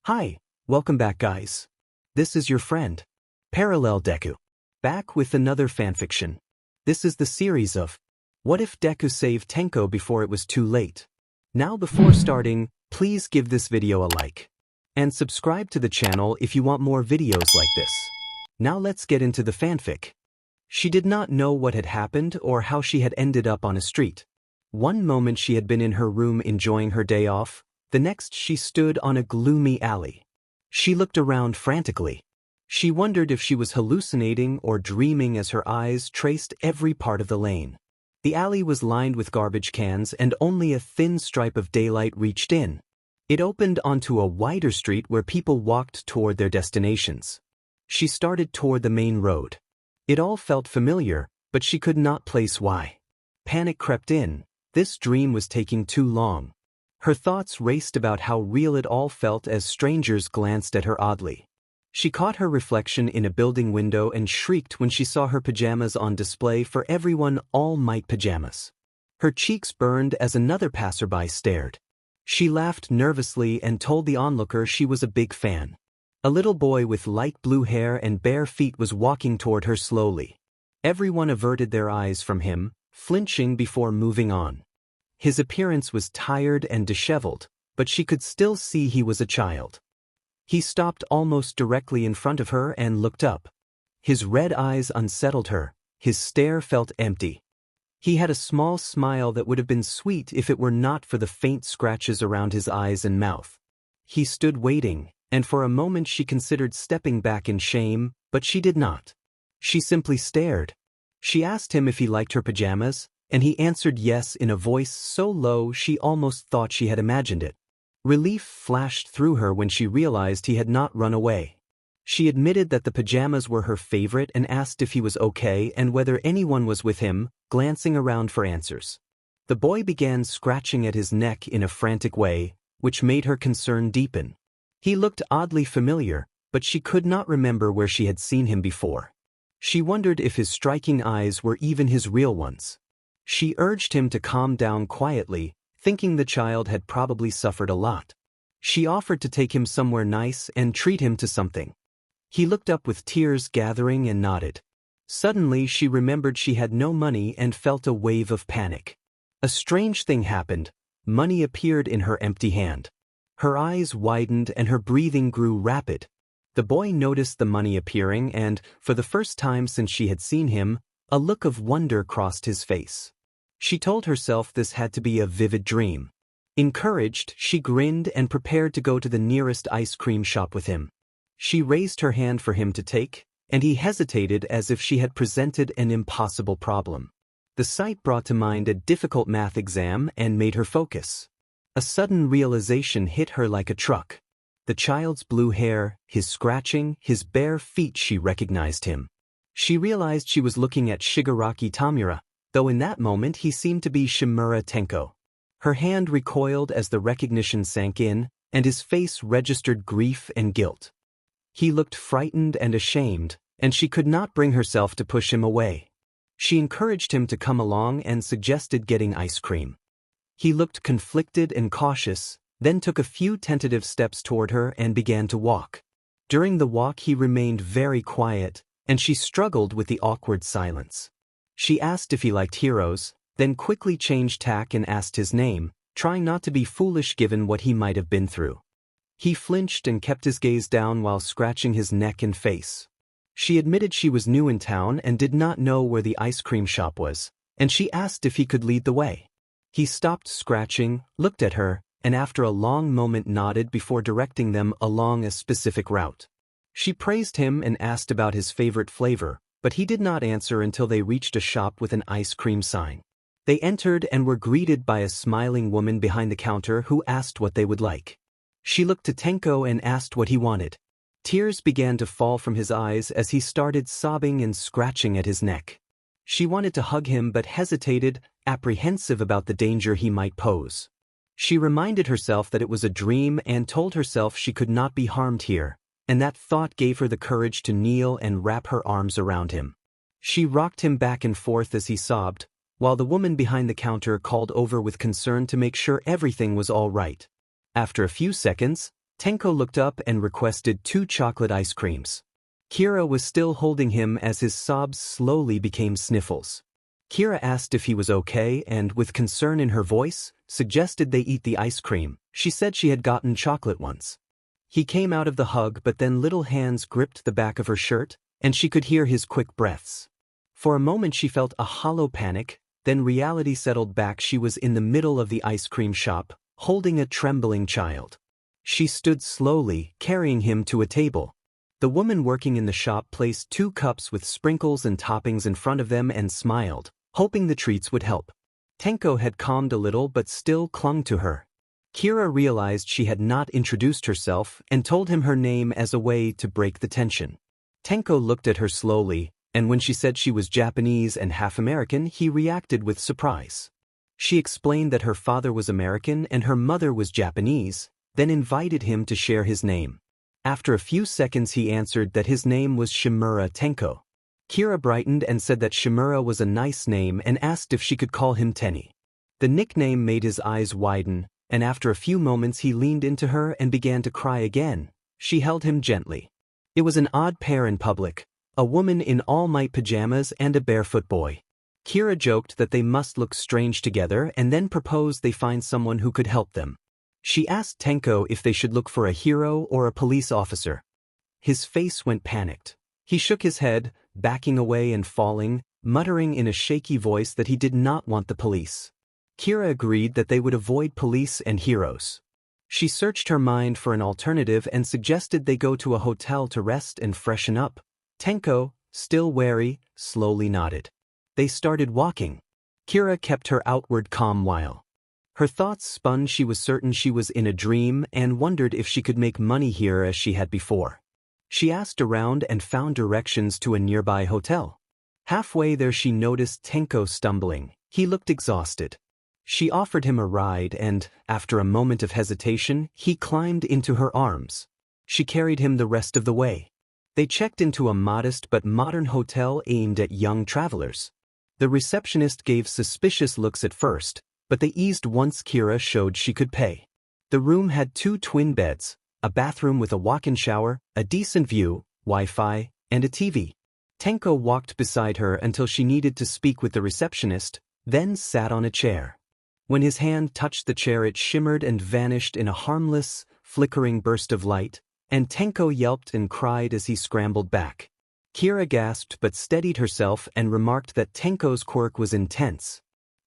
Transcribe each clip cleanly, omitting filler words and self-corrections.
Hi, welcome back guys. This is your friend, Parallel Deku. Back with another fanfiction. This is the series of What if Deku saved Tenko before it was too late? Now before starting, please give this video a like. And subscribe to the channel if you want more videos like this. Now let's get into the fanfic. She did not know what had happened or how she had ended up on a street. One moment she had been in her room enjoying her day off, the next she stood on a gloomy alley. She looked around frantically. She wondered if she was hallucinating or dreaming as her eyes traced every part of the lane. The alley was lined with garbage cans and only a thin stripe of daylight reached in. It opened onto a wider street where people walked toward their destinations. She started toward the main road. It all felt familiar, but she could not place why. Panic crept in. This dream was taking too long. Her thoughts raced about how real it all felt as strangers glanced at her oddly. She caught her reflection in a building window and shrieked when she saw her pajamas on display for everyone, all-might pajamas. Her cheeks burned as another passerby stared. She laughed nervously and told the onlooker she was a big fan. A little boy with light blue hair and bare feet was walking toward her slowly. Everyone averted their eyes from him, flinching before moving on. His appearance was tired and disheveled, but she could still see he was a child. He stopped almost directly in front of her and looked up. His red eyes unsettled her, his stare felt empty. He had a small smile that would have been sweet if it were not for the faint scratches around his eyes and mouth. He stood waiting, and for a moment she considered stepping back in shame, but she did not. She simply stared. She asked him if he liked her pajamas, and he answered yes in a voice so low she almost thought she had imagined it. Relief flashed through her when she realized he had not run away. She admitted that the pajamas were her favorite and asked if he was okay and whether anyone was with him, glancing around for answers. The boy began scratching at his neck in a frantic way, which made her concern deepen. He looked oddly familiar, but she could not remember where she had seen him before. She wondered if his striking eyes were even his real ones. She urged him to calm down quietly, thinking the child had probably suffered a lot. She offered to take him somewhere nice and treat him to something. He looked up with tears gathering and nodded. Suddenly she remembered she had no money and felt a wave of panic. A strange thing happened. Money appeared in her empty hand. Her eyes widened and her breathing grew rapid. The boy noticed the money appearing and, for the first time since she had seen him, a look of wonder crossed his face. She told herself this had to be a vivid dream. Encouraged, she grinned and prepared to go to the nearest ice cream shop with him. She raised her hand for him to take, and he hesitated as if she had presented an impossible problem. The sight brought to mind a difficult math exam and made her focus. A sudden realization hit her like a truck. The child's blue hair, his scratching, his bare feet, she recognized him. She realized she was looking at Shigaraki Tamura, though in that moment he seemed to be Shimura Tenko. Her hand recoiled as the recognition sank in, and his face registered grief and guilt. He looked frightened and ashamed, and she could not bring herself to push him away. She encouraged him to come along and suggested getting ice cream. He looked conflicted and cautious, then took a few tentative steps toward her and began to walk. During the walk he remained very quiet, and she struggled with the awkward silence. She asked if he liked heroes, then quickly changed tack and asked his name, trying not to be foolish given what he might have been through. He flinched and kept his gaze down while scratching his neck and face. She admitted she was new in town and did not know where the ice cream shop was, and she asked if he could lead the way. He stopped scratching, looked at her, and after a long moment nodded before directing them along a specific route. She praised him and asked about his favorite flavor, but he did not answer until they reached a shop with an ice cream sign. They entered and were greeted by a smiling woman behind the counter who asked what they would like. She looked to Tenko and asked what he wanted. Tears began to fall from his eyes as he started sobbing and scratching at his neck. She wanted to hug him but hesitated, apprehensive about the danger he might pose. She reminded herself that it was a dream and told herself she could not be harmed here, and that thought gave her the courage to kneel and wrap her arms around him. She rocked him back and forth as he sobbed, while the woman behind the counter called over with concern to make sure everything was all right. After a few seconds, Tenko looked up and requested 2 chocolate ice creams. Keira was still holding him as his sobs slowly became sniffles. Keira asked if he was okay and, with concern in her voice, suggested they eat the ice cream. She said she had gotten chocolate once. He came out of the hug, but then little hands gripped the back of her shirt, and she could hear his quick breaths. For a moment she felt a hollow panic, then reality settled back. She was in the middle of the ice cream shop, holding a trembling child. She stood slowly, carrying him to a table. The woman working in the shop placed 2 cups with sprinkles and toppings in front of them and smiled, hoping the treats would help. Tenko had calmed a little but still clung to her. Keira realized she had not introduced herself and told him her name as a way to break the tension. Tenko looked at her slowly, and when she said she was Japanese and half American, he reacted with surprise. She explained that her father was American and her mother was Japanese, then invited him to share his name. After a few seconds he answered that his name was Shimura Tenko. Keira brightened and said that Shimura was a nice name and asked if she could call him Tenny. The nickname made his eyes widen, and after a few moments he leaned into her and began to cry again. She held him gently. It was an odd pair in public, a woman in all-white pajamas and a barefoot boy. Keira joked that they must look strange together and then proposed they find someone who could help them. She asked Tenko if they should look for a hero or a police officer. His face went panicked. He shook his head, backing away and falling, muttering in a shaky voice that he did not want the police. Keira agreed that they would avoid police and heroes. She searched her mind for an alternative and suggested they go to a hotel to rest and freshen up. Tenko, still wary, slowly nodded. They started walking. Keira kept her outward calm while her thoughts spun. She was certain she was in a dream and wondered if she could make money here as she had before. She asked around and found directions to a nearby hotel. Halfway there she noticed Tenko stumbling. He looked exhausted. She offered him a ride and, after a moment of hesitation, he climbed into her arms. She carried him the rest of the way. They checked into a modest but modern hotel aimed at young travelers. The receptionist gave suspicious looks at first, but they eased once Keira showed she could pay. The room had 2 twin beds, a bathroom with a walk-in shower, a decent view, Wi-Fi, and a TV. Tenko walked beside her until she needed to speak with the receptionist, then sat on a chair. When his hand touched the chair it shimmered and vanished in a harmless, flickering burst of light, and Tenko yelped and cried as he scrambled back. Keira gasped but steadied herself and remarked that Tenko's quirk was intense.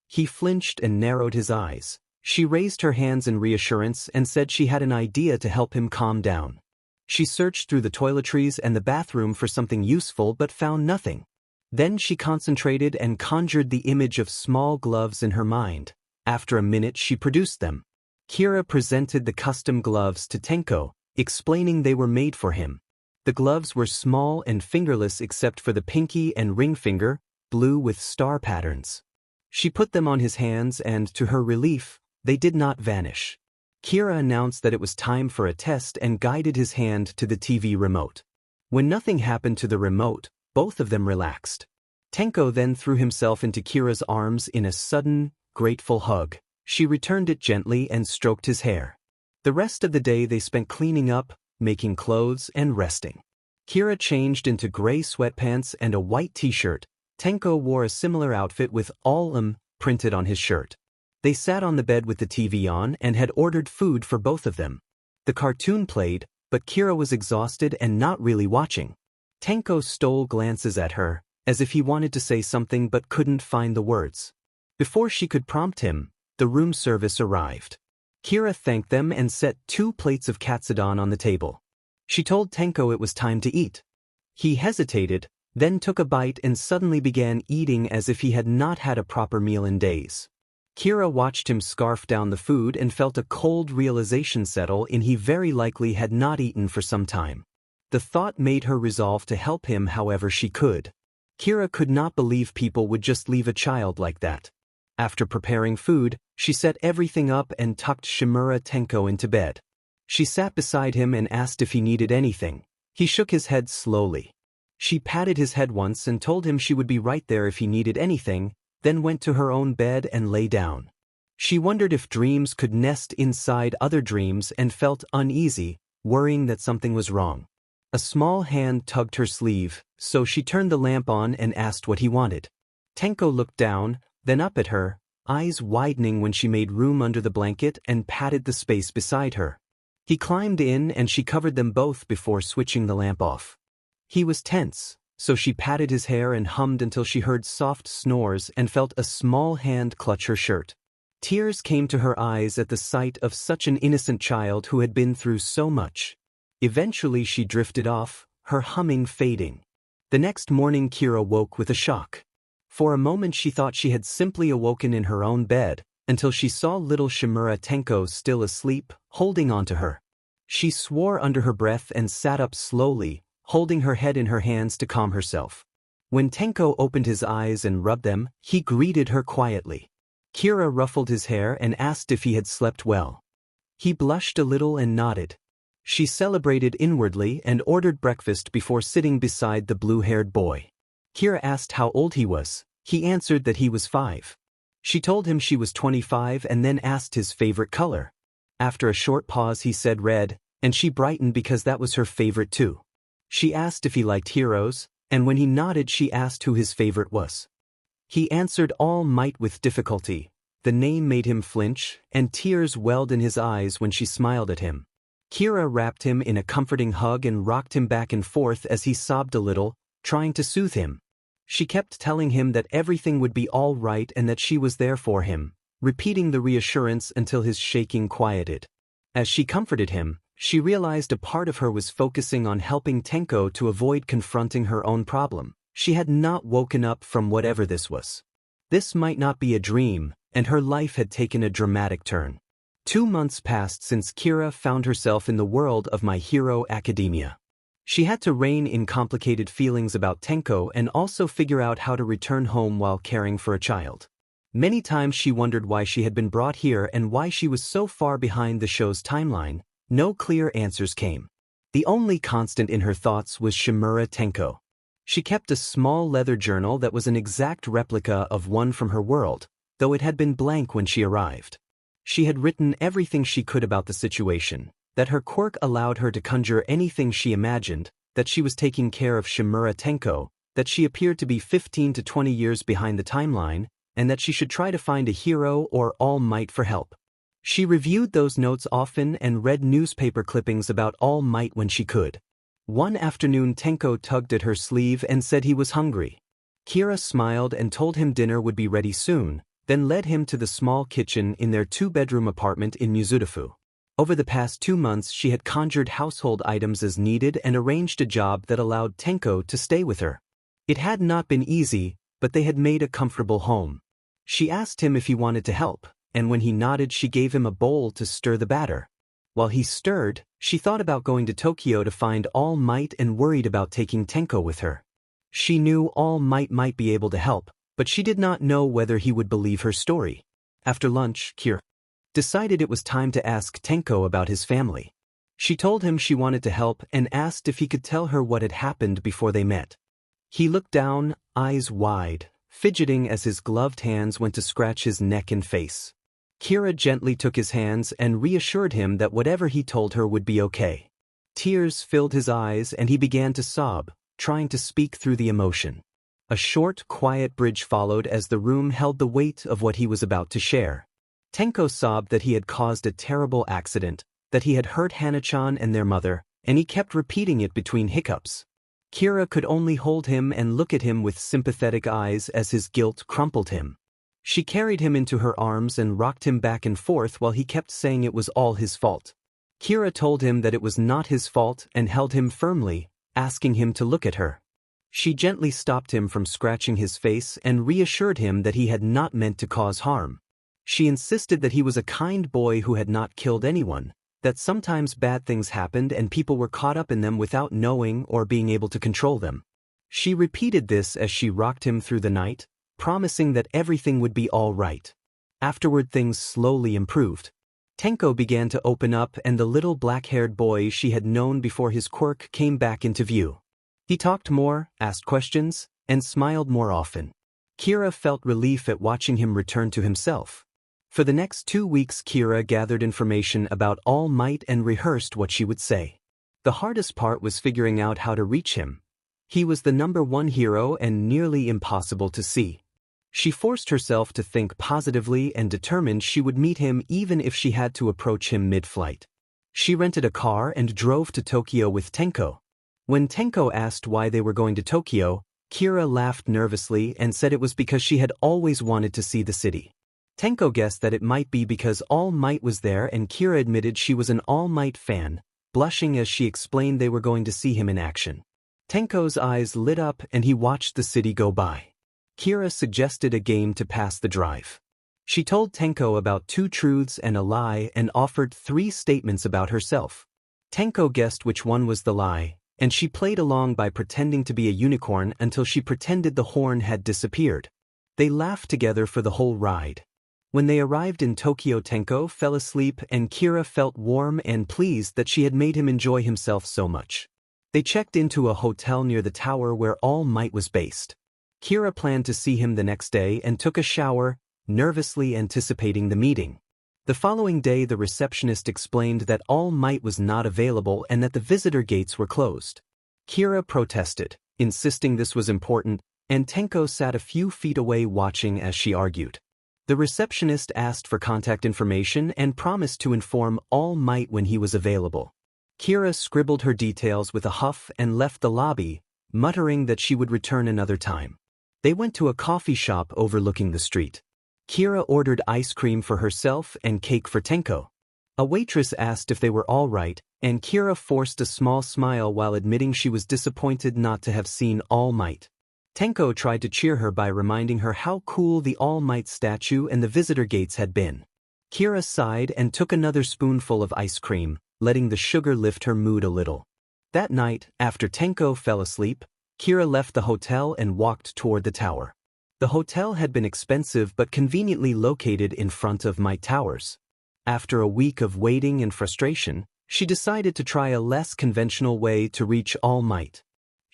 He flinched and narrowed his eyes. She raised her hands in reassurance and said she had an idea to help him calm down. She searched through the toiletries and the bathroom for something useful but found nothing. Then she concentrated and conjured the image of small gloves in her mind. After a minute she produced them. Keira presented the custom gloves to Tenko, explaining they were made for him. The gloves were small and fingerless except for the pinky and ring finger, blue with star patterns. She put them on his hands and, to her relief, they did not vanish. Keira announced that it was time for a test and guided his hand to the TV remote. When nothing happened to the remote, both of them relaxed. Tenko then threw himself into Kira's arms in a sudden, grateful hug. She returned it gently and stroked his hair. The rest of the day they spent cleaning up, making clothes, and resting. Keira changed into gray sweatpants and a white t-shirt. Tenko wore a similar outfit with all printed on his shirt. They sat on the bed with the TV on and had ordered food for both of them. The cartoon played, but Keira was exhausted and not really watching. Tenko stole glances at her, as if he wanted to say something but couldn't find the words. Before she could prompt him, the room service arrived. Keira thanked them and set 2 plates of katsudon on the table. She told Tenko it was time to eat. He hesitated, then took a bite and suddenly began eating as if he had not had a proper meal in days. Keira watched him scarf down the food and felt a cold realization settle in. He very likely had not eaten for some time. The thought made her resolve to help him however she could. Keira could not believe people would just leave a child like that. After preparing food, she set everything up and tucked Shimura Tenko into bed. She sat beside him and asked if he needed anything. He shook his head slowly. She patted his head once and told him she would be right there if he needed anything, then went to her own bed and lay down. She wondered if dreams could nest inside other dreams and felt uneasy, worrying that something was wrong. A small hand tugged her sleeve, so she turned the lamp on and asked what he wanted. Tenko looked down, then up at her, eyes widening when she made room under the blanket and patted the space beside her. He climbed in and she covered them both before switching the lamp off. He was tense, so she patted his hair and hummed until she heard soft snores and felt a small hand clutch her shirt. Tears came to her eyes at the sight of such an innocent child who had been through so much. Eventually she drifted off, her humming fading. The next morning Keira woke with a shock. For a moment she thought she had simply awoken in her own bed, until she saw little Shimura Tenko still asleep, holding onto her. She swore under her breath and sat up slowly, holding her head in her hands to calm herself. When Tenko opened his eyes and rubbed them, he greeted her quietly. Keira ruffled his hair and asked if he had slept well. He blushed a little and nodded. She celebrated inwardly and ordered breakfast before sitting beside the blue-haired boy. Keira asked how old he was. He answered that he was 5. She told him she was 25 and then asked his favorite color. After a short pause he said red, and she brightened because that was her favorite too. She asked if he liked heroes, and when he nodded she asked who his favorite was. He answered All Might with difficulty. The name made him flinch, and tears welled in his eyes when she smiled at him. Keira wrapped him in a comforting hug and rocked him back and forth as he sobbed a little, trying to soothe him. She kept telling him that everything would be all right and that she was there for him, repeating the reassurance until his shaking quieted. As she comforted him, she realized a part of her was focusing on helping Tenko to avoid confronting her own problem. She had not woken up from whatever this was. This might not be a dream, and her life had taken a dramatic turn. 2 months passed since Keira found herself in the world of My Hero Academia. She had to rein in complicated feelings about Tenko and also figure out how to return home while caring for a child. Many times she wondered why she had been brought here and why she was so far behind the show's timeline. No clear answers came. The only constant in her thoughts was Shimura Tenko. She kept a small leather journal that was an exact replica of one from her world, though it had been blank when she arrived. She had written everything she could about the situation, that her quirk allowed her to conjure anything she imagined, that she was taking care of Shimura Tenko, that she appeared to be 15 to 20 years behind the timeline, and that she should try to find a hero or All Might for help. She reviewed those notes often and read newspaper clippings about All Might when she could. One afternoon Tenko tugged at her sleeve and said he was hungry. Keira smiled and told him dinner would be ready soon, then led him to the small kitchen in their 2-bedroom apartment in Mizudafu. Over the past 2 months she had conjured household items as needed and arranged a job that allowed Tenko to stay with her. It had not been easy, but they had made a comfortable home. She asked him if he wanted to help, and when he nodded she gave him a bowl to stir the batter. While he stirred, she thought about going to Tokyo to find All Might and worried about taking Tenko with her. She knew All might be able to help, but she did not know whether he would believe her story. After lunch, Keira decided it was time to ask Tenko about his family. She told him she wanted to help and asked if he could tell her what had happened before they met. He looked down, eyes wide, fidgeting as his gloved hands went to scratch his neck and face. Keira gently took his hands and reassured him that whatever he told her would be okay. Tears filled his eyes and he began to sob, trying to speak through the emotion. A short, quiet bridge followed as the room held the weight of what he was about to share. Tenko sobbed that he had caused a terrible accident, that he had hurt Hana-chan and their mother, and he kept repeating it between hiccups. Keira could only hold him and look at him with sympathetic eyes as his guilt crumpled him. She carried him into her arms and rocked him back and forth while he kept saying it was all his fault. Keira told him that it was not his fault and held him firmly, asking him to look at her. She gently stopped him from scratching his face and reassured him that he had not meant to cause harm. She insisted that he was a kind boy who had not killed anyone, that sometimes bad things happened and people were caught up in them without knowing or being able to control them. She repeated this as she rocked him through the night, promising that everything would be all right. Afterward things slowly improved. Tenko began to open up and the little black-haired boy she had known before his quirk came back into view. He talked more, asked questions, and smiled more often. Keira felt relief at watching him return to himself. For the next 2 weeks Keira gathered information about All Might and rehearsed what she would say. The hardest part was figuring out how to reach him. He was the #1 hero and nearly impossible to see. She forced herself to think positively and determined she would meet him even if she had to approach him mid-flight. She rented a car and drove to Tokyo with Tenko. When Tenko asked why they were going to Tokyo, Keira laughed nervously and said it was because she had always wanted to see the city. Tenko guessed that it might be because All Might was there, and Keira admitted she was an All Might fan, blushing as she explained they were going to see him in action. Tenko's eyes lit up and he watched the city go by. Keira suggested a game to pass the drive. She told Tenko about 2 truths and a lie and offered 3 statements about herself. Tenko guessed which one was the lie, and she played along by pretending to be a unicorn until she pretended the horn had disappeared. They laughed together for the whole ride. When they arrived in Tokyo, Tenko fell asleep and Keira felt warm and pleased that she had made him enjoy himself so much. They checked into a hotel near the tower where All Might was based. Keira planned to see him the next day and took a shower, nervously anticipating the meeting. The following day the receptionist explained that All Might was not available and that the visitor gates were closed. Keira protested, insisting this was important, and Tenko sat a few feet away watching as she argued. The receptionist asked for contact information and promised to inform All Might when he was available. Keira scribbled her details with a huff and left the lobby, muttering that she would return another time. They went to a coffee shop overlooking the street. Keira ordered ice cream for herself and cake for Tenko. A waitress asked if they were all right, and Keira forced a small smile while admitting she was disappointed not to have seen All Might. Tenko tried to cheer her by reminding her how cool the All Might statue and the visitor gates had been. Keira sighed and took another spoonful of ice cream, letting the sugar lift her mood a little. That night, after Tenko fell asleep, Keira left the hotel and walked toward the tower. The hotel had been expensive but conveniently located in front of Might Towers. After a week of waiting and frustration, she decided to try a less conventional way to reach All Might.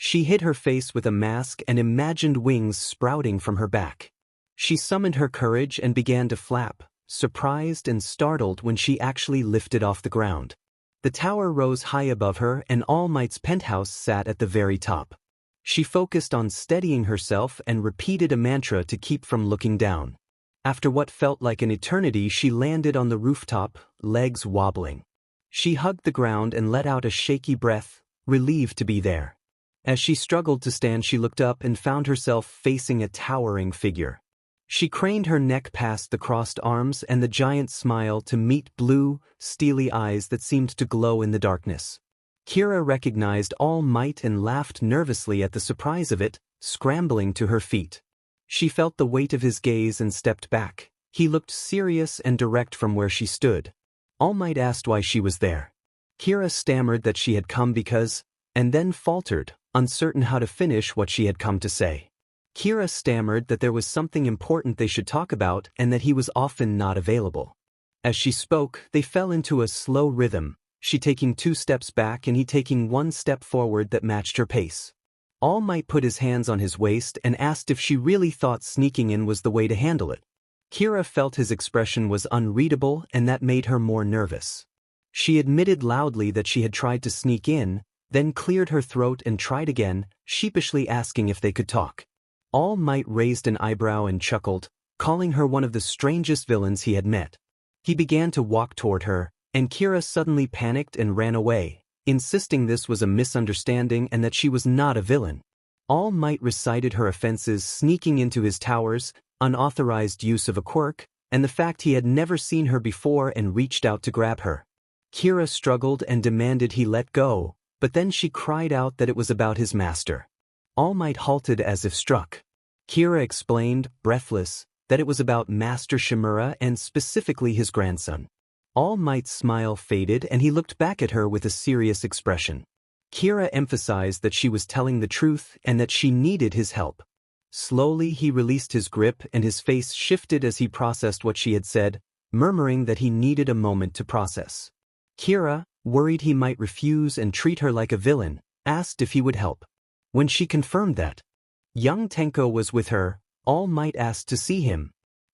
She hid her face with a mask and imagined wings sprouting from her back. She summoned her courage and began to flap, surprised and startled when she actually lifted off the ground. The tower rose high above her and All Might's penthouse sat at the very top. She focused on steadying herself and repeated a mantra to keep from looking down. After what felt like an eternity, she landed on the rooftop, legs wobbling. She hugged the ground and let out a shaky breath, relieved to be there. As she struggled to stand, she looked up and found herself facing a towering figure. She craned her neck past the crossed arms and the giant smile to meet blue, steely eyes that seemed to glow in the darkness. Keira recognized All Might and laughed nervously at the surprise of it, scrambling to her feet. She felt the weight of his gaze and stepped back. He looked serious and direct from where she stood. All Might asked why she was there. Keira stammered that she had come because, and then faltered, uncertain how to finish what she had come to say. Keira stammered that there was something important they should talk about and that he was often not available. As she spoke, they fell into a slow rhythm, she taking 2 steps back and he taking 1 step forward that matched her pace. All Might put his hands on his waist and asked if she really thought sneaking in was the way to handle it. Keira felt his expression was unreadable and that made her more nervous. She admitted loudly that she had tried to sneak in, then cleared her throat and tried again, sheepishly asking if they could talk. All Might raised an eyebrow and chuckled, calling her one of the strangest villains he had met. He began to walk toward her, and Keira suddenly panicked and ran away, insisting this was a misunderstanding and that she was not a villain. All Might recited her offenses: sneaking into his towers, unauthorized use of a quirk, and the fact he had never seen her before and reached out to grab her. Keira struggled and demanded he let go, but then she cried out that it was about his master. All Might halted as if struck. Keira explained, breathless, that it was about Master Shimura and specifically his grandson. All Might's smile faded and he looked back at her with a serious expression. Keira emphasized that she was telling the truth and that she needed his help. Slowly he released his grip and his face shifted as he processed what she had said, murmuring that he needed a moment to process. Keira, worried he might refuse and treat her like a villain, asked if he would help. When she confirmed that young Tenko was with her, All Might asked to see him.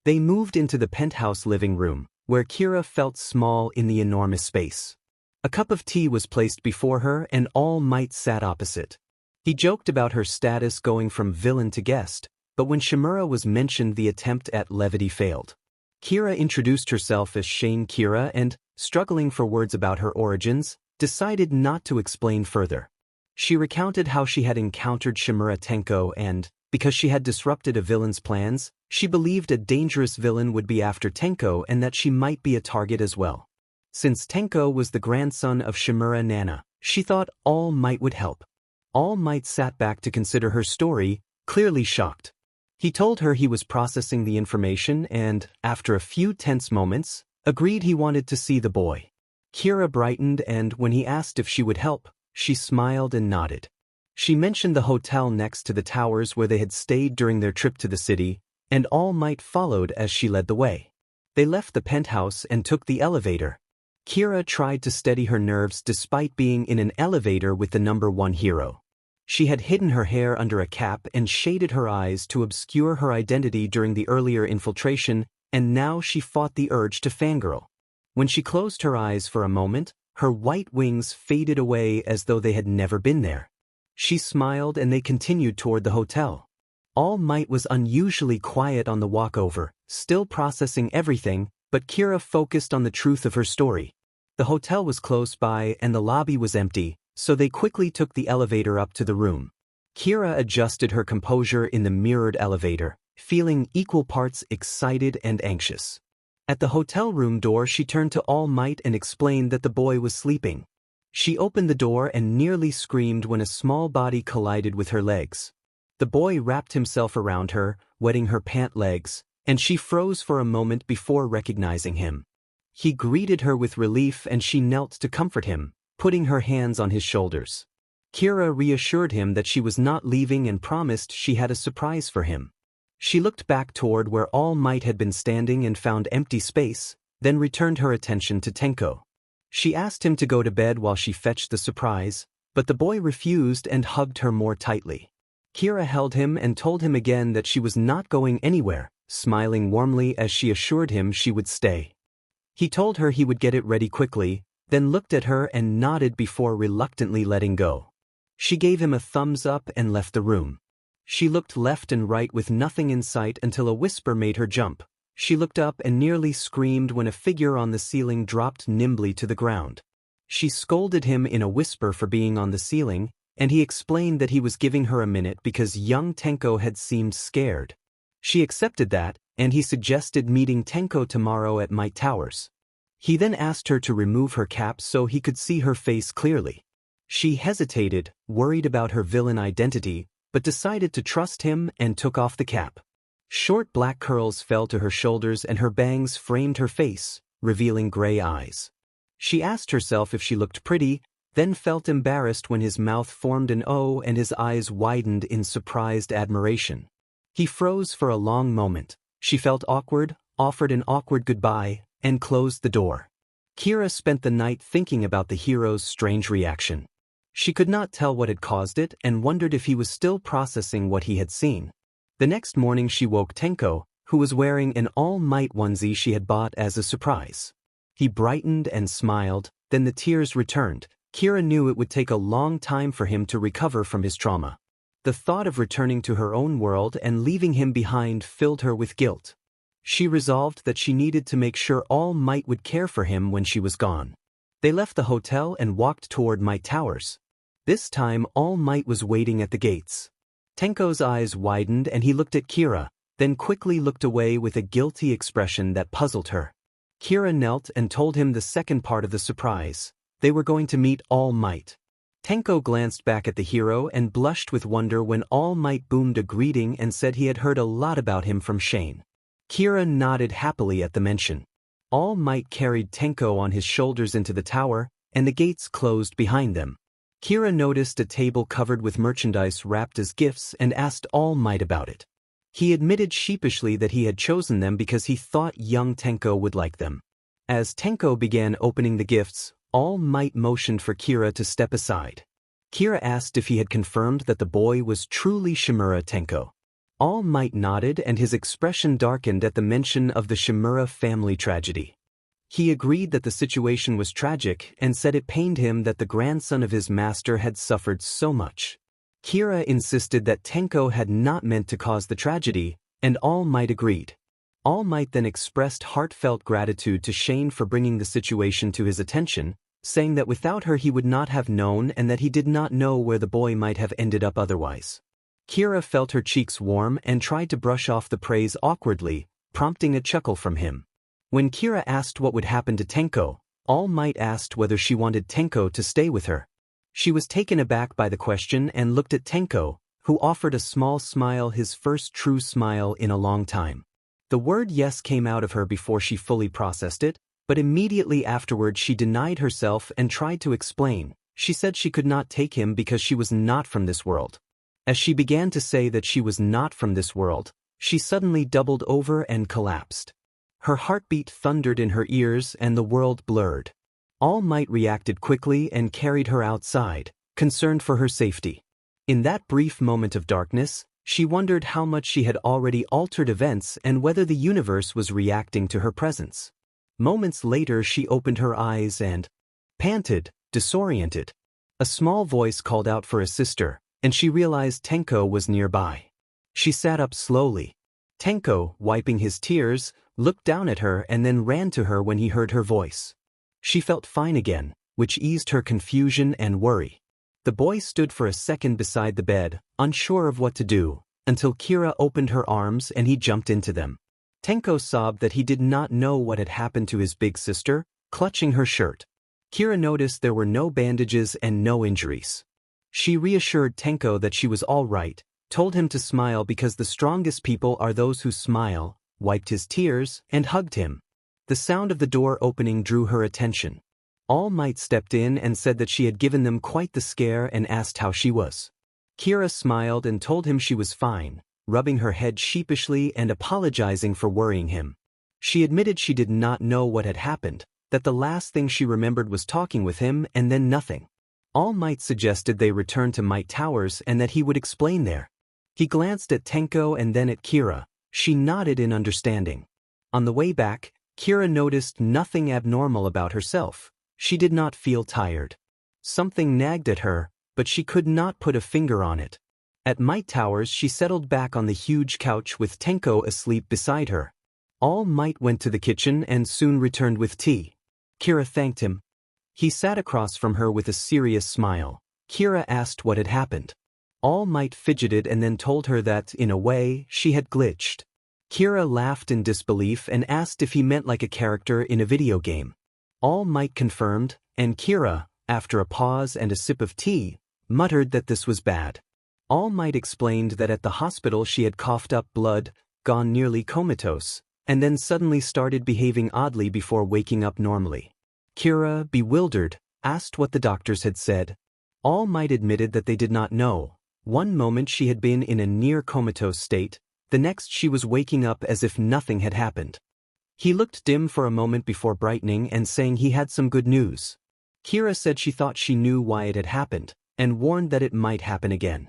They moved into the penthouse living room, where Keira felt small in the enormous space. A cup of tea was placed before her and All Might sat opposite. He joked about her status going from villain to guest, but when Shimura was mentioned the attempt at levity failed. Keira introduced herself as Shane Keira and, struggling for words about her origins, decided not to explain further. She recounted how she had encountered Shimura Tenko and, because she had disrupted a villain's plans, she believed a dangerous villain would be after Tenko and that she might be a target as well. Since Tenko was the grandson of Shimura Nana, she thought All Might would help. All Might sat back to consider her story, clearly shocked. He told her he was processing the information and, after a few tense moments, agreed he wanted to see the boy. Keira brightened and, when he asked if she would help, she smiled and nodded. She mentioned the hotel next to the towers where they had stayed during their trip to the city, and All Might followed as she led the way. They left the penthouse and took the elevator. Keira tried to steady her nerves despite being in an elevator with the #1 hero. She had hidden her hair under a cap and shaded her eyes to obscure her identity during the earlier infiltration, and now she fought the urge to fangirl. When she closed her eyes for a moment, her white wings faded away as though they had never been there. She smiled and they continued toward the hotel. All Might was unusually quiet on the walkover, still processing everything, but Keira focused on the truth of her story. The hotel was close by and the lobby was empty, so they quickly took the elevator up to the room. Keira adjusted her composure in the mirrored elevator, feeling equal parts excited and anxious. At the hotel room door she turned to All Might and explained that the boy was sleeping. She opened the door and nearly screamed when a small body collided with her legs. The boy wrapped himself around her, wetting her pant legs, and she froze for a moment before recognizing him. He greeted her with relief and she knelt to comfort him, putting her hands on his shoulders. Keira reassured him that she was not leaving and promised she had a surprise for him. She looked back toward where All Might had been standing and found empty space, then returned her attention to Tenko. She asked him to go to bed while she fetched the surprise, but the boy refused and hugged her more tightly. Keira held him and told him again that she was not going anywhere, smiling warmly as she assured him she would stay. He told her he would get it ready quickly, then looked at her and nodded before reluctantly letting go. She gave him a thumbs up and left the room. She looked left and right with nothing in sight until a whisper made her jump. She looked up and nearly screamed when a figure on the ceiling dropped nimbly to the ground. She scolded him in a whisper for being on the ceiling, and he explained that he was giving her a minute because young Tenko had seemed scared. She accepted that, and he suggested meeting Tenko tomorrow at Might Towers. He then asked her to remove her cap so he could see her face clearly. She hesitated, worried about her villain identity, but decided to trust him and took off the cap. Short black curls fell to her shoulders and her bangs framed her face, revealing gray eyes. She asked herself if she looked pretty, then felt embarrassed when his mouth formed an O and his eyes widened in surprised admiration. He froze for a long moment. She felt awkward, offered an awkward goodbye, and closed the door. Keira spent the night thinking about the hero's strange reaction. She could not tell what had caused it and wondered if he was still processing what he had seen. The next morning she woke Tenko, who was wearing an All Might onesie she had bought as a surprise. He brightened and smiled, then the tears returned. Keira knew it would take a long time for him to recover from his trauma. The thought of returning to her own world and leaving him behind filled her with guilt. She resolved that she needed to make sure All Might would care for him when she was gone. They left the hotel and walked toward Might Towers. This time All Might was waiting at the gates. Tenko's eyes widened and he looked at Keira, then quickly looked away with a guilty expression that puzzled her. Keira knelt and told him the second part of the surprise. They were going to meet All Might. Tenko glanced back at the hero and blushed with wonder when All Might boomed a greeting and said he had heard a lot about him from Shane. Keira nodded happily at the mention. All Might carried Tenko on his shoulders into the tower, and the gates closed behind them. Keira noticed a table covered with merchandise wrapped as gifts and asked All Might about it. He admitted sheepishly that he had chosen them because he thought young Tenko would like them. As Tenko began opening the gifts, All Might motioned for Keira to step aside. Keira asked if he had confirmed that the boy was truly Shimura Tenko. All Might nodded and his expression darkened at the mention of the Shimura family tragedy. He agreed that the situation was tragic and said it pained him that the grandson of his master had suffered so much. Keira insisted that Tenko had not meant to cause the tragedy, and All Might agreed. All Might then expressed heartfelt gratitude to Shane for bringing the situation to his attention, saying that without her he would not have known and that he did not know where the boy might have ended up otherwise. Keira felt her cheeks warm and tried to brush off the praise awkwardly, prompting a chuckle from him. When Keira asked what would happen to Tenko, All Might asked whether she wanted Tenko to stay with her. She was taken aback by the question and looked at Tenko, who offered a small smile, his first true smile in a long time. The word yes came out of her before she fully processed it, but immediately afterward she denied herself and tried to explain. She said she could not take him because she was not from this world. As she began to say that she was not from this world, she suddenly doubled over and collapsed. Her heartbeat thundered in her ears and the world blurred. All Might reacted quickly and carried her outside, concerned for her safety. In that brief moment of darkness, she wondered how much she had already altered events and whether the universe was reacting to her presence. Moments later she opened her eyes and panted, disoriented. A small voice called out for a sister, and she realized Tenko was nearby. She sat up slowly. Tenko, wiping his tears, looked down at her and then ran to her when he heard her voice. She felt fine again, which eased her confusion and worry. The boy stood for a second beside the bed, unsure of what to do, until Keira opened her arms and he jumped into them. Tenko sobbed that he did not know what had happened to his big sister, clutching her shirt. Keira noticed there were no bandages and no injuries. She reassured Tenko that she was all right, told him to smile because the strongest people are those who smile, wiped his tears, and hugged him. The sound of the door opening drew her attention. All Might stepped in and said that she had given them quite the scare and asked how she was. Keira smiled and told him she was fine, rubbing her head sheepishly and apologizing for worrying him. She admitted she did not know what had happened, that the last thing she remembered was talking with him and then nothing. All Might suggested they return to Might Towers and that he would explain there. He glanced at Tenko and then at Keira. She nodded in understanding. On the way back, Keira noticed nothing abnormal about herself. She did not feel tired. Something nagged at her, but she could not put a finger on it. At Might Towers she settled back on the huge couch with Tenko asleep beside her. All Might went to the kitchen and soon returned with tea. Keira thanked him. He sat across from her with a serious smile. Keira asked what had happened. All Might fidgeted and then told her that, in a way, she had glitched. Keira laughed in disbelief and asked if he meant like a character in a video game. All Might confirmed, and Keira, after a pause and a sip of tea, muttered that this was bad. All Might explained that at the hospital she had coughed up blood, gone nearly comatose, and then suddenly started behaving oddly before waking up normally. Keira, bewildered, asked what the doctors had said. All Might admitted that they did not know. One moment she had been in a near comatose state, the next she was waking up as if nothing had happened. He looked dim for a moment before brightening and saying he had some good news. Keira said she thought she knew why it had happened, and warned that it might happen again.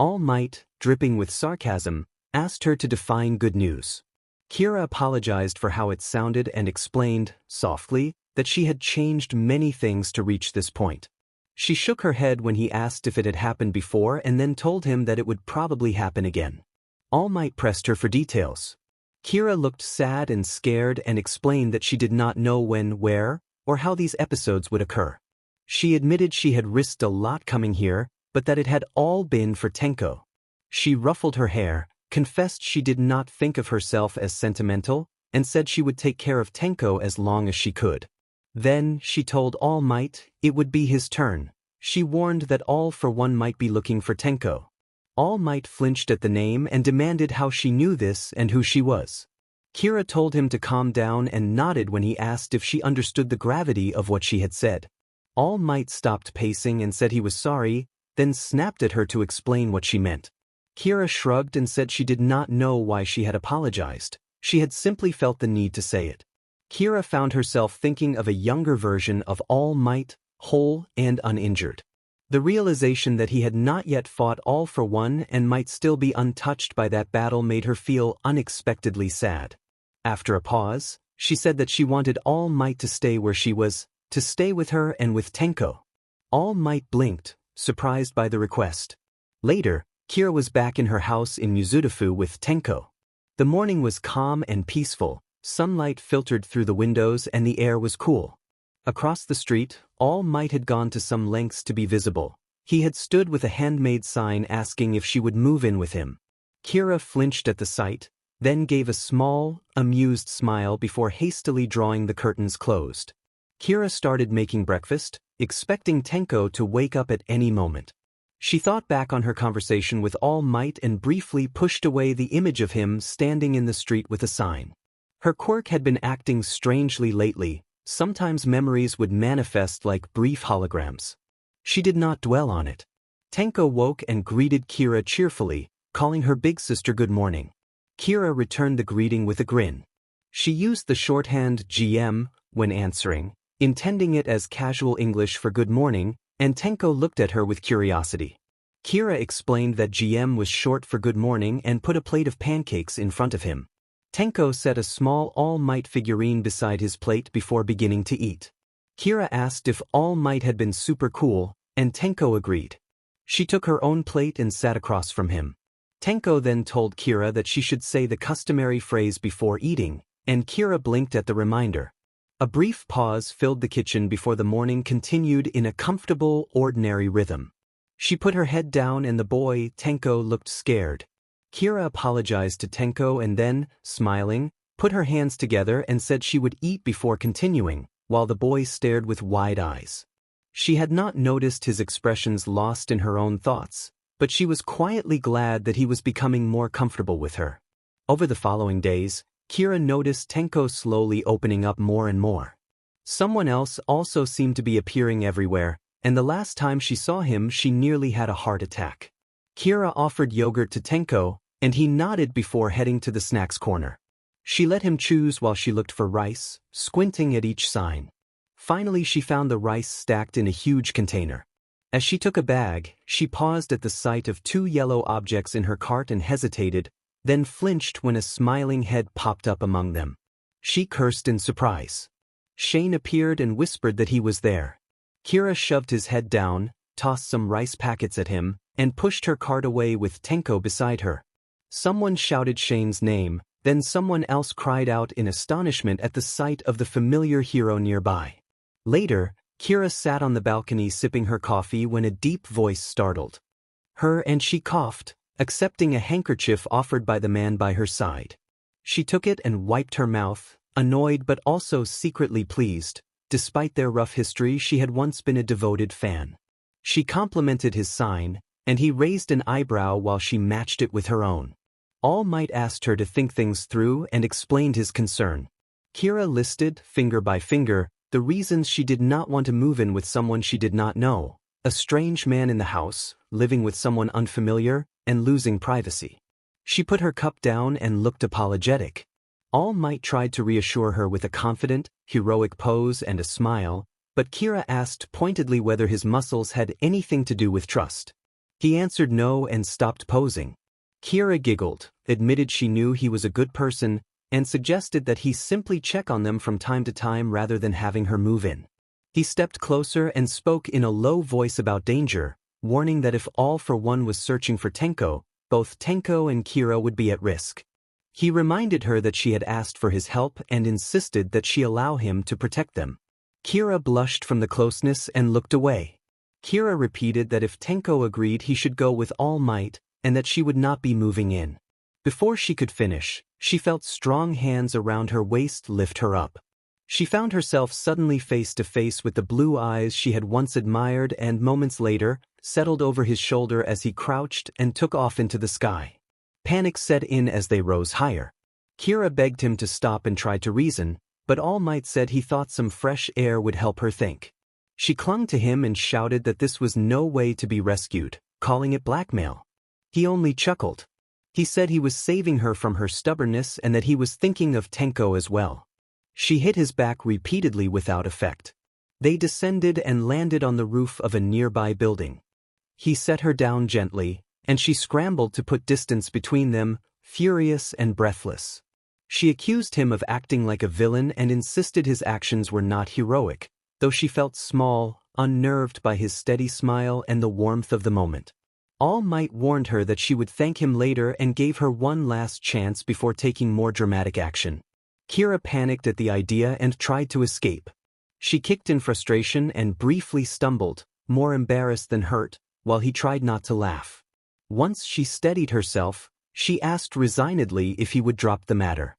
All Might, dripping with sarcasm, asked her to define good news. Keira apologized for how it sounded and explained, softly, that she had changed many things to reach this point. She shook her head when he asked if it had happened before and then told him that it would probably happen again. All Might pressed her for details. Keira looked sad and scared and explained that she did not know when, where, or how these episodes would occur. She admitted she had risked a lot coming here, but that it had all been for Tenko. She ruffled her hair, confessed she did not think of herself as sentimental, and said she would take care of Tenko as long as she could. Then, she told All Might it would be his turn. She warned that All for One might be looking for Tenko. All Might flinched at the name and demanded how she knew this and who she was. Keira told him to calm down and nodded when he asked if she understood the gravity of what she had said. All Might stopped pacing and said he was sorry, then snapped at her to explain what she meant. Keira shrugged and said she did not know why she had apologized. She had simply felt the need to say it. Keira found herself thinking of a younger version of All Might, whole and uninjured. The realization that he had not yet fought All for One and might still be untouched by that battle made her feel unexpectedly sad. After a pause, she said that she wanted All Might to stay where she was, to stay with her and with Tenko. All Might blinked, surprised by the request. Later, Keira was back in her house in Mizudafu with Tenko. The morning was calm and peaceful, sunlight filtered through the windows and the air was cool. Across the street, All Might had gone to some lengths to be visible. He had stood with a handmade sign asking if she would move in with him. Keira flinched at the sight, then gave a small, amused smile before hastily drawing the curtains closed. Keira started making breakfast, expecting Tenko to wake up at any moment. She thought back on her conversation with All Might and briefly pushed away the image of him standing in the street with a sign. Her quirk had been acting strangely lately. Sometimes memories would manifest like brief holograms. She did not dwell on it. Tenko woke and greeted Keira cheerfully, calling her big sister good morning. Keira returned the greeting with a grin. She used the shorthand GM when answering, intending it as casual English for good morning, and Tenko looked at her with curiosity. Keira explained that GM was short for good morning and put a plate of pancakes in front of him. Tenko set a small All Might figurine beside his plate before beginning to eat. Keira asked if All Might had been super cool, and Tenko agreed. She took her own plate and sat across from him. Tenko then told Keira that she should say the customary phrase before eating, and Keira blinked at the reminder. A brief pause filled the kitchen before the morning continued in a comfortable, ordinary rhythm. She put her head down and the boy, Tenko, looked scared. Keira apologized to Tenko and then, smiling, put her hands together and said she would eat before continuing, while the boy stared with wide eyes. She had not noticed his expressions lost in her own thoughts, but she was quietly glad that he was becoming more comfortable with her. Over the following days, Keira noticed Tenko slowly opening up more and more. Someone else also seemed to be appearing everywhere, and the last time she saw him she nearly had a heart attack. Keira offered yogurt to Tenko, and he nodded before heading to the snacks corner. She let him choose while she looked for rice, squinting at each sign. Finally she found the rice stacked in a huge container. As she took a bag, she paused at the sight of two yellow objects in her cart and hesitated, then flinched when a smiling head popped up among them. She cursed in surprise. Shane appeared and whispered that he was there. Keira shoved his head down, tossed some rice packets at him, and pushed her cart away with Tenko beside her. Someone shouted Shane's name, then someone else cried out in astonishment at the sight of the familiar hero nearby. Later, Keira sat on the balcony sipping her coffee when a deep voice startled her and she coughed, accepting a handkerchief offered by the man by her side. She took it and wiped her mouth, annoyed but also secretly pleased. Despite their rough history, she had once been a devoted fan. She complimented his sign, and he raised an eyebrow while she matched it with her own. All Might asked her to think things through and explained his concern. Keira listed, finger by finger, the reasons she did not want to move in with someone she did not know, a strange man in the house, living with someone unfamiliar, and losing privacy. She put her cup down and looked apologetic. All Might tried to reassure her with a confident, heroic pose and a smile, but Keira asked pointedly whether his muscles had anything to do with trust. He answered no and stopped posing. Keira giggled, admitted she knew he was a good person, and suggested that he simply check on them from time to time rather than having her move in. He stepped closer and spoke in a low voice about danger, warning that if All for One was searching for Tenko, both Tenko and Keira would be at risk. He reminded her that she had asked for his help and insisted that she allow him to protect them. Keira blushed from the closeness and looked away. Keira repeated that if Tenko agreed he should go with All Might, and that she would not be moving in. Before she could finish, she felt strong hands around her waist lift her up. She found herself suddenly face to face with the blue eyes she had once admired and moments later, settled over his shoulder as he crouched and took off into the sky. Panic set in as they rose higher. Keira begged him to stop and tried to reason, but All Might said he thought some fresh air would help her think. She clung to him and shouted that this was no way to be rescued, calling it blackmail. He only chuckled. He said he was saving her from her stubbornness and that he was thinking of Tenko as well. She hit his back repeatedly without effect. They descended and landed on the roof of a nearby building. He set her down gently, and she scrambled to put distance between them, furious and breathless. She accused him of acting like a villain and insisted his actions were not heroic, though she felt small, unnerved by his steady smile and the warmth of the moment. All Might warned her that she would thank him later and gave her one last chance before taking more dramatic action. Keira panicked at the idea and tried to escape. She kicked in frustration and briefly stumbled, more embarrassed than hurt, while he tried not to laugh. Once she steadied herself, she asked resignedly if he would drop the matter.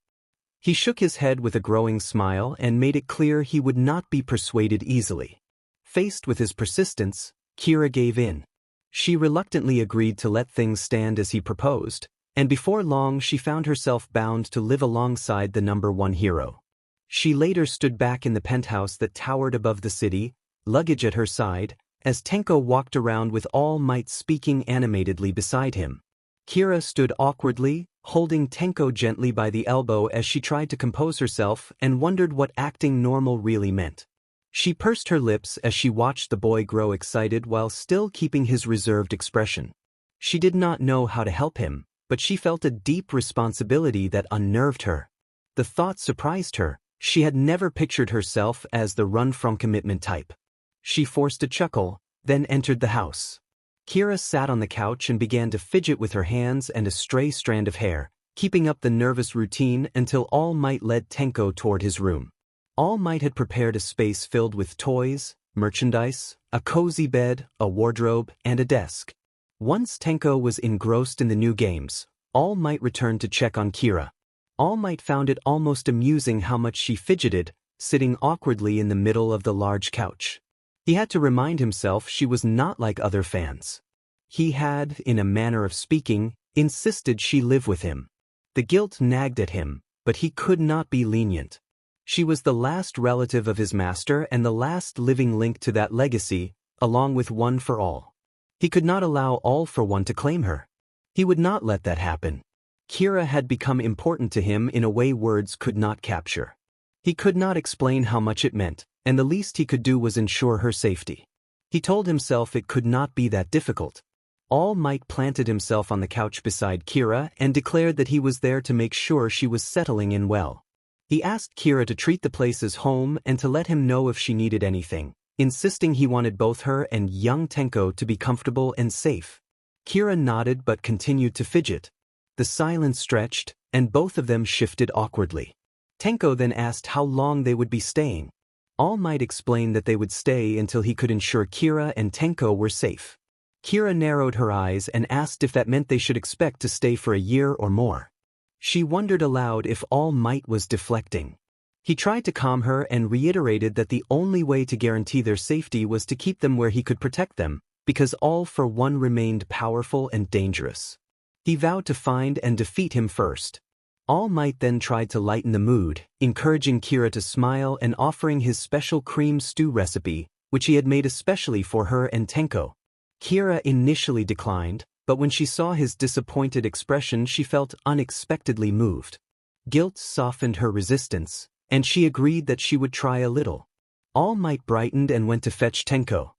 He shook his head with a growing smile and made it clear he would not be persuaded easily. Faced with his persistence, Keira gave in. She reluctantly agreed to let things stand as he proposed, and before long she found herself bound to live alongside the #1 hero. She later stood back in the penthouse that towered above the city, luggage at her side, as Tenko walked around with All Might speaking animatedly beside him. Keira stood awkwardly, holding Tenko gently by the elbow as she tried to compose herself and wondered what acting normal really meant. She pursed her lips as she watched the boy grow excited while still keeping his reserved expression. She did not know how to help him, but she felt a deep responsibility that unnerved her. The thought surprised her. She had never pictured herself as the run-from-commitment type. She forced a chuckle, then entered the house. Keira sat on the couch and began to fidget with her hands and a stray strand of hair, keeping up the nervous routine until All Might led Tenko toward his room. All Might had prepared a space filled with toys, merchandise, a cozy bed, a wardrobe, and a desk. Once Tenko was engrossed in the new games, All Might returned to check on Keira. All Might found it almost amusing how much she fidgeted, sitting awkwardly in the middle of the large couch. He had to remind himself she was not like other fans. He had, in a manner of speaking, insisted she live with him. The guilt nagged at him, but he could not be lenient. She was the last relative of his master and the last living link to that legacy, along with One for All. He could not allow All for One to claim her. He would not let that happen. Keira had become important to him in a way words could not capture. He could not explain how much it meant, and the least he could do was ensure her safety. He told himself it could not be that difficult. All Might planted himself on the couch beside Keira and declared that he was there to make sure she was settling in well. He asked Keira to treat the place as home and to let him know if she needed anything, insisting he wanted both her and young Tenko to be comfortable and safe. Keira nodded but continued to fidget. The silence stretched, and both of them shifted awkwardly. Tenko then asked how long they would be staying. All Might explained that they would stay until he could ensure Keira and Tenko were safe. Keira narrowed her eyes and asked if that meant they should expect to stay for a year or more. She wondered aloud if All Might was deflecting. He tried to calm her and reiterated that the only way to guarantee their safety was to keep them where he could protect them, because All for One remained powerful and dangerous. He vowed to find and defeat him first. All Might then tried to lighten the mood, encouraging Keira to smile and offering his special cream stew recipe, which he had made especially for her and Tenko. Keira initially declined, but when she saw his disappointed expression she felt unexpectedly moved. Guilt softened her resistance, and she agreed that she would try a little. All Might brightened and went to fetch Tenko.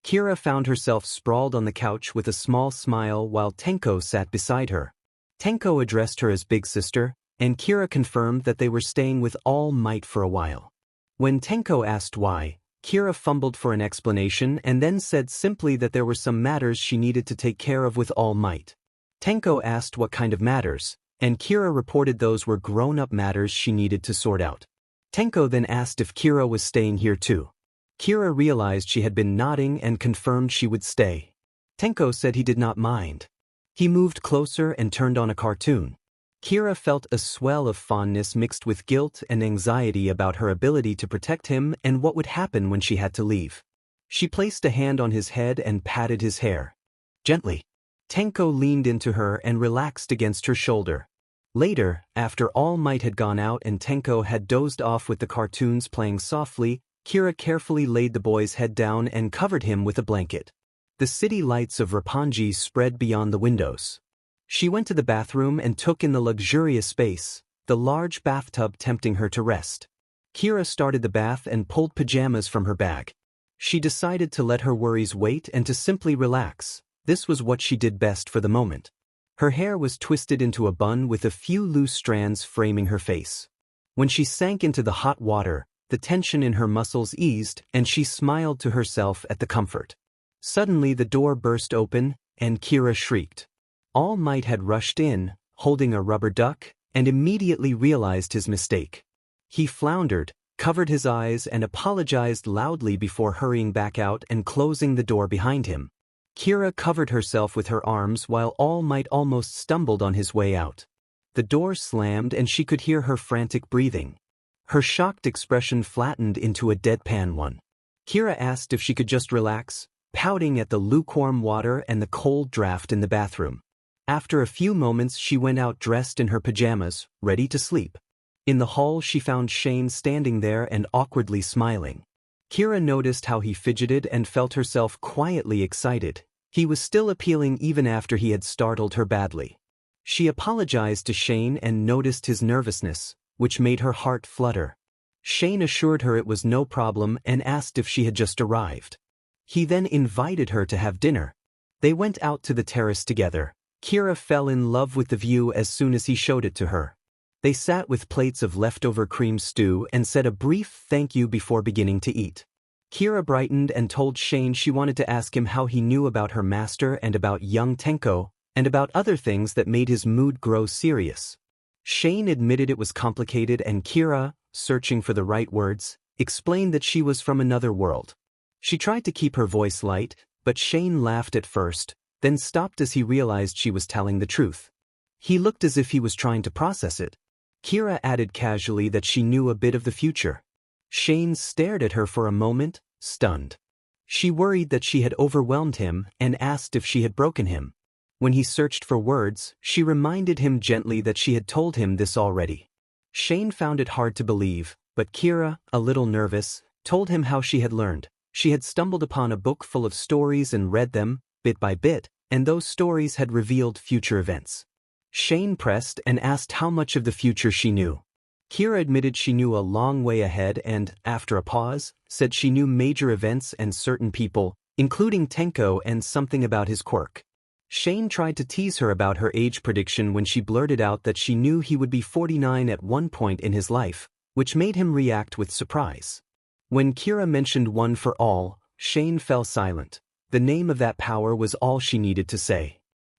Keira found herself sprawled on the couch with a small smile while Tenko sat beside her. Tenko addressed her as Big Sister, and Keira confirmed that they were staying with All Might for a while. When Tenko asked why, Keira fumbled for an explanation and then said simply that there were some matters she needed to take care of with All Might. Tenko asked what kind of matters, and Keira reported those were grown-up matters she needed to sort out. Tenko then asked if Keira was staying here too. Keira realized she had been nodding and confirmed she would stay. Tenko said he did not mind. He moved closer and turned on a cartoon. Keira felt a swell of fondness mixed with guilt and anxiety about her ability to protect him and what would happen when she had to leave. She placed a hand on his head and patted his hair. Gently. Tenko leaned into her and relaxed against her shoulder. Later, after All Might had gone out and Tenko had dozed off with the cartoons playing softly, Keira carefully laid the boy's head down and covered him with a blanket. The city lights of Roppongi spread beyond the windows. She went to the bathroom and took in the luxurious space, the large bathtub tempting her to rest. Keira started the bath and pulled pajamas from her bag. She decided to let her worries wait and to simply relax. This was what she did best for the moment. Her hair was twisted into a bun with a few loose strands framing her face. When she sank into the hot water, the tension in her muscles eased and she smiled to herself at the comfort. Suddenly the door burst open and Keira shrieked. All Might had rushed in, holding a rubber duck, and immediately realized his mistake. He floundered, covered his eyes and apologized loudly before hurrying back out and closing the door behind him. Keira covered herself with her arms while All Might almost stumbled on his way out. The door slammed and she could hear her frantic breathing. Her shocked expression flattened into a deadpan one. Keira asked if she could just relax, pouting at the lukewarm water and the cold draft in the bathroom. After a few moments she went out dressed in her pajamas, ready to sleep. In the hall she found Shane standing there and awkwardly smiling. Keira noticed how he fidgeted and felt herself quietly excited. He was still appealing even after he had startled her badly. She apologized to Shane and noticed his nervousness, which made her heart flutter. Shane assured her it was no problem and asked if she had just arrived. He then invited her to have dinner. They went out to the terrace together. Keira fell in love with the view as soon as he showed it to her. They sat with plates of leftover cream stew and said a brief thank you before beginning to eat. Keira brightened and told Shane she wanted to ask him how he knew about her master and about young Tenko, and about other things that made his mood grow serious. Shane admitted it was complicated and Keira, searching for the right words, explained that she was from another world. She tried to keep her voice light, but Shane laughed at first, then stopped as he realized she was telling the truth. He looked as if he was trying to process it. Keira added casually that she knew a bit of the future. Shane stared at her for a moment, stunned. She worried that she had overwhelmed him and asked if she had broken him. When he searched for words, she reminded him gently that she had told him this already. Shane found it hard to believe, but Keira, a little nervous, told him how she had learned. She had stumbled upon a book full of stories and read them, bit by bit, and those stories had revealed future events. Shane pressed and asked how much of the future she knew. Keira admitted she knew a long way ahead and, after a pause, said she knew major events and certain people, including Tenko and something about his quirk. Shane tried to tease her about her age prediction when she blurted out that she knew he would be 49 at one point in his life, which made him react with surprise. When Keira mentioned One for All, Shane fell silent. The name of that power was all she needed to say.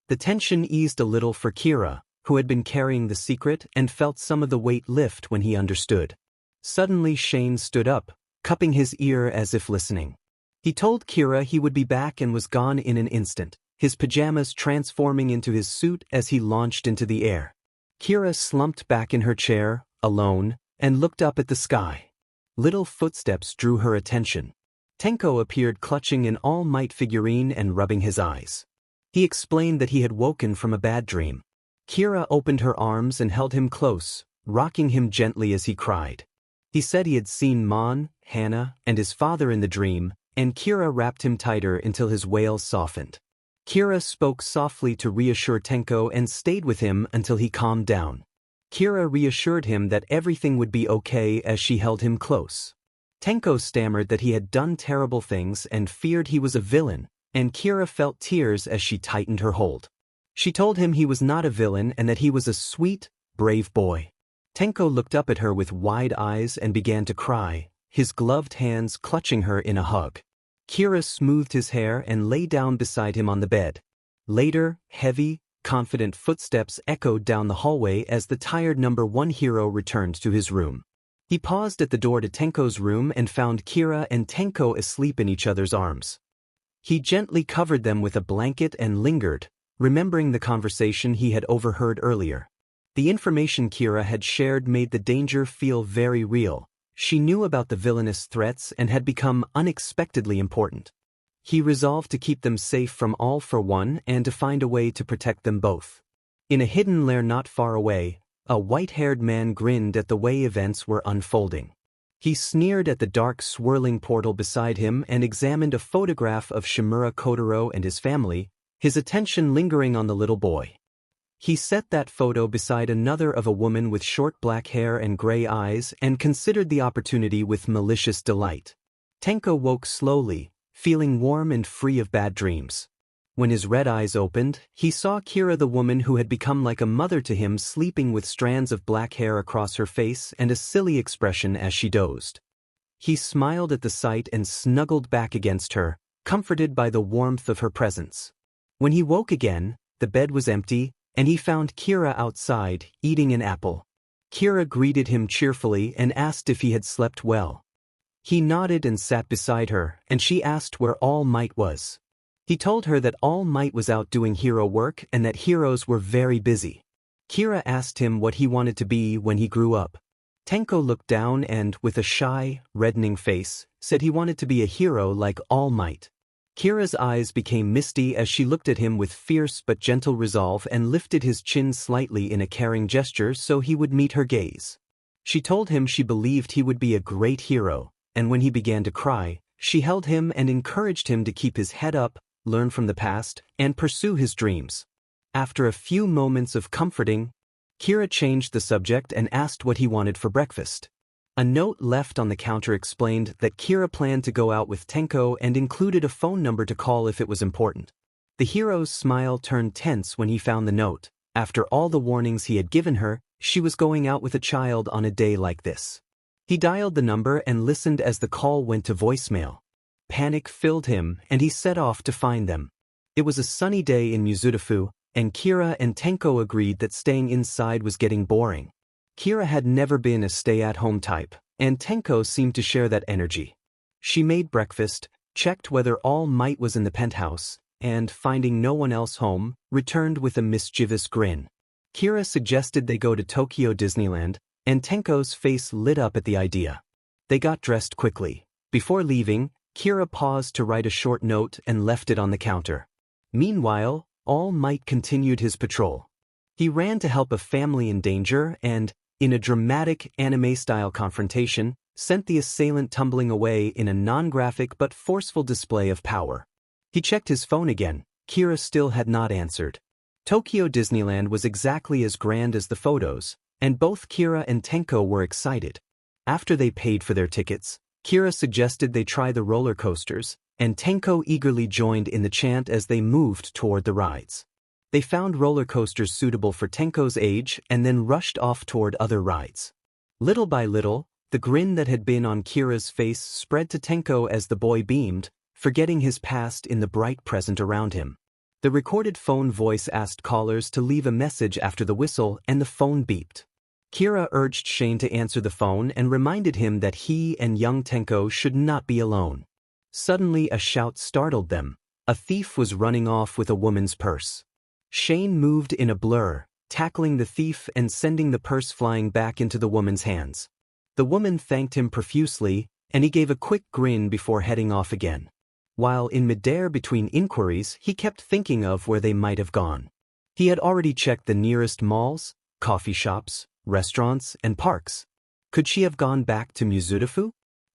The tension eased a little for Keira, who had been carrying the secret and felt some of the weight lift when he understood. Suddenly Shane stood up, cupping his ear as if listening. He told Keira he would be back and was gone in an instant, his pajamas transforming into his suit as he launched into the air. Keira slumped back in her chair, alone, and looked up at the sky. Little footsteps drew her attention. Tenko appeared clutching an All Might figurine and rubbing his eyes. He explained that he had woken from a bad dream. Keira opened her arms and held him close, rocking him gently as he cried. He said he had seen Mon, Hannah, and his father in the dream, and Keira wrapped him tighter until his wails softened. Keira spoke softly to reassure Tenko and stayed with him until he calmed down. Keira reassured him that everything would be okay as she held him close. Tenko stammered that he had done terrible things and feared he was a villain, and Keira felt tears as she tightened her hold. She told him he was not a villain and that he was a sweet, brave boy. Tenko looked up at her with wide eyes and began to cry, his gloved hands clutching her in a hug. Keira smoothed his hair and lay down beside him on the bed. Later, heavy, confident footsteps echoed down the hallway as the tired number 1 hero returned to his room. He paused at the door to Tenko's room and found Keira and Tenko asleep in each other's arms. He gently covered them with a blanket and lingered, remembering the conversation he had overheard earlier. The information Keira had shared made the danger feel very real. She knew about the villainous threats and had become unexpectedly important. He resolved to keep them safe from All for One and to find a way to protect them both. In a hidden lair not far away, a white-haired man grinned at the way events were unfolding. He sneered at the dark swirling portal beside him and examined a photograph of Shimura Kotaro and his family, his attention lingering on the little boy. He set that photo beside another of a woman with short black hair and gray eyes and considered the opportunity with malicious delight. Tenko woke slowly, feeling warm and free of bad dreams. When his red eyes opened, he saw Keira, the woman who had become like a mother to him, sleeping with strands of black hair across her face and a silly expression as she dozed. He smiled at the sight and snuggled back against her, comforted by the warmth of her presence. When he woke again, the bed was empty, and he found Keira outside, eating an apple. Keira greeted him cheerfully and asked if he had slept well. He nodded and sat beside her, and she asked where All Might was. He told her that All Might was out doing hero work and that heroes were very busy. Keira asked him what he wanted to be when he grew up. Tenko looked down and, with a shy, reddening face, said he wanted to be a hero like All Might. Kira's eyes became misty as she looked at him with fierce but gentle resolve and lifted his chin slightly in a caring gesture so he would meet her gaze. She told him she believed he would be a great hero, and when he began to cry, she held him and encouraged him to keep his head up, learn from the past, and pursue his dreams. After a few moments of comforting, Keira changed the subject and asked what he wanted for breakfast. A note left on the counter explained that Keira planned to go out with Tenko and included a phone number to call if it was important. The hero's smile turned tense when he found the note. After all the warnings he had given her, she was going out with a child on a day like this. He dialed the number and listened as the call went to voicemail. Panic filled him, and he set off to find them. It was a sunny day in Mizudafu, and Keira and Tenko agreed that staying inside was getting boring. Keira had never been a stay-at-home type, and Tenko seemed to share that energy. She made breakfast, checked whether All Might was in the penthouse, and, finding no one else home, returned with a mischievous grin. Keira suggested they go to Tokyo Disneyland, and Tenko's face lit up at the idea. They got dressed quickly. Before leaving, Keira paused to write a short note and left it on the counter. Meanwhile, All Might continued his patrol. He ran to help a family in danger and, in a dramatic anime-style confrontation, sent the assailant tumbling away in a non-graphic but forceful display of power. He checked his phone again. Keira still had not answered. Tokyo Disneyland was exactly as grand as the photos, and both Keira and Tenko were excited. After they paid for their tickets, Keira suggested they try the roller coasters, and Tenko eagerly joined in the chant as they moved toward the rides. They found roller coasters suitable for Tenko's age and then rushed off toward other rides. Little by little, the grin that had been on Kira's face spread to Tenko as the boy beamed, forgetting his past in the bright present around him. The recorded phone voice asked callers to leave a message after the whistle, and the phone beeped. Keira urged Shane to answer the phone and reminded him that he and young Tenko should not be alone. Suddenly a shout startled them. A thief was running off with a woman's purse. Shane moved in a blur, tackling the thief and sending the purse flying back into the woman's hands. The woman thanked him profusely, and he gave a quick grin before heading off again. While in midair between inquiries, he kept thinking of where they might have gone. He had already checked the nearest malls, coffee shops, restaurants, and parks. Could she have gone back to Mizudafu?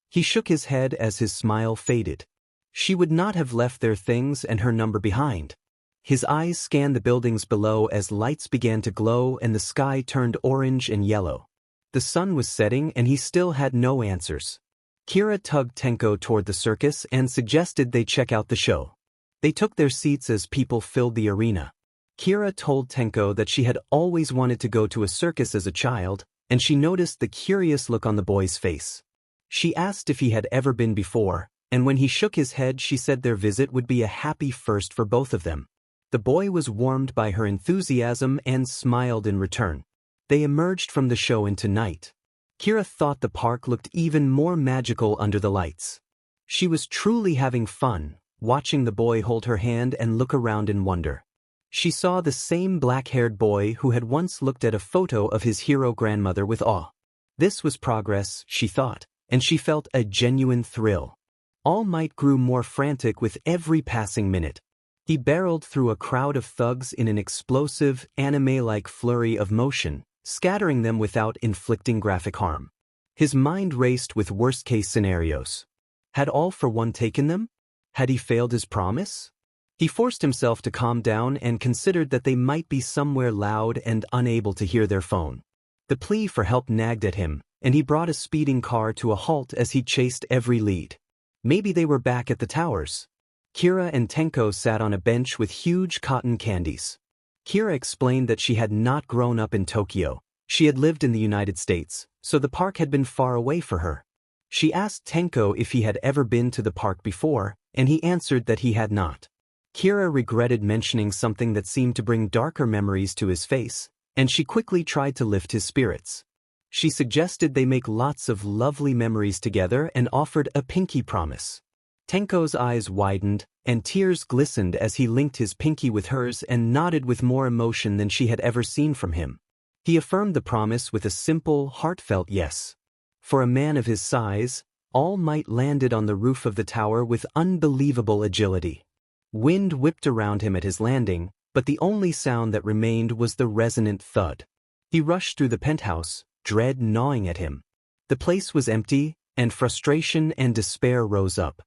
He shook his head as his smile faded. She would not have left their things and her number behind. His eyes scanned the buildings below as lights began to glow and the sky turned orange and yellow. The sun was setting and he still had no answers. Keira tugged Tenko toward the circus and suggested they check out the show. They took their seats as people filled the arena. Keira told Tenko that she had always wanted to go to a circus as a child, and she noticed the curious look on the boy's face. She asked if he had ever been before, and when he shook his head she said their visit would be a happy first for both of them. The boy was warmed by her enthusiasm and smiled in return. They emerged from the show into night. Keira thought the park looked even more magical under the lights. She was truly having fun, watching the boy hold her hand and look around in wonder. She saw the same black-haired boy who had once looked at a photo of his hero grandmother with awe. This was progress, she thought, and she felt a genuine thrill. All Might grew more frantic with every passing minute. He barreled through a crowd of thugs in an explosive, anime-like flurry of motion, scattering them without inflicting graphic harm. His mind raced with worst-case scenarios. Had All for One taken them? Had he failed his promise? He forced himself to calm down and considered that they might be somewhere loud and unable to hear their phone. The plea for help nagged at him, and he brought a speeding car to a halt as he chased every lead. Maybe they were back at the towers. Keira and Tenko sat on a bench with huge cotton candies. Keira explained that she had not grown up in Tokyo. She had lived in the United States, so the park had been far away for her. She asked Tenko if he had ever been to the park before, and he answered that he had not. Keira regretted mentioning something that seemed to bring darker memories to his face, and she quickly tried to lift his spirits. She suggested they make lots of lovely memories together and offered a pinky promise. Tenko's eyes widened, and tears glistened as he linked his pinky with hers and nodded with more emotion than she had ever seen from him. He affirmed the promise with a simple, heartfelt yes. For a man of his size, All Might landed on the roof of the tower with unbelievable agility. Wind whipped around him at his landing, but the only sound that remained was the resonant thud. He rushed through the penthouse, dread gnawing at him. The place was empty, and frustration and despair rose up.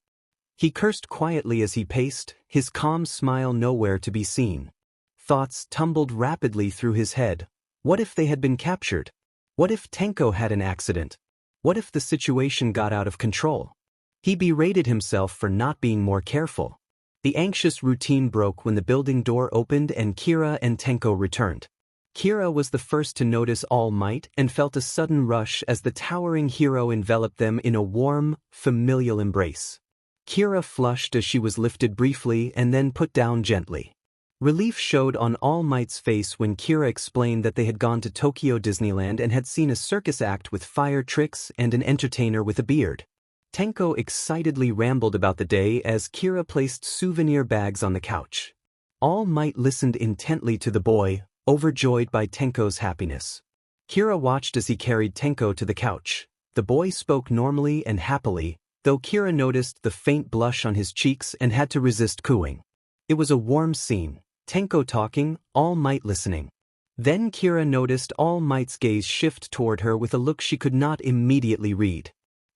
He cursed quietly as he paced, his calm smile nowhere to be seen. Thoughts tumbled rapidly through his head. What if they had been captured? What if Tenko had an accident? What if the situation got out of control? He berated himself for not being more careful. The anxious routine broke when the building door opened and Keira and Tenko returned. Keira was the first to notice All Might and felt a sudden rush as the towering hero enveloped them in a warm, familial embrace. Keira flushed as she was lifted briefly and then put down gently. Relief showed on All Might's face when Keira explained that they had gone to Tokyo Disneyland and had seen a circus act with fire tricks and an entertainer with a beard. Tenko excitedly rambled about the day as Keira placed souvenir bags on the couch. All Might listened intently to the boy, overjoyed by Tenko's happiness. Keira watched as he carried Tenko to the couch. The boy spoke normally and happily, though Keira noticed the faint blush on his cheeks and had to resist cooing. It was a warm scene, Tenko talking, All Might listening. Then Keira noticed All Might's gaze shift toward her with a look she could not immediately read.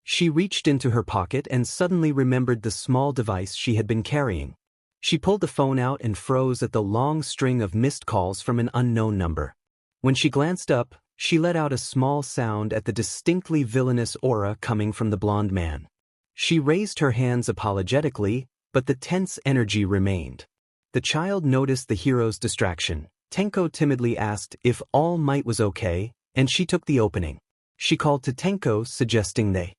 She reached into her pocket and suddenly remembered the small device she had been carrying. She pulled the phone out and froze at the long string of missed calls from an unknown number. When she glanced up, she let out a small sound at the distinctly villainous aura coming from the blonde man. She raised her hands apologetically, but the tense energy remained. The child noticed the hero's distraction. Tenko timidly asked if All Might was okay, and she took the opening. She called to Tenko, suggesting they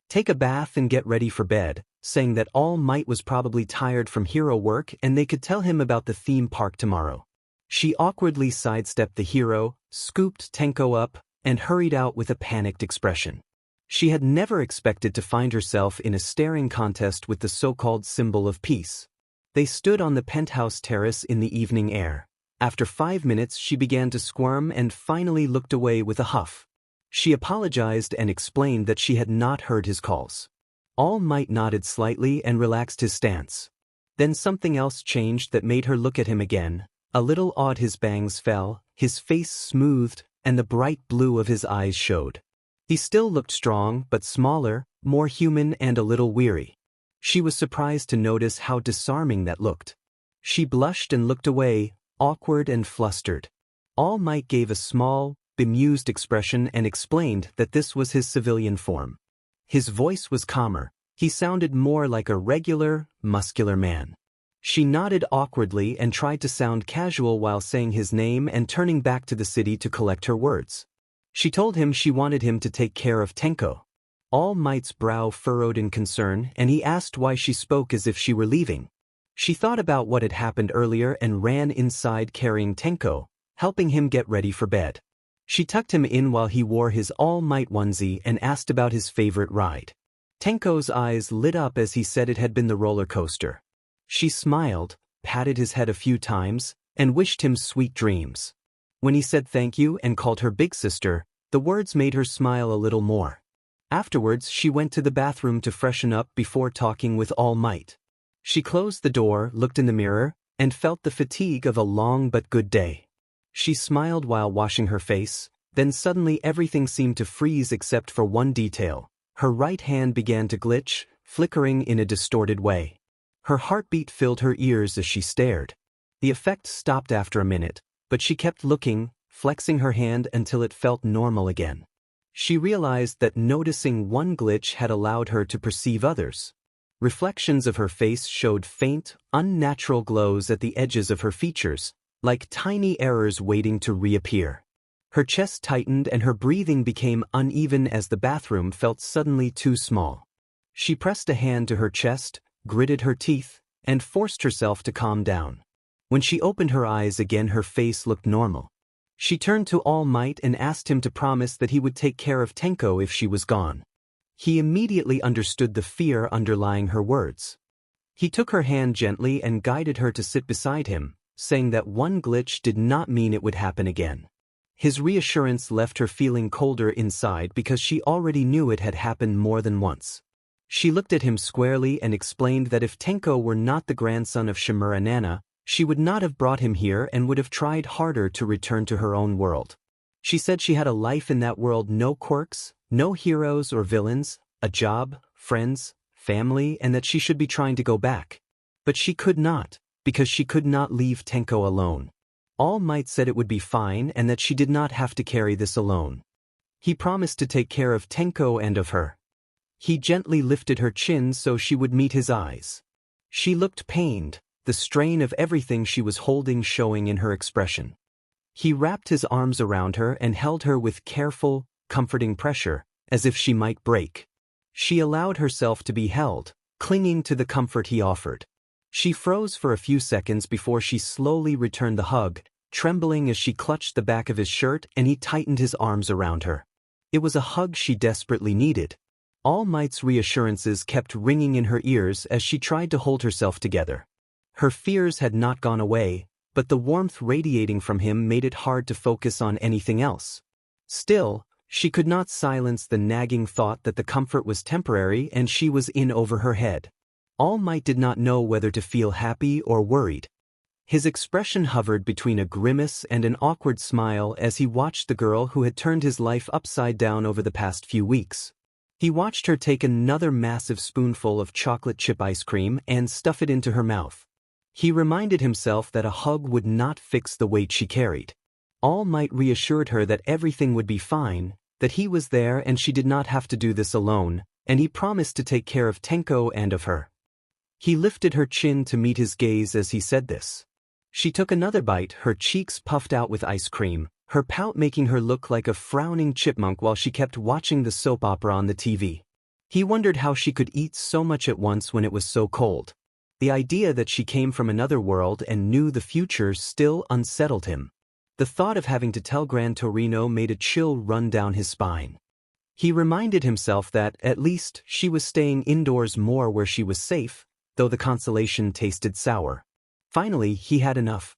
take a bath and get ready for bed, saying that All Might was probably tired from hero work and they could tell him about the theme park tomorrow. She awkwardly sidestepped the hero, scooped Tenko up, and hurried out with a panicked expression. She had never expected to find herself in a staring contest with the so-called symbol of peace. They stood on the penthouse terrace in the evening air. After 5 minutes she began to squirm and finally looked away with a huff. She apologized and explained that she had not heard his calls. All Might nodded slightly and relaxed his stance. Then something else changed that made her look at him again. A little odd, his bangs fell, his face smoothed, and the bright blue of his eyes showed. He still looked strong but smaller, more human and a little weary. She was surprised to notice how disarming that looked. She blushed and looked away, awkward and flustered. All Might gave a small, bemused expression and explained that this was his civilian form. His voice was calmer. He sounded more like a regular, muscular man. She nodded awkwardly and tried to sound casual while saying his name and turning back to the city to collect her words. She told him she wanted him to take care of Tenko. All Might's brow furrowed in concern and he asked why she spoke as if she were leaving. She thought about what had happened earlier and ran inside carrying Tenko, helping him get ready for bed. She tucked him in while he wore his All Might onesie and asked about his favorite ride. Tenko's eyes lit up as he said it had been the roller coaster. She smiled, patted his head a few times, and wished him sweet dreams. When he said thank you and called her big sister, the words made her smile a little more. Afterwards, she went to the bathroom to freshen up before talking with All Might. She closed the door, looked in the mirror, and felt the fatigue of a long but good day. She smiled while washing her face, then suddenly everything seemed to freeze except for one detail. Her right hand began to glitch, flickering in a distorted way. Her heartbeat filled her ears as she stared. The effect stopped after a minute, but she kept looking, flexing her hand until it felt normal again. She realized that noticing one glitch had allowed her to perceive others. Reflections of her face showed faint, unnatural glows at the edges of her features, like tiny errors waiting to reappear. Her chest tightened and her breathing became uneven as the bathroom felt suddenly too small. She pressed a hand to her chest, gritted her teeth, and forced herself to calm down. When she opened her eyes again, her face looked normal. She turned to All Might and asked him to promise that he would take care of Tenko if she was gone. He immediately understood the fear underlying her words. He took her hand gently and guided her to sit beside him, saying that one glitch did not mean it would happen again. His reassurance left her feeling colder inside because she already knew it had happened more than once. She looked at him squarely and explained that if Tenko were not the grandson of Shimura Nana, she would not have brought him here and would have tried harder to return to her own world. She said she had a life in that world, no quirks, no heroes or villains, a job, friends, family, and that she should be trying to go back. But she could not, because she could not leave Tenko alone. All Might said it would be fine and that she did not have to carry this alone. He promised to take care of Tenko and of her. He gently lifted her chin so she would meet his eyes. She looked pained, the strain of everything she was holding showing in her expression. He wrapped his arms around her and held her with careful, comforting pressure, as if she might break. She allowed herself to be held, clinging to the comfort he offered. She froze for a few seconds before she slowly returned the hug, trembling as she clutched the back of his shirt and he tightened his arms around her. It was a hug she desperately needed. All Might's reassurances kept ringing in her ears as she tried to hold herself together. Her fears had not gone away, but the warmth radiating from him made it hard to focus on anything else. Still, she could not silence the nagging thought that the comfort was temporary and she was in over her head. All Might did not know whether to feel happy or worried. His expression hovered between a grimace and an awkward smile as he watched the girl who had turned his life upside down over the past few weeks. He watched her take another massive spoonful of chocolate chip ice cream and stuff it into her mouth. He reminded himself that a hug would not fix the weight she carried. All Might reassured her that everything would be fine, that he was there and she did not have to do this alone, and he promised to take care of Tenko and of her. He lifted her chin to meet his gaze as he said this. She took another bite, her cheeks puffed out with ice cream, her pout making her look like a frowning chipmunk while she kept watching the soap opera on the TV. He wondered how she could eat so much at once when it was so cold. The idea that she came from another world and knew the future still unsettled him. The thought of having to tell Gran Torino made a chill run down his spine. He reminded himself that, at least, she was staying indoors more where she was safe, though the consolation tasted sour. Finally, he had enough.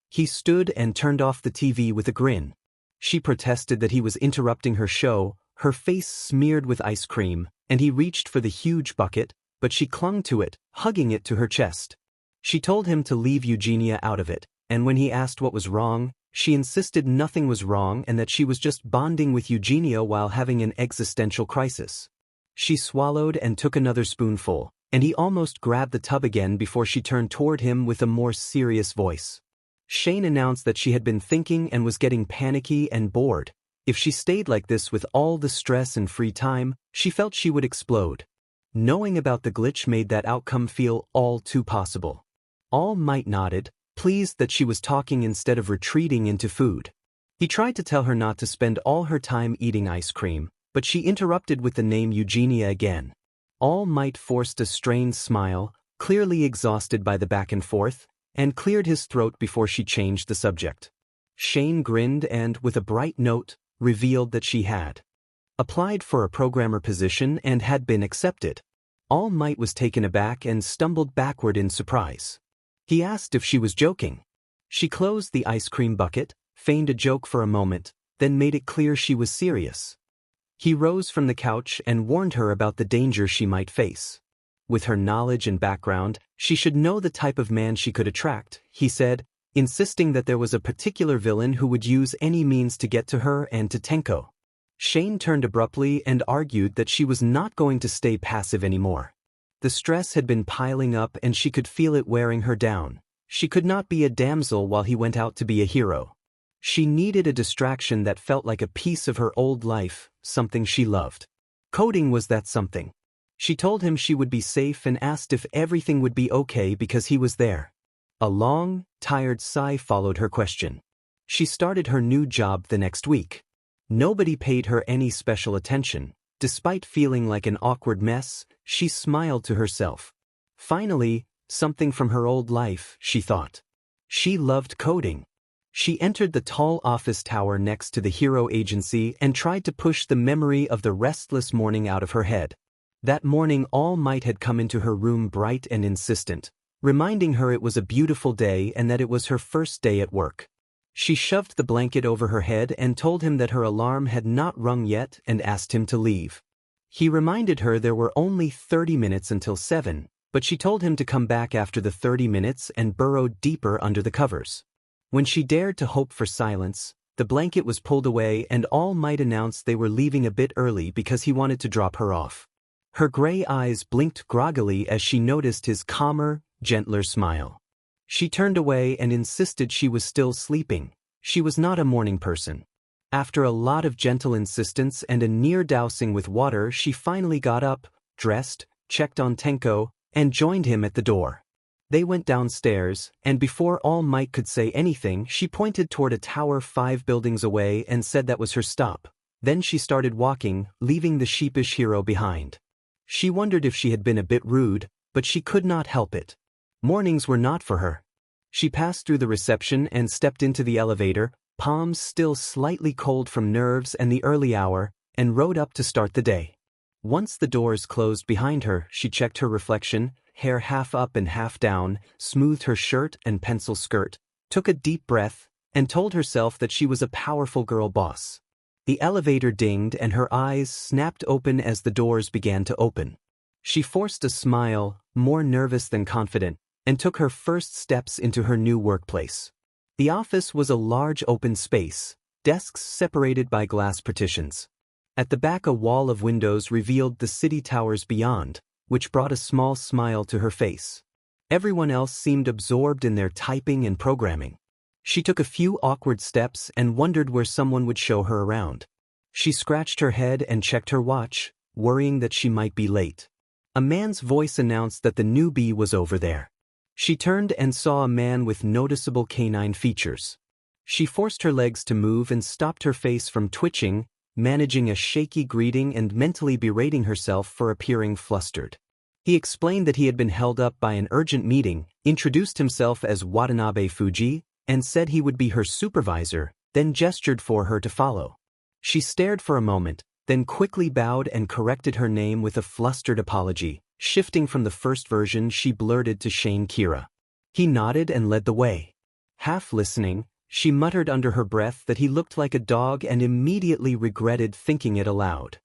He stood and turned off the TV with a grin. She protested that he was interrupting her show, her face smeared with ice cream, and he reached for the huge bucket, but she clung to it, hugging it to her chest. She told him to leave Eugenia out of it, and when he asked what was wrong, she insisted nothing was wrong and that she was just bonding with Eugenia while having an existential crisis. She swallowed and took another spoonful, and he almost grabbed the tub again before she turned toward him with a more serious voice. Shane announced that she had been thinking and was getting panicky and bored. If she stayed like this with all the stress and free time, she felt she would explode. Knowing about the glitch made that outcome feel all too possible. All Might nodded, pleased that she was talking instead of retreating into food. He tried to tell her not to spend all her time eating ice cream, but she interrupted with the name Eugenia again. All Might forced a strained smile, clearly exhausted by the back and forth, and cleared his throat before she changed the subject. Shane grinned and, with a bright note, revealed that she had applied for a programmer position and had been accepted. All Might was taken aback and stumbled backward in surprise. He asked if she was joking. She closed the ice cream bucket, feigned a joke for a moment, then made it clear she was serious. He rose from the couch and warned her about the danger she might face. With her knowledge and background, she should know the type of man she could attract, he said, insisting that there was a particular villain who would use any means to get to her and to Tenko. Shane turned abruptly and argued that she was not going to stay passive anymore. The stress had been piling up and she could feel it wearing her down. She could not be a damsel while he went out to be a hero. She needed a distraction that felt like a piece of her old life, something she loved. Coding was that something. She told him she would be safe and asked if everything would be okay because he was there. A long, tired sigh followed her question. She started her new job the next week. Nobody paid her any special attention. Despite feeling like an awkward mess, she smiled to herself. Finally, something from her old life, she thought. She loved coding. She entered the tall office tower next to the hero agency and tried to push the memory of the restless morning out of her head. That morning All Might had come into her room bright and insistent, reminding her it was a beautiful day and that it was her first day at work. She shoved the blanket over her head and told him that her alarm had not rung yet and asked him to leave. He reminded her there were only 30 minutes until 7, but she told him to come back after the 30 minutes and burrowed deeper under the covers. When she dared to hope for silence, the blanket was pulled away and All Might announced they were leaving a bit early because he wanted to drop her off. Her gray eyes blinked groggily as she noticed his calmer, gentler smile. She turned away and insisted she was still sleeping. She was not a morning person. After a lot of gentle insistence and a near dousing with water, she finally got up, dressed, checked on Tenko, and joined him at the door. They went downstairs, and before All Might could say anything, she pointed toward a tower 5 buildings away and said that was her stop. Then she started walking, leaving the sheepish hero behind. She wondered if she had been a bit rude, but she could not help it. Mornings were not for her. She passed through the reception and stepped into the elevator, palms still slightly cold from nerves and the early hour, and rode up to start the day. Once the doors closed behind her, she checked her reflection, hair half up and half down, smoothed her shirt and pencil skirt, took a deep breath, and told herself that she was a powerful girl boss. The elevator dinged and her eyes snapped open as the doors began to open. She forced a smile, more nervous than confident, and took her first steps into her new workplace. The office was a large open space, desks separated by glass partitions. At the back a wall of windows revealed the city towers beyond, which brought a small smile to her face. Everyone else seemed absorbed in their typing and programming. She took a few awkward steps and wondered where someone would show her around. She scratched her head and checked her watch, worrying that she might be late. A man's voice announced that the newbie was over there. She turned and saw a man with noticeable canine features. She forced her legs to move and stopped her face from twitching, managing a shaky greeting and mentally berating herself for appearing flustered. He explained that he had been held up by an urgent meeting, introduced himself as Watanabe Fuji, and said he would be her supervisor, then gestured for her to follow. She stared for a moment, then quickly bowed and corrected her name with a flustered apology. Shifting from the first version, she blurted to Shane Keira. He nodded and led the way. Half listening, she muttered under her breath that he looked like a dog and immediately regretted thinking it aloud.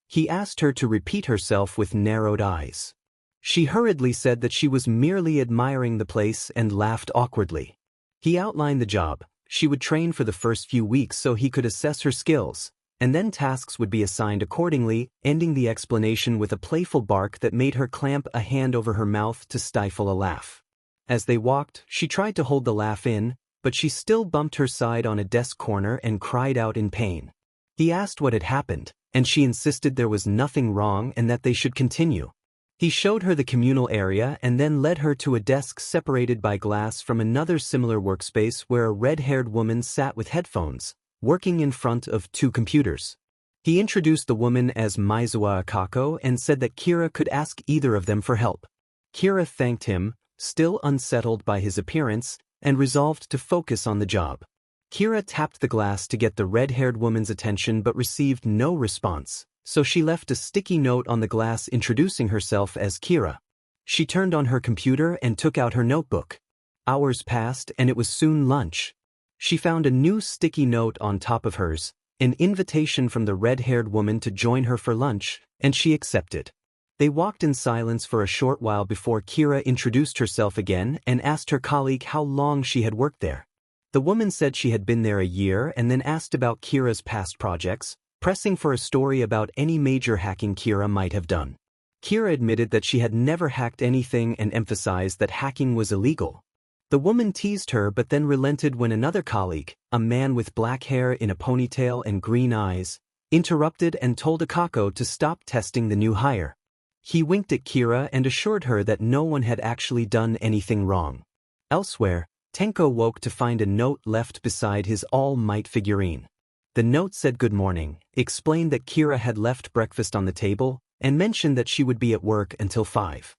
He asked her to repeat herself with narrowed eyes. She hurriedly said that she was merely admiring the place and laughed awkwardly. He outlined the job. She would train for the first few weeks so he could assess her skills, and then tasks would be assigned accordingly, ending the explanation with a playful bark that made her clamp a hand over her mouth to stifle a laugh. As they walked, she tried to hold the laugh in, but she still bumped her side on a desk corner and cried out in pain. He asked what had happened, and she insisted there was nothing wrong and that they should continue. He showed her the communal area and then led her to a desk separated by glass from another similar workspace where a red-haired woman sat with headphones, working in front of 2 computers. He introduced the woman as Maizawa Akako and said that Keira could ask either of them for help. Keira thanked him, still unsettled by his appearance, and resolved to focus on the job. Keira tapped the glass to get the red-haired woman's attention but received no response, so she left a sticky note on the glass introducing herself as Keira. She turned on her computer and took out her notebook. Hours passed and it was soon lunch. She found a new sticky note on top of hers, an invitation from the red-haired woman to join her for lunch, and she accepted. They walked in silence for a short while before Keira introduced herself again and asked her colleague how long she had worked there. The woman said she had been there a year and then asked about Kira's past projects, pressing for a story about any major hacking Keira might have done. Keira admitted that she had never hacked anything and emphasized that hacking was illegal. The woman teased her but then relented when another colleague, a man with black hair in a ponytail and green eyes, interrupted and told Akako to stop testing the new hire. He winked at Keira and assured her that no one had actually done anything wrong. Elsewhere, Tenko woke to find a note left beside his All Might figurine. The note said good morning, explained that Keira had left breakfast on the table, and mentioned that she would be at work until 5.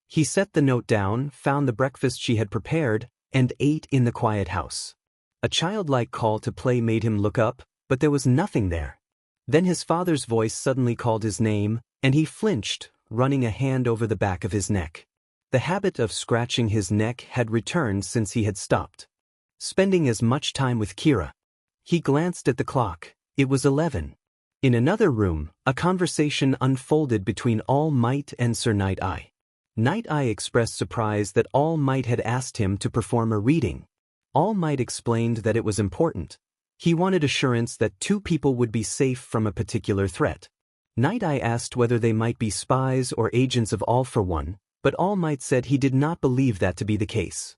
He set the note down, found the breakfast she had prepared, and ate in the quiet house. A childlike call to play made him look up, but there was nothing there. Then his father's voice suddenly called his name, and he flinched, running a hand over the back of his neck. The habit of scratching his neck had returned since he had stopped spending as much time with Keira. He glanced at the clock. It was 11. In another room, a conversation unfolded between All Might and Sir Night-Eye. Night-Eye expressed surprise that All Might had asked him to perform a reading. All Might explained that it was important. He wanted assurance that 2 people would be safe from a particular threat. Night-Eye asked whether they might be spies or agents of All for One, but All Might said he did not believe that to be the case.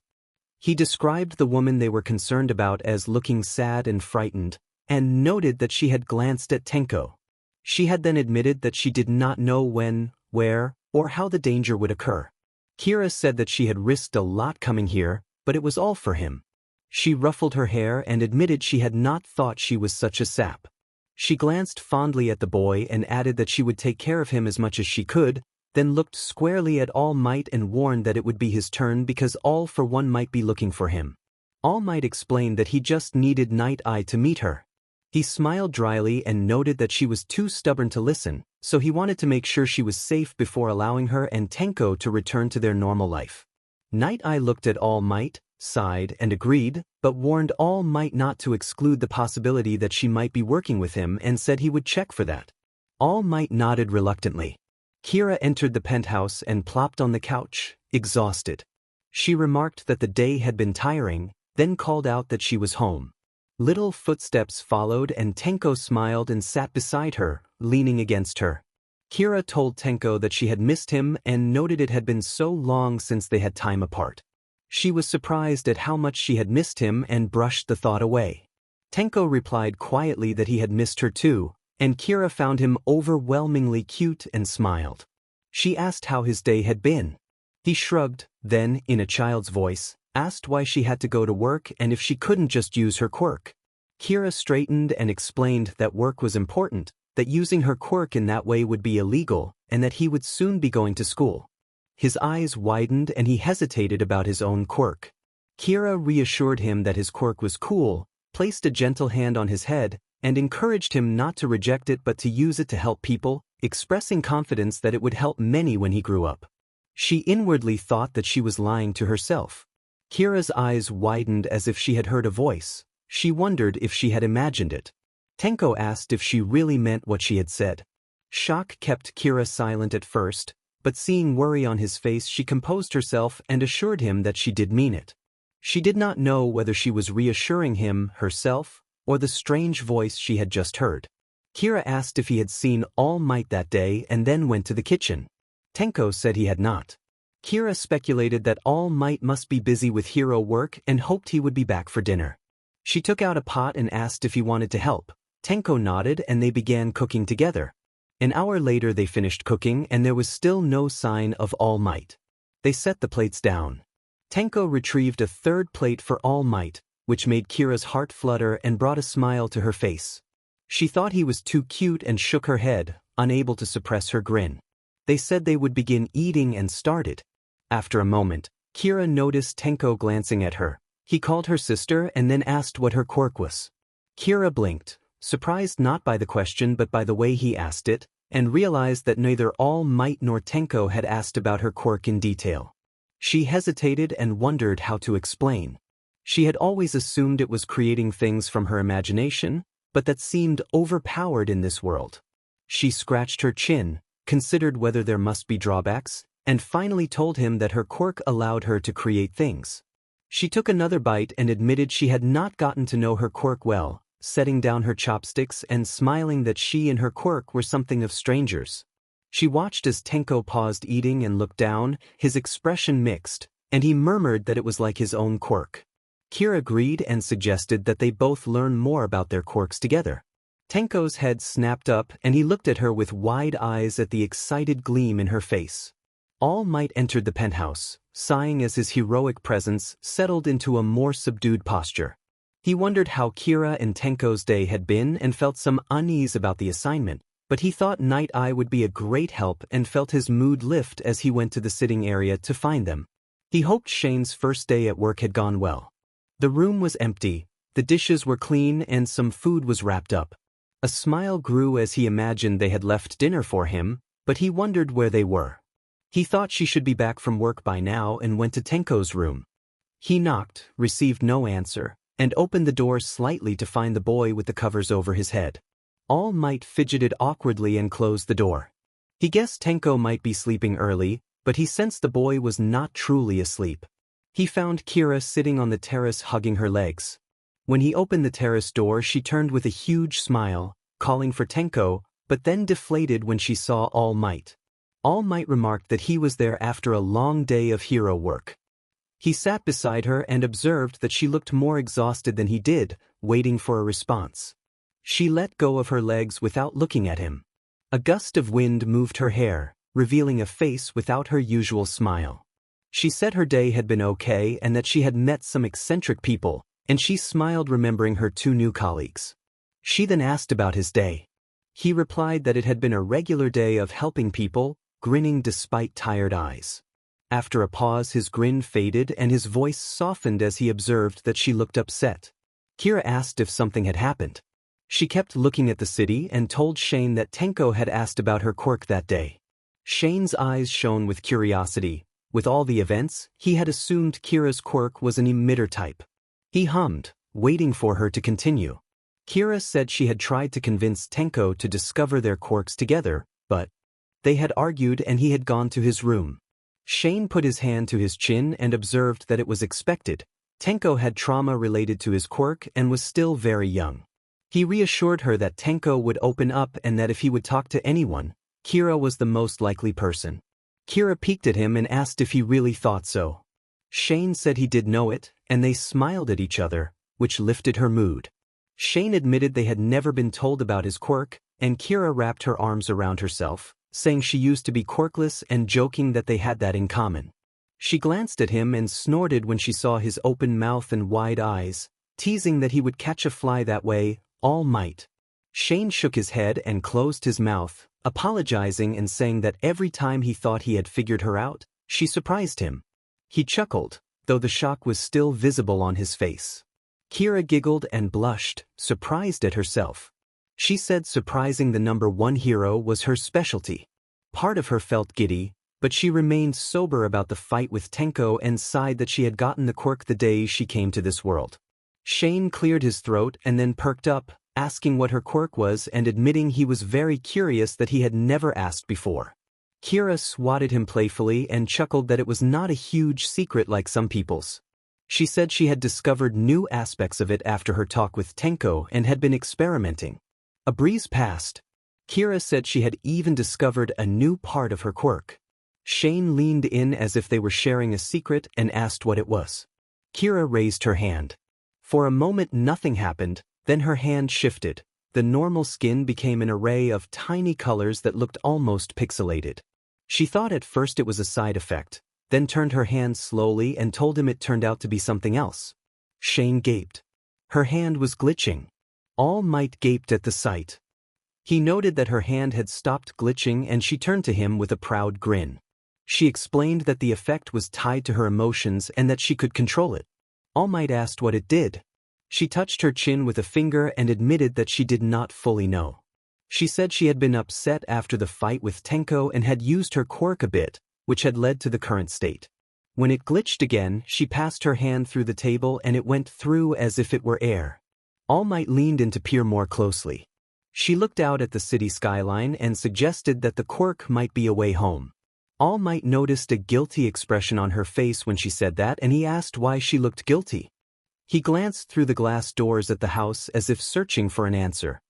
He described the woman they were concerned about as looking sad and frightened, and noted that she had glanced at Tenko. She had then admitted that she did not know when, where, or how the danger would occur. Keira said that she had risked a lot coming here, but it was all for him. She ruffled her hair and admitted she had not thought she was such a sap. She glanced fondly at the boy and added that she would take care of him as much as she could, then looked squarely at All Might and warned that it would be his turn because All for One might be looking for him. All Might explained that he just needed Night-Eye to meet her. He smiled dryly and noted that she was too stubborn to listen, so he wanted to make sure she was safe before allowing her and Tenko to return to their normal life. Night-Eye looked at All Might, sighed and agreed, but warned All Might not to exclude the possibility that she might be working with him and said he would check for that. All Might nodded reluctantly. Keira entered the penthouse and plopped on the couch, exhausted. She remarked that the day had been tiring, then called out that she was home. Little footsteps followed and Tenko smiled and sat beside her, leaning against her. Keira told Tenko that she had missed him and noted it had been so long since they had time apart. She was surprised at how much she had missed him and brushed the thought away. Tenko replied quietly that he had missed her too, and Keira found him overwhelmingly cute and smiled. She asked how his day had been. He shrugged, then, in a child's voice, asked why she had to go to work and if she couldn't just use her quirk. Keira straightened and explained that work was important, that using her quirk in that way would be illegal, and that he would soon be going to school. His eyes widened and he hesitated about his own quirk. Keira reassured him that his quirk was cool, placed a gentle hand on his head, and encouraged him not to reject it but to use it to help people, expressing confidence that it would help many when he grew up. She inwardly thought that she was lying to herself. Kira's eyes widened as if she had heard a voice. She wondered if she had imagined it. Tenko asked if she really meant what she had said. Shock kept Keira silent at first, but seeing worry on his face she composed herself and assured him that she did mean it. She did not know whether she was reassuring him, herself, or the strange voice she had just heard. Keira asked if he had seen All Might that day and then went to the kitchen. Tenko said he had not. Keira speculated that All Might must be busy with hero work and hoped he would be back for dinner. She took out a pot and asked if he wanted to help. Tenko nodded and they began cooking together. An hour later they finished cooking and there was still no sign of All Might. They set the plates down. Tenko retrieved a third plate for All Might, which made Kira's heart flutter and brought a smile to her face. She thought he was too cute and shook her head, unable to suppress her grin. They said they would begin eating and started. After a moment, Keira noticed Tenko glancing at her. He called her sister and then asked what her quirk was. Keira blinked, surprised not by the question but by the way he asked it, and realized that neither All Might nor Tenko had asked about her quirk in detail. She hesitated and wondered how to explain. She had always assumed it was creating things from her imagination, but that seemed overpowered in this world. She scratched her chin, considered whether there must be drawbacks, and finally told him that her quirk allowed her to create things. She took another bite and admitted she had not gotten to know her quirk well, setting down her chopsticks and smiling that she and her quirk were something of strangers. She watched as Tenko paused eating and looked down, his expression mixed, and he murmured that it was like his own quirk. Keira agreed and suggested that they both learn more about their quirks together. Tenko's head snapped up and he looked at her with wide eyes at the excited gleam in her face. All Might entered the penthouse, sighing as his heroic presence settled into a more subdued posture. He wondered how Keira and Tenko's day had been and felt some unease about the assignment, but he thought Night Eye would be a great help and felt his mood lift as he went to the sitting area to find them. He hoped Shane's first day at work had gone well. The room was empty, the dishes were clean and some food was wrapped up. A smile grew as he imagined they had left dinner for him, but he wondered where they were. He thought she should be back from work by now and went to Tenko's room. He knocked, received no answer, and opened the door slightly to find the boy with the covers over his head. All Might fidgeted awkwardly and closed the door. He guessed Tenko might be sleeping early, but he sensed the boy was not truly asleep. He found Keira sitting on the terrace hugging her legs. When he opened the terrace door, she turned with a huge smile, calling for Tenko, but then deflated when she saw All Might. All Might remarked that he was there after a long day of hero work. He sat beside her and observed that she looked more exhausted than he did, waiting for a response. She let go of her legs without looking at him. A gust of wind moved her hair, revealing a face without her usual smile. She said her day had been okay and that she had met some eccentric people, and she smiled remembering her two new colleagues. She then asked about his day. He replied that it had been a regular day of helping people, grinning despite tired eyes. After a pause, his grin faded and his voice softened as he observed that she looked upset. Keira asked if something had happened. She kept looking at the city and told Shane that Tenko had asked about her quirk that day. Shane's eyes shone with curiosity. With all the events, he had assumed Kira's quirk was an emitter type. He hummed, waiting for her to continue. Keira said she had tried to convince Tenko to discover their quirks together, but they had argued and he had gone to his room. Shane put his hand to his chin and observed that it was expected. Tenko had trauma related to his quirk and was still very young. He reassured her that Tenko would open up and that if he would talk to anyone, Keira was the most likely person. Keira peeked at him and asked if he really thought so. Shane said he did know it, and they smiled at each other, which lifted her mood. Shane admitted they had never been told about his quirk, and Keira wrapped her arms around herself, saying she used to be quirkless and joking that they had that in common. She glanced at him and snorted when she saw his open mouth and wide eyes, teasing that he would catch a fly that way, All Might. Shane shook his head and closed his mouth, apologizing and saying that every time he thought he had figured her out, she surprised him. He chuckled, though the shock was still visible on his face. Keira giggled and blushed, surprised at herself. She said surprising the number one hero was her specialty. Part of her felt giddy, but she remained sober about the fight with Tenko and sighed that she had gotten the quirk the day she came to this world. Shane cleared his throat and then perked up, asking what her quirk was and admitting he was very curious that he had never asked before. Keira swatted him playfully and chuckled that it was not a huge secret like some people's. She said she had discovered new aspects of it after her talk with Tenko and had been experimenting. A breeze passed. Keira said she had even discovered a new part of her quirk. Shane leaned in as if they were sharing a secret and asked what it was. Keira raised her hand. For a moment nothing happened, then her hand shifted. The normal skin became an array of tiny colors that looked almost pixelated. She thought at first it was a side effect, then turned her hand slowly and told him it turned out to be something else. Shane gaped. Her hand was glitching. All Might gaped at the sight. He noted that her hand had stopped glitching and she turned to him with a proud grin. She explained that the effect was tied to her emotions and that she could control it. All Might asked what it did. She touched her chin with a finger and admitted that she did not fully know. She said she had been upset after the fight with Tenko and had used her quirk a bit, which had led to the current state. When it glitched again, she passed her hand through the table and it went through as if it were air. All Might leaned in to peer more closely. She looked out at the city skyline and suggested that the quirk might be a way home. All Might noticed a guilty expression on her face when she said that and he asked why she looked guilty. He glanced through the glass doors at the house as if searching for an answer.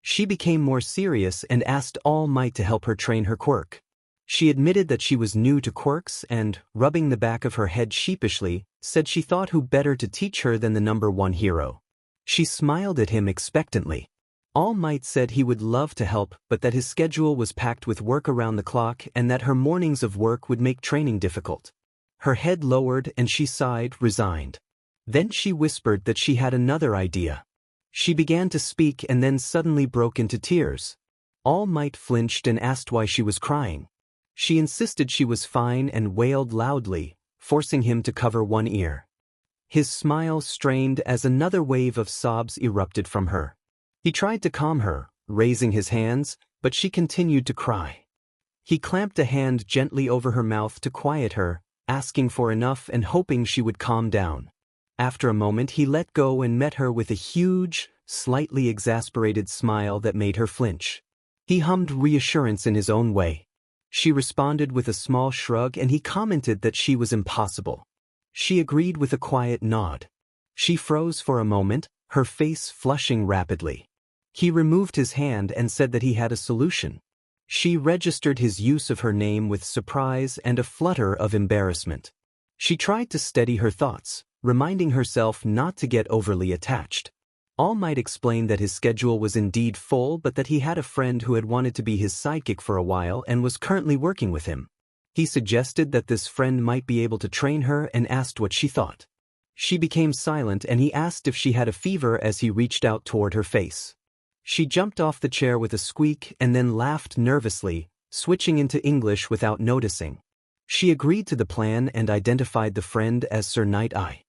She became more serious and asked All Might to help her train her quirk. She admitted that she was new to quirks and, rubbing the back of her head sheepishly, said she thought who better to teach her than the #1 hero. She smiled at him expectantly. All Might said he would love to help but that his schedule was packed with work around the clock and that her mornings of work would make training difficult. Her head lowered and she sighed, resigned. Then she whispered that she had another idea. She began to speak and then suddenly broke into tears. All Might flinched and asked why she was crying. She insisted she was fine and wailed loudly, forcing him to cover one ear. His smile strained as another wave of sobs erupted from her. He tried to calm her, raising his hands, but she continued to cry. He clamped a hand gently over her mouth to quiet her, asking for enough and hoping she would calm down. After a moment he let go and met her with a huge, slightly exasperated smile that made her flinch. He hummed reassurance in his own way. She responded with a small shrug and he commented that she was impossible. She agreed with a quiet nod. She froze for a moment, her face flushing rapidly. He removed his hand and said that he had a solution. She registered his use of her name with surprise and a flutter of embarrassment. She tried to steady her thoughts, reminding herself not to get overly attached. All Might explained that his schedule was indeed full but that he had a friend who had wanted to be his sidekick for a while and was currently working with him. He suggested that this friend might be able to train her and asked what she thought. She became silent and he asked if she had a fever as he reached out toward her face. She jumped off the chair with a squeak and then laughed nervously, switching into English without noticing. She agreed to the plan and identified the friend as Sir Night-Eye.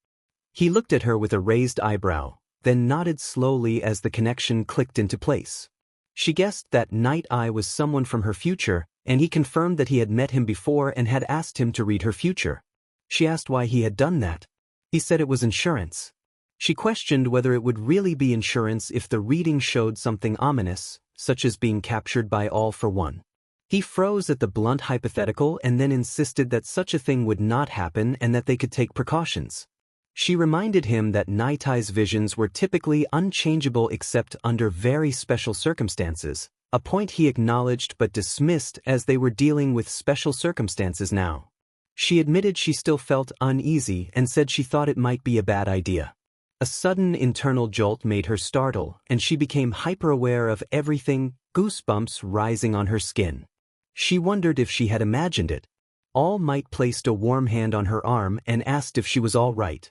He looked at her with a raised eyebrow, then nodded slowly as the connection clicked into place. She guessed that Night-Eye was someone from her future, and he confirmed that he had met him before and had asked him to read her future. She asked why he had done that. He said it was insurance. She questioned whether it would really be insurance if the reading showed something ominous, such as being captured by All for One. He froze at the blunt hypothetical and then insisted that such a thing would not happen and that they could take precautions. She reminded him that Night-Eye's visions were typically unchangeable except under very special circumstances, a point he acknowledged but dismissed as they were dealing with special circumstances now. She admitted she still felt uneasy and said she thought it might be a bad idea. A sudden internal jolt made her startle, and she became hyper-aware of everything, goosebumps rising on her skin. She wondered if she had imagined it. All Might placed a warm hand on her arm and asked if she was all right.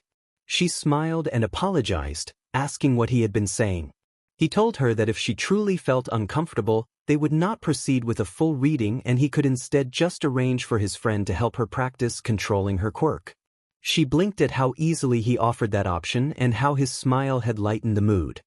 She smiled and apologized, asking what he had been saying. He told her that if she truly felt uncomfortable, they would not proceed with a full reading and he could instead just arrange for his friend to help her practice controlling her quirk. She blinked at how easily he offered that option and how his smile had lightened the mood.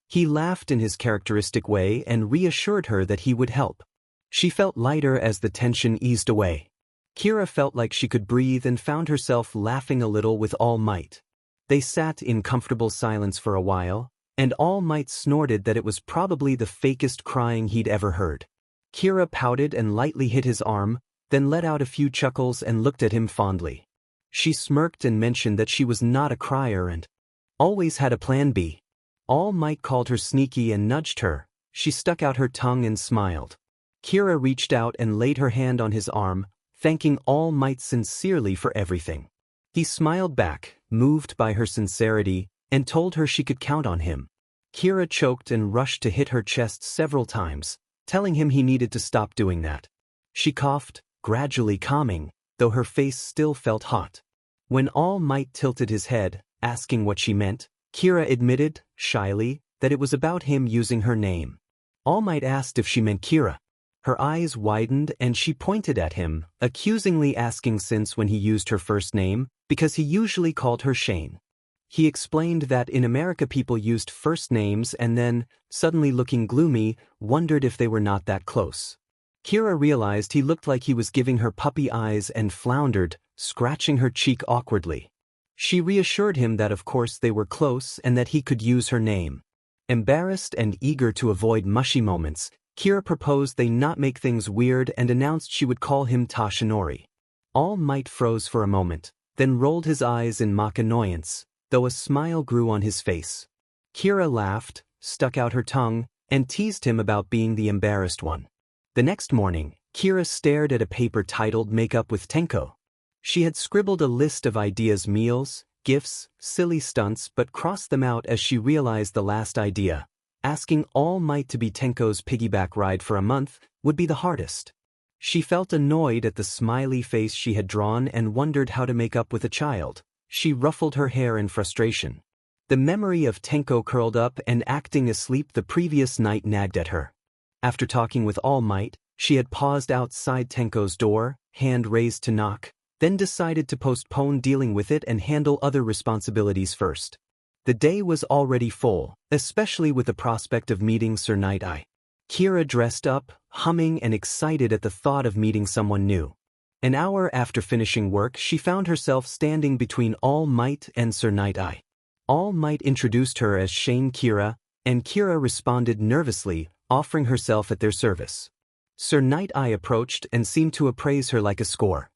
He laughed in his characteristic way and reassured her that he would help. She felt lighter as the tension eased away. Keira felt like she could breathe and found herself laughing a little with All Might. They sat in comfortable silence for a while, and All Might snorted that it was probably the fakest crying he'd ever heard. Keira pouted and lightly hit his arm, then let out a few chuckles and looked at him fondly. She smirked and mentioned that she was not a crier and always had a plan B. All Might called her sneaky and nudged her. She stuck out her tongue and smiled. Keira reached out and laid her hand on his arm, thanking All Might sincerely for everything. He smiled back, moved by her sincerity, and told her she could count on him. Keira choked and rushed to hit her chest several times, telling him he needed to stop doing that. She coughed, gradually calming, though her face still felt hot. When All Might tilted his head, asking what she meant, Keira admitted, shyly, that it was about him using her name. All Might asked if she meant Keira. Her eyes widened and she pointed at him, accusingly asking since when he used her first name, because he usually called her Shane. He explained that in America people used first names and then, suddenly looking gloomy, wondered if they were not that close. Keira realized he looked like he was giving her puppy eyes and floundered, scratching her cheek awkwardly. She reassured him that of course they were close and that he could use her name. Embarrassed and eager to avoid mushy moments, Keira proposed they not make things weird and announced she would call him Tashinori. All Might froze for a moment, then rolled his eyes in mock annoyance, though a smile grew on his face. Keira laughed, stuck out her tongue, and teased him about being the embarrassed one. The next morning, Keira stared at a paper titled Makeup with Tenko. She had scribbled a list of ideas: meals, gifts, silly stunts, but crossed them out as she realized the last idea, asking All Might to be Tenko's piggyback ride for a month, would be the hardest. She felt annoyed at the smiley face she had drawn and wondered how to make up with a child. She ruffled her hair in frustration. The memory of Tenko curled up and acting asleep the previous night nagged at her. After talking with All Might, she had paused outside Tenko's door, hand raised to knock, then decided to postpone dealing with it and handle other responsibilities first. The day was already full, especially with the prospect of meeting Sir Night-Eye. Keira dressed up, humming and excited at the thought of meeting someone new. An hour after finishing work, she found herself standing between All Might and Sir Night-Eye. All Might introduced her as Shane Keira, and Keira responded nervously, offering herself at their service. Sir Night-Eye approached and seemed to appraise her like a score.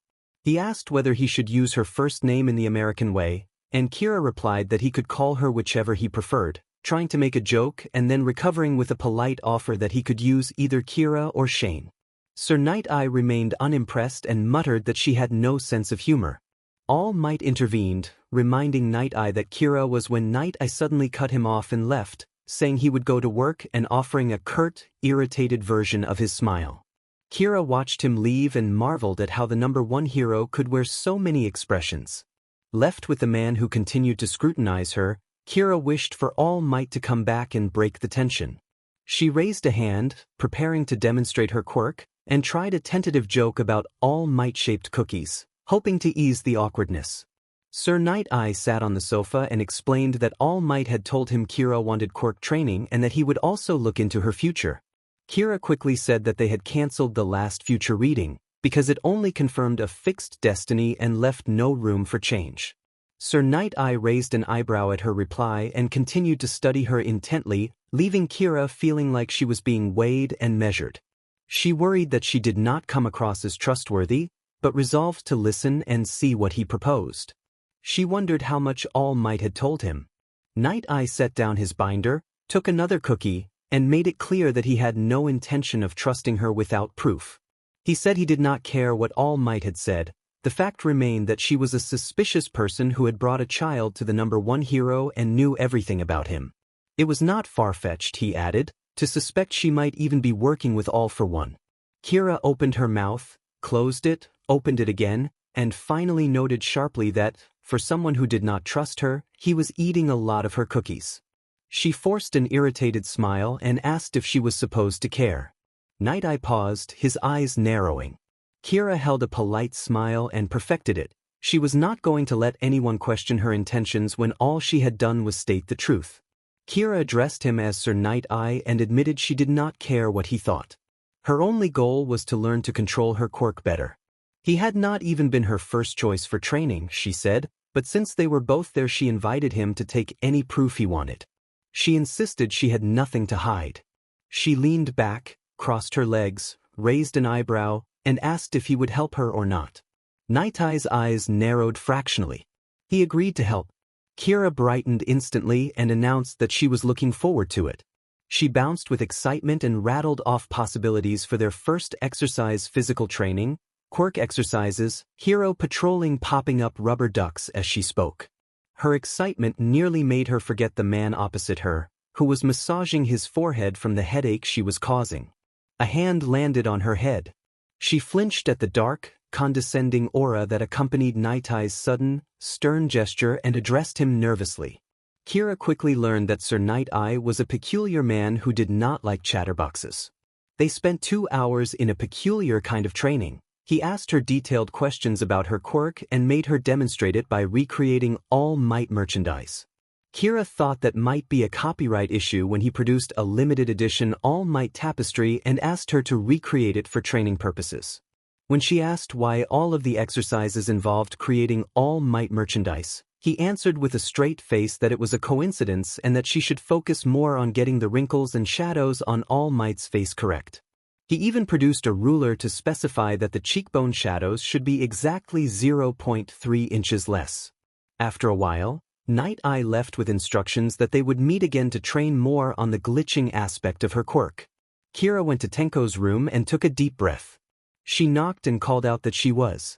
He asked whether he should use her first name in the American way, and Keira replied that he could call her whichever he preferred, trying to make a joke and then recovering with a polite offer that he could use either Keira or Shane. Sir Night-Eye remained unimpressed and muttered that she had no sense of humor. All Might intervened, reminding Night-Eye that Keira was when Night-Eye suddenly cut him off and left, saying he would go to work and offering a curt, irritated version of his smile. Keira watched him leave and marveled at how the #1 hero could wear so many expressions. Left with the man who continued to scrutinize her, Keira wished for All Might to come back and break the tension. She raised a hand, preparing to demonstrate her quirk, and tried a tentative joke about All Might-shaped cookies, hoping to ease the awkwardness. Sir Night-Eye sat on the sofa and explained that All Might had told him Keira wanted quirk training and that he would also look into her future. Keira quickly said that they had cancelled the last future reading, because it only confirmed a fixed destiny and left no room for change. Sir Night-Eye raised an eyebrow at her reply and continued to study her intently, leaving Keira feeling like she was being weighed and measured. She worried that she did not come across as trustworthy, but resolved to listen and see what he proposed. She wondered how much All Might had told him. Night-Eye set down his binder, took another cookie, and made it clear that he had no intention of trusting her without proof. He said he did not care what All Might had said. The fact remained that she was a suspicious person who had brought a child to the #1 hero and knew everything about him. It was not far-fetched, he added, to suspect she might even be working with All for One. Keira opened her mouth, closed it, opened it again, and finally noted sharply that, for someone who did not trust her, he was eating a lot of her cookies. She forced an irritated smile and asked if she was supposed to care. Night-Eye paused, his eyes narrowing. Keira held a polite smile and perfected it. She was not going to let anyone question her intentions when all she had done was state the truth. Keira addressed him as Sir Night-Eye and admitted she did not care what he thought. Her only goal was to learn to control her quirk better. He had not even been her first choice for training, she said, but since they were both there she invited him to take any proof he wanted. She insisted she had nothing to hide. She leaned back, crossed her legs, raised an eyebrow, and asked if he would help her or not. Night-Eye's eyes narrowed fractionally. He agreed to help. Keira brightened instantly and announced that she was looking forward to it. She bounced with excitement and rattled off possibilities for their first exercise: physical training, quirk exercises, hero patrolling, popping up rubber ducks as she spoke. Her excitement nearly made her forget the man opposite her, who was massaging his forehead from the headache she was causing. A hand landed on her head. She flinched at the dark, condescending aura that accompanied Night-Eye's sudden, stern gesture and addressed him nervously. Keira quickly learned that Sir Night-Eye was a peculiar man who did not like chatterboxes. They spent 2 hours in a peculiar kind of training. He asked her detailed questions about her quirk and made her demonstrate it by recreating All Might merchandise. Keira thought that might be a copyright issue when he produced a limited edition All Might tapestry and asked her to recreate it for training purposes. When she asked why all of the exercises involved creating All Might merchandise, he answered with a straight face that it was a coincidence and that she should focus more on getting the wrinkles and shadows on All Might's face correct. He even produced a ruler to specify that the cheekbone shadows should be exactly 0.3 inches less. After a while, Night Eye left with instructions that they would meet again to train more on the glitching aspect of her quirk. Keira went to Tenko's room and took a deep breath. She knocked and called out that she was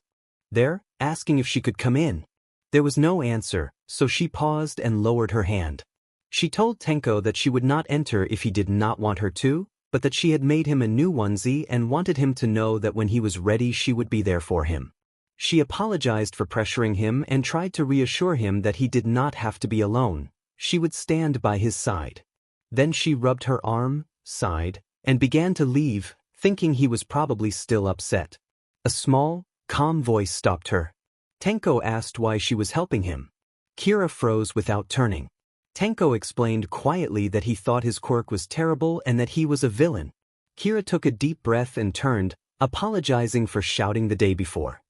there, asking if she could come in. There was no answer, so she paused and lowered her hand. She told Tenko that she would not enter if he did not want her to, but that she had made him a new onesie and wanted him to know that when he was ready she would be there for him. She apologized for pressuring him and tried to reassure him that he did not have to be alone. She would stand by his side. Then she rubbed her arm, sighed, and began to leave, thinking he was probably still upset. A small, calm voice stopped her. Tenko asked why she was helping him. Keira froze without turning. Tenko explained quietly that he thought his quirk was terrible and that he was a villain. Keira took a deep breath and turned, apologizing for shouting the day before.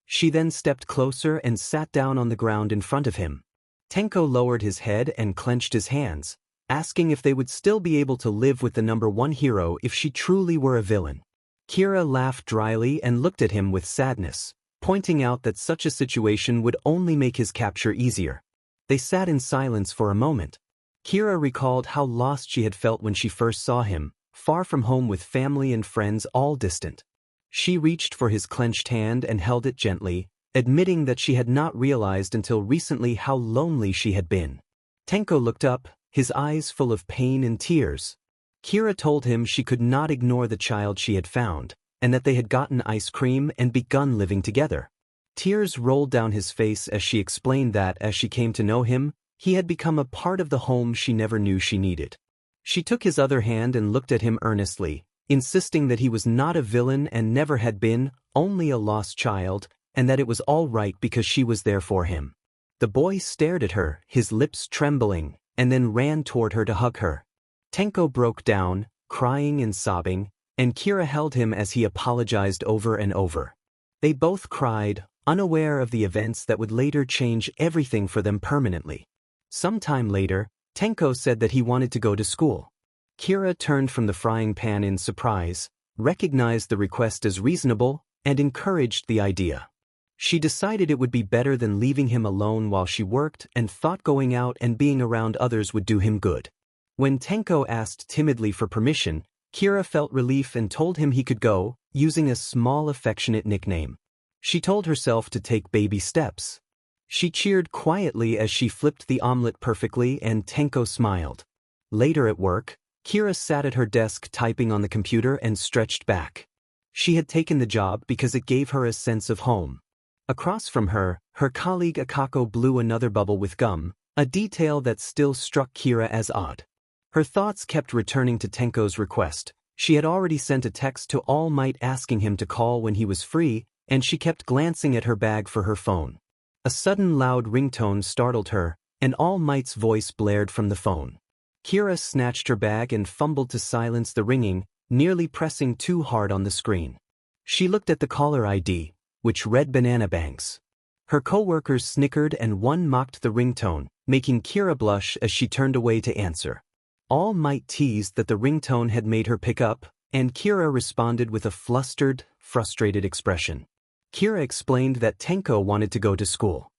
She then stepped closer and sat down on the ground in front of him. Tenko lowered his head and clenched his hands, asking if they would still be able to live with the number one hero if she truly were a villain. Keira laughed dryly and looked at him with sadness, pointing out that such a situation would only make his capture easier. They sat in silence for a moment. Keira recalled how lost she had felt when she first saw him, far from home with family and friends all distant. She reached for his clenched hand and held it gently, admitting that she had not realized until recently how lonely she had been. Tenko looked up, his eyes full of pain and tears. Keira told him she could not ignore the child she had found, and that they had gotten ice cream and begun living together. Tears rolled down his face as she explained that, as she came to know him, he had become a part of the home she never knew she needed. She took his other hand and looked at him earnestly, insisting that he was not a villain and never had been, only a lost child, and that it was all right because she was there for him. The boy stared at her, his lips trembling, and then ran toward her to hug her. Tenko broke down, crying and sobbing, and Keira held him as he apologized over and over. They both cried, unaware of the events that would later change everything for them permanently. Some time later, Tenko said that he wanted to go to school. Keira turned from the frying pan in surprise, recognized the request as reasonable, and encouraged the idea. She decided it would be better than leaving him alone while she worked and thought going out and being around others would do him good. When Tenko asked timidly for permission, Keira felt relief and told him he could go, using a small affectionate nickname. She told herself to take baby steps. She cheered quietly as she flipped the omelet perfectly and Tenko smiled. Later at work, Keira sat at her desk typing on the computer and stretched back. She had taken the job because it gave her a sense of home. Across from her, her colleague Akako blew another bubble with gum, a detail that still struck Keira as odd. Her thoughts kept returning to Tenko's request. She had already sent a text to All Might asking him to call when he was free, and she kept glancing at her bag for her phone. A sudden loud ringtone startled her, and All Might's voice blared from the phone. Keira snatched her bag and fumbled to silence the ringing, nearly pressing too hard on the screen. She looked at the caller ID, which read Banana Banks. Her co-workers snickered and one mocked the ringtone, making Keira blush as she turned away to answer. All Might teased that the ringtone had made her pick up, and Keira responded with a flustered, frustrated expression. Keira explained that Tenko wanted to go to school.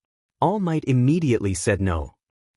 All Might immediately said no.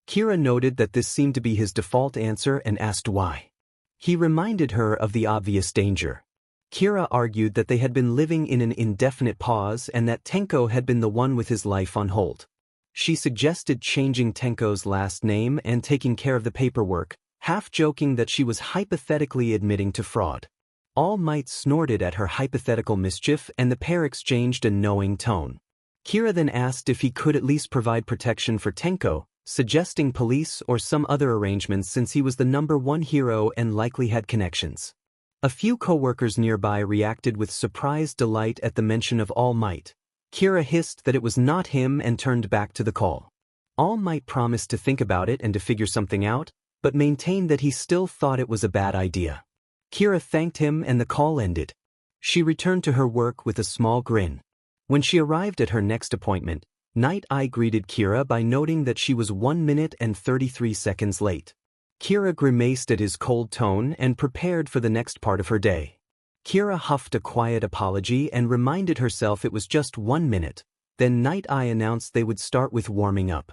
Keira noted that this seemed to be his default answer and asked why. He reminded her of the obvious danger. Keira argued that they had been living in an indefinite pause and that Tenko had been the one with his life on hold. She suggested changing Tenko's last name and taking care of the paperwork, half joking that she was hypothetically admitting to fraud. All Might snorted at her hypothetical mischief and the pair exchanged a knowing tone. Keira then asked if he could at least provide protection for Tenko, suggesting police or some other arrangements since he was the number one hero and likely had connections. A few co-workers nearby reacted with surprised delight at the mention of All Might. Keira hissed that it was not him and turned back to the call. All Might promised to think about it and to figure something out, but maintained that he still thought it was a bad idea. Keira thanked him and the call ended. She returned to her work with a small grin. When she arrived at her next appointment, Night Eye greeted Keira by noting that she was 1 minute and 33 seconds late. Keira grimaced at his cold tone and prepared for the next part of her day. Keira huffed a quiet apology and reminded herself it was just 1 minute. Then Night Eye announced they would start with warming up.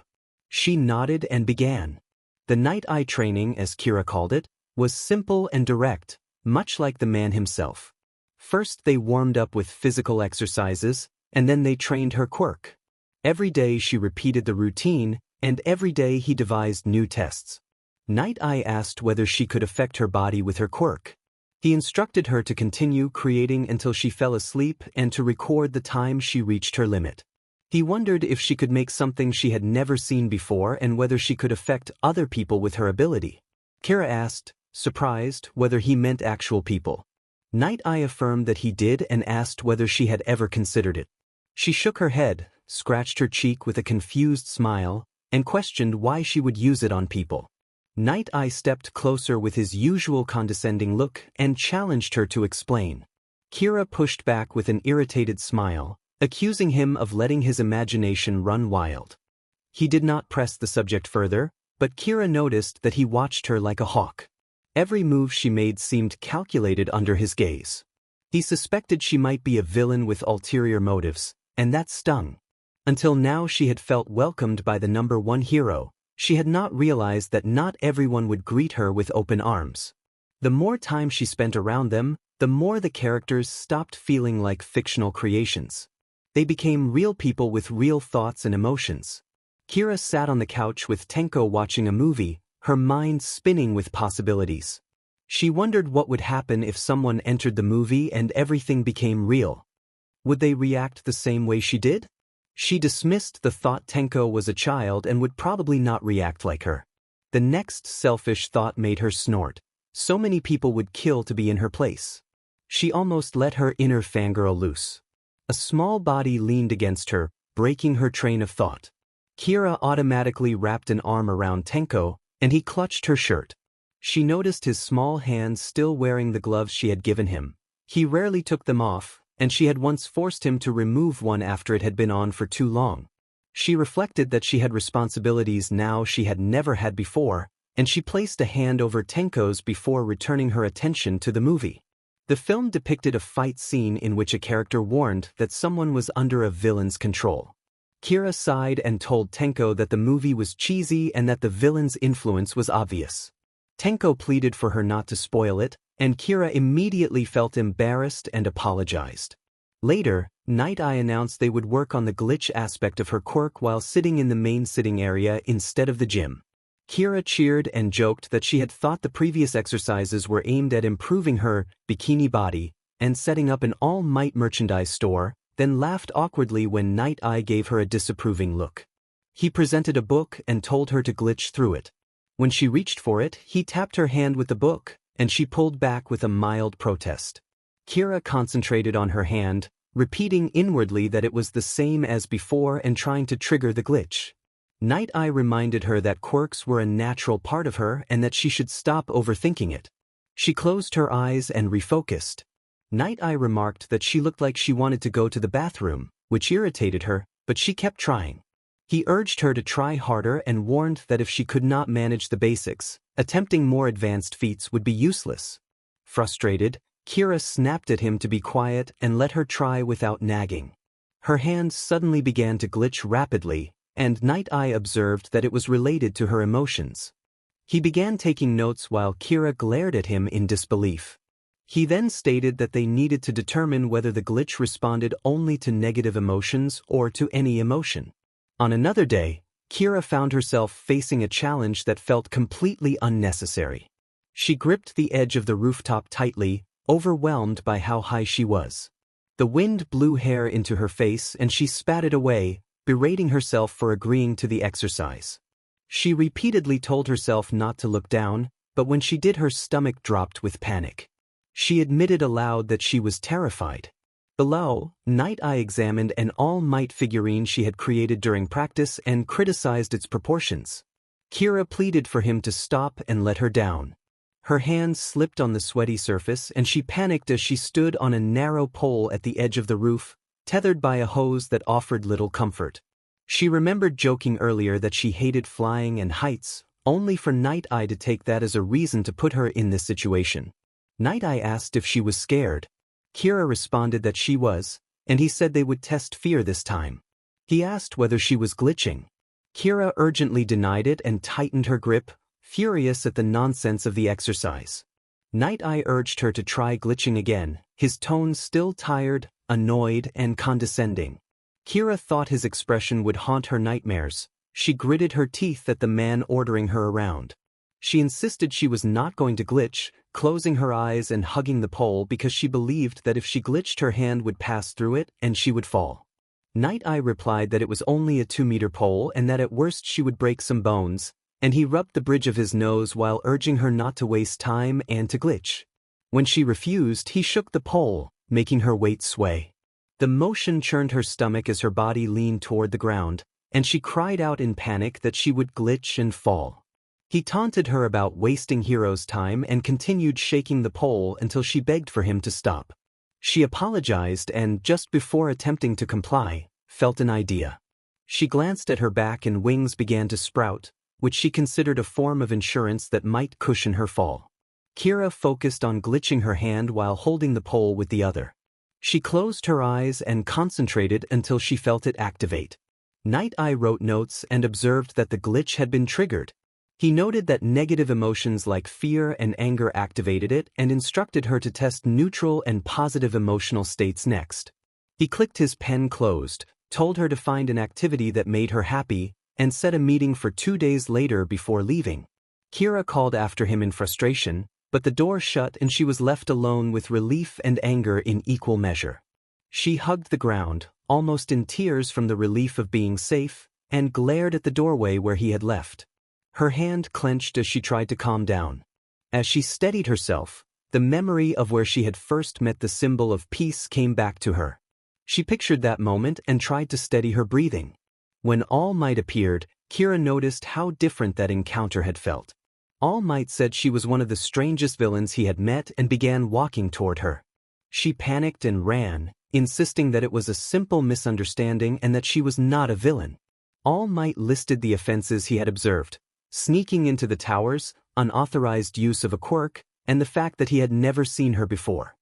She nodded and began. The Night Eye training, as Keira called it, was simple and direct, much like the man himself. First they warmed up with physical exercises, and then they trained her quirk. Every day she repeated the routine, and every day he devised new tests. Night Eye asked whether she could affect her body with her quirk. He instructed her to continue creating until she fell asleep and to record the time she reached her limit. He wondered if she could make something she had never seen before and whether she could affect other people with her ability. Keira asked, surprised, whether he meant actual people. Night Eye affirmed that he did and asked whether she had ever considered it. She shook her head, scratched her cheek with a confused smile, and questioned why she would use it on people. Night Eye stepped closer with his usual condescending look and challenged her to explain. Keira pushed back with an irritated smile, accusing him of letting his imagination run wild. He did not press the subject further, but Keira noticed that he watched her like a hawk. Every move she made seemed calculated under his gaze. He suspected she might be a villain with ulterior motives, and that stung. Until now she had felt welcomed by the number one hero. She had not realized that not everyone would greet her with open arms. The more time she spent around them, the more the characters stopped feeling like fictional creations. They became real people with real thoughts and emotions. Keira sat on the couch with Tenko watching a movie, her mind spinning with possibilities. She wondered what would happen if someone entered the movie and everything became real. Would they react the same way she did? She dismissed the thought Tenko was a child and would probably not react like her. The next selfish thought made her snort. So many people would kill to be in her place. She almost let her inner fangirl loose. A small body leaned against her, breaking her train of thought. Keira automatically wrapped an arm around Tenko, and he clutched her shirt. She noticed his small hands still wearing the gloves she had given him. He rarely took them off, and she had once forced him to remove one after it had been on for too long. She reflected that she had responsibilities now she had never had before, and she placed a hand over Tenko's before returning her attention to the movie. The film depicted a fight scene in which a character warned that someone was under a villain's control. Keira sighed and told Tenko that the movie was cheesy and that the villain's influence was obvious. Tenko pleaded for her not to spoil it, and Keira immediately felt embarrassed and apologized. Later, Night Eye announced they would work on the glitch aspect of her quirk while sitting in the main sitting area instead of the gym. Keira cheered and joked that she had thought the previous exercises were aimed at improving her bikini body and setting up an all-might merchandise store, then laughed awkwardly when Night Eye gave her a disapproving look. He presented a book and told her to glitch through it. When she reached for it, he tapped her hand with the book, and she pulled back with a mild protest. Keira concentrated on her hand, repeating inwardly that it was the same as before and trying to trigger the glitch. Night Eye reminded her that quirks were a natural part of her and that she should stop overthinking it. She closed her eyes and refocused. Night Eye remarked that she looked like she wanted to go to the bathroom, which irritated her, but she kept trying. He urged her to try harder and warned that if she could not manage the basics, attempting more advanced feats would be useless. Frustrated, Keira snapped at him to be quiet and let her try without nagging. Her hands suddenly began to glitch rapidly, and Night Eye observed that it was related to her emotions. He began taking notes while Keira glared at him in disbelief. He then stated that they needed to determine whether the glitch responded only to negative emotions or to any emotion. On another day, Keira found herself facing a challenge that felt completely unnecessary. She gripped the edge of the rooftop tightly, overwhelmed by how high she was. The wind blew hair into her face and she spat it away, berating herself for agreeing to the exercise. She repeatedly told herself not to look down, but when she did, her stomach dropped with panic. She admitted aloud that she was terrified. Below, Night Eye examined an all-might figurine she had created during practice and criticized its proportions. Keira pleaded for him to stop and let her down. Her hands slipped on the sweaty surface and she panicked as she stood on a narrow pole at the edge of the roof, tethered by a hose that offered little comfort. She remembered joking earlier that she hated flying and heights, only for Night Eye to take that as a reason to put her in this situation. Night Eye asked if she was scared. Keira responded that she was, and he said they would test fear this time. He asked whether she was glitching. Keira urgently denied it and tightened her grip, furious at the nonsense of the exercise. Night Eye urged her to try glitching again, his tone still tired, annoyed, and condescending. Keira thought his expression would haunt her nightmares. She gritted her teeth at the man ordering her around. She insisted she was not going to glitch, closing her eyes and hugging the pole because she believed that if she glitched her hand would pass through it and she would fall. Night Eye replied that it was only a 2-meter pole and that at worst she would break some bones, and he rubbed the bridge of his nose while urging her not to waste time and to glitch. When she refused, he shook the pole, making her weight sway. The motion churned her stomach as her body leaned toward the ground, and she cried out in panic that she would glitch and fall. He taunted her about wasting Hiro's time and continued shaking the pole until she begged for him to stop. She apologized and, just before attempting to comply, felt an idea. She glanced at her back and wings began to sprout, which she considered a form of insurance that might cushion her fall. Keira focused on glitching her hand while holding the pole with the other. She closed her eyes and concentrated until she felt it activate. Night Eye wrote notes and observed that the glitch had been triggered. He noted that negative emotions like fear and anger activated it and instructed her to test neutral and positive emotional states next. He clicked his pen closed, told her to find an activity that made her happy, and set a meeting for 2 days later before leaving. Keira called after him in frustration, but the door shut and she was left alone with relief and anger in equal measure. She hugged the ground, almost in tears from the relief of being safe, and glared at the doorway where he had left. Her hand clenched as she tried to calm down. As she steadied herself, the memory of where she had first met the symbol of peace came back to her. She pictured that moment and tried to steady her breathing. When All Might appeared, Keira noticed how different that encounter had felt. All Might said she was one of the strangest villains he had met and began walking toward her. She panicked and ran, insisting that it was a simple misunderstanding and that she was not a villain. All Might listed the offenses he had observed: sneaking into the towers, unauthorized use of a quirk, and the fact that he had never seen her before.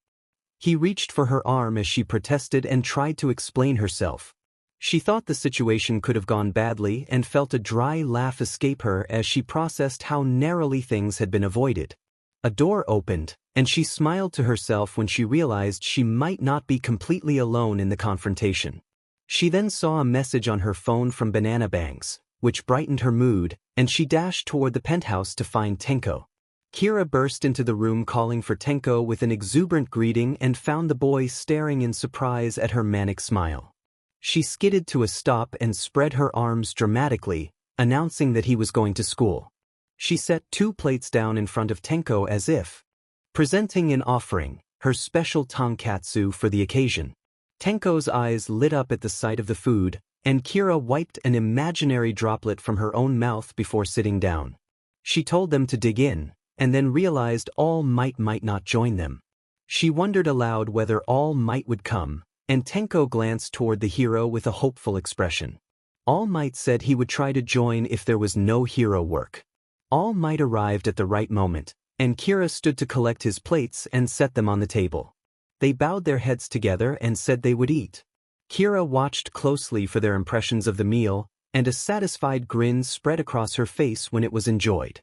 He reached for her arm as she protested and tried to explain herself. She thought the situation could have gone badly and felt a dry laugh escape her as she processed how narrowly things had been avoided. A door opened, and she smiled to herself when she realized she might not be completely alone in the confrontation. She then saw a message on her phone from Banana Bangs, which brightened her mood, and she dashed toward the penthouse to find Tenko. Keira burst into the room calling for Tenko with an exuberant greeting and found the boy staring in surprise at her manic smile. She skidded to a stop and spread her arms dramatically, announcing that he was going to school. She set 2 plates down in front of Tenko as if presenting an offering, her special tonkatsu for the occasion. Tenko's eyes lit up at the sight of the food, and Keira wiped an imaginary droplet from her own mouth before sitting down. She told them to dig in, and then realized All Might not join them. She wondered aloud whether All Might would come, and Tenko glanced toward the hero with a hopeful expression. All Might said he would try to join if there was no hero work. All Might arrived at the right moment, and Keira stood to collect his plates and set them on the table. They bowed their heads together and said they would eat. Keira watched closely for their impressions of the meal, and a satisfied grin spread across her face when it was enjoyed.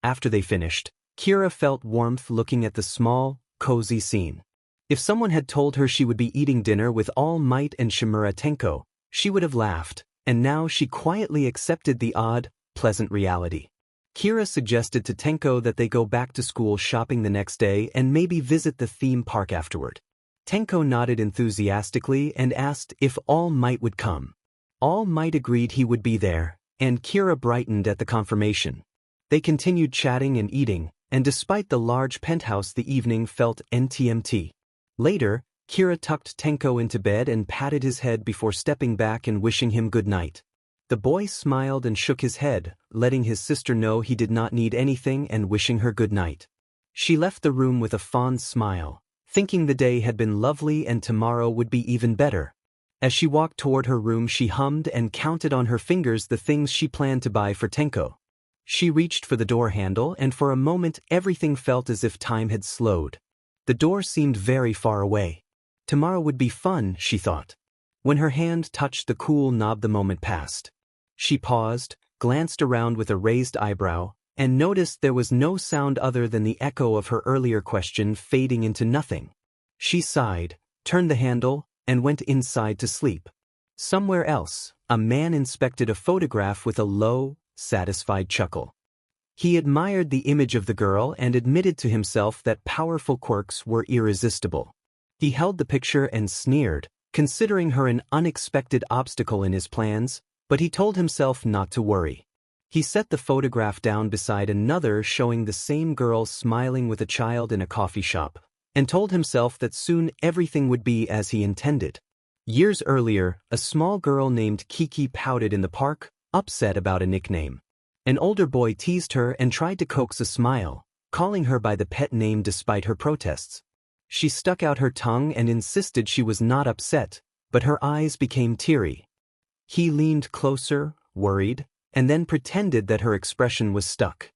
After they finished, Keira felt warmth looking at the small, cozy scene. If someone had told her she would be eating dinner with All Might and Shimura Tenko, she would have laughed, and now she quietly accepted the odd, pleasant reality. Keira suggested to Tenko that they go back to school shopping the next day and maybe visit the theme park afterward. Tenko nodded enthusiastically and asked if All Might would come. All Might agreed he would be there, and Keira brightened at the confirmation. They continued chatting and eating, and despite the large penthouse the evening felt NTMT. Later, Keira tucked Tenko into bed and patted his head before stepping back and wishing him good night. The boy smiled and shook his head, letting his sister know he did not need anything and wishing her good night. She left the room with a fond smile, thinking the day had been lovely and tomorrow would be even better. As she walked toward her room, she hummed and counted on her fingers the things she planned to buy for Tenko. She reached for the door handle, and for a moment everything felt as if time had slowed. The door seemed very far away. Tomorrow would be fun, she thought. When her hand touched the cool knob, the moment passed. She paused, glanced around with a raised eyebrow, and noticed there was no sound other than the echo of her earlier question fading into nothing. She sighed, turned the handle, and went inside to sleep. Somewhere else, a man inspected a photograph with a low, satisfied chuckle. He admired the image of the girl and admitted to himself that powerful quirks were irresistible. He held the picture and sneered, considering her an unexpected obstacle in his plans, but he told himself not to worry. He set the photograph down beside another showing the same girl smiling with a child in a coffee shop, and told himself that soon everything would be as he intended. Years earlier, a small girl named Kiki pouted in the park, upset about a nickname. An older boy teased her and tried to coax a smile, calling her by the pet name despite her protests. She stuck out her tongue and insisted she was not upset, but her eyes became teary. He leaned closer, worried, and then pretended that her expression was stuck.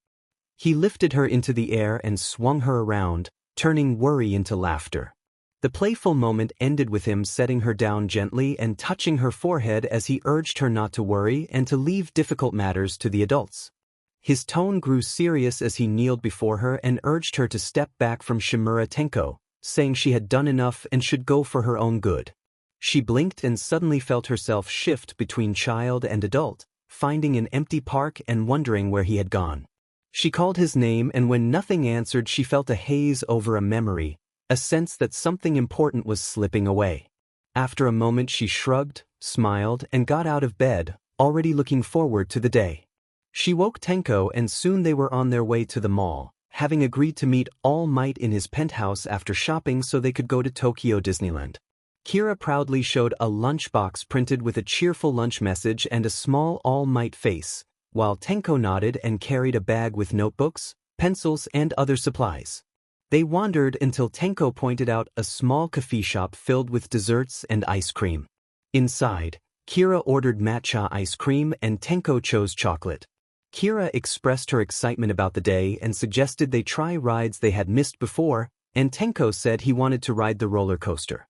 He lifted her into the air and swung her around, turning worry into laughter. The playful moment ended with him setting her down gently and touching her forehead as he urged her not to worry and to leave difficult matters to the adults. His tone grew serious as he kneeled before her and urged her to step back from Shimura Tenko, saying she had done enough and should go for her own good. She blinked and suddenly felt herself shift between child and adult, finding an empty park and wondering where he had gone. She called his name, and when nothing answered, she felt a haze over a memory, a sense that something important was slipping away. After a moment she shrugged, smiled, and got out of bed, already looking forward to the day. She woke Tenko and soon they were on their way to the mall, having agreed to meet All Might in his penthouse after shopping so they could go to Tokyo Disneyland. Keira proudly showed a lunchbox printed with a cheerful lunch message and a small All Might face, while Tenko nodded and carried a bag with notebooks, pencils, and other supplies. They wandered until Tenko pointed out a small coffee shop filled with desserts and ice cream. Inside, Keira ordered matcha ice cream and Tenko chose chocolate. Keira expressed her excitement about the day and suggested they try rides they had missed before, and Tenko said he wanted to ride the roller coaster.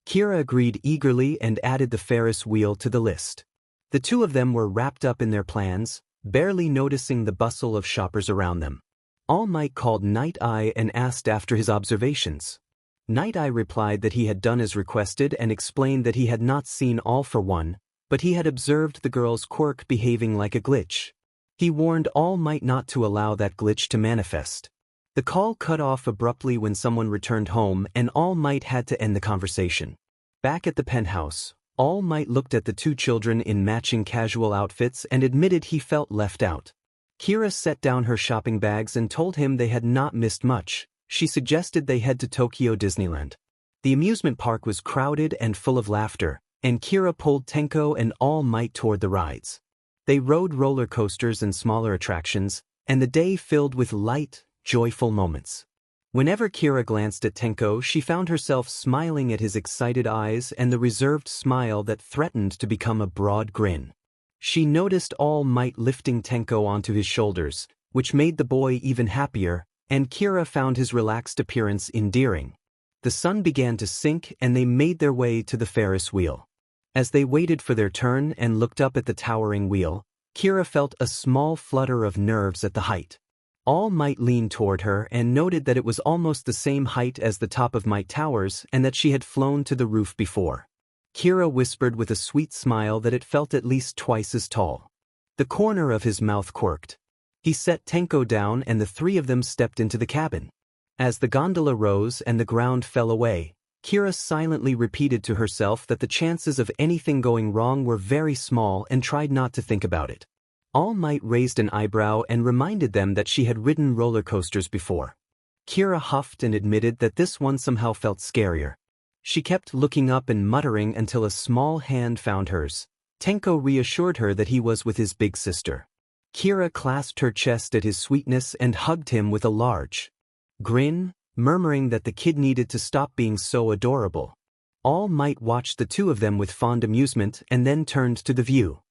Keira agreed eagerly and added the Ferris wheel to the list. The two of them were wrapped up in their plans, barely noticing the bustle of shoppers around them. All Might called Night Eye and asked after his observations. Night Eye replied that he had done as requested and explained that he had not seen All for one, but he had observed the girl's quirk behaving like a glitch. He warned All Might not to allow that glitch to manifest. The call cut off abruptly when someone returned home and All Might had to end the conversation. Back at the penthouse, All Might looked at the two children in matching casual outfits and admitted he felt left out. Keira set down her shopping bags and told him they had not missed much. She suggested they head to Tokyo Disneyland. The amusement park was crowded and full of laughter, and Keira pulled Tenko and All Might toward the rides. They rode roller coasters and smaller attractions, and the day filled with light, joyful moments. Whenever Keira glanced at Tenko, she found herself smiling at his excited eyes and the reserved smile that threatened to become a broad grin. She noticed All Might lifting Tenko onto his shoulders, which made the boy even happier, and Keira found his relaxed appearance endearing. The sun began to sink and they made their way to the Ferris wheel. As they waited for their turn and looked up at the towering wheel, Keira felt a small flutter of nerves at the height. All Might leaned toward her and noted that it was almost the same height as the top of Might Towers and that she had flown to the roof before. Keira whispered with a sweet smile that it felt at least twice as tall. The corner of his mouth quirked. He set Tenko down and the three of them stepped into the cabin. As the gondola rose and the ground fell away, Keira silently repeated to herself that the chances of anything going wrong were very small and tried not to think about it. All Might raised an eyebrow and reminded them that she had ridden roller coasters before. Keira huffed and admitted that this one somehow felt scarier. She kept looking up and muttering until a small hand found hers. Tenko reassured her that he was with his big sister. Keira clasped her chest at his sweetness and hugged him with a large grin, murmuring that the kid needed to stop being so adorable. All Might watched the two of them with fond amusement and then turned to the view.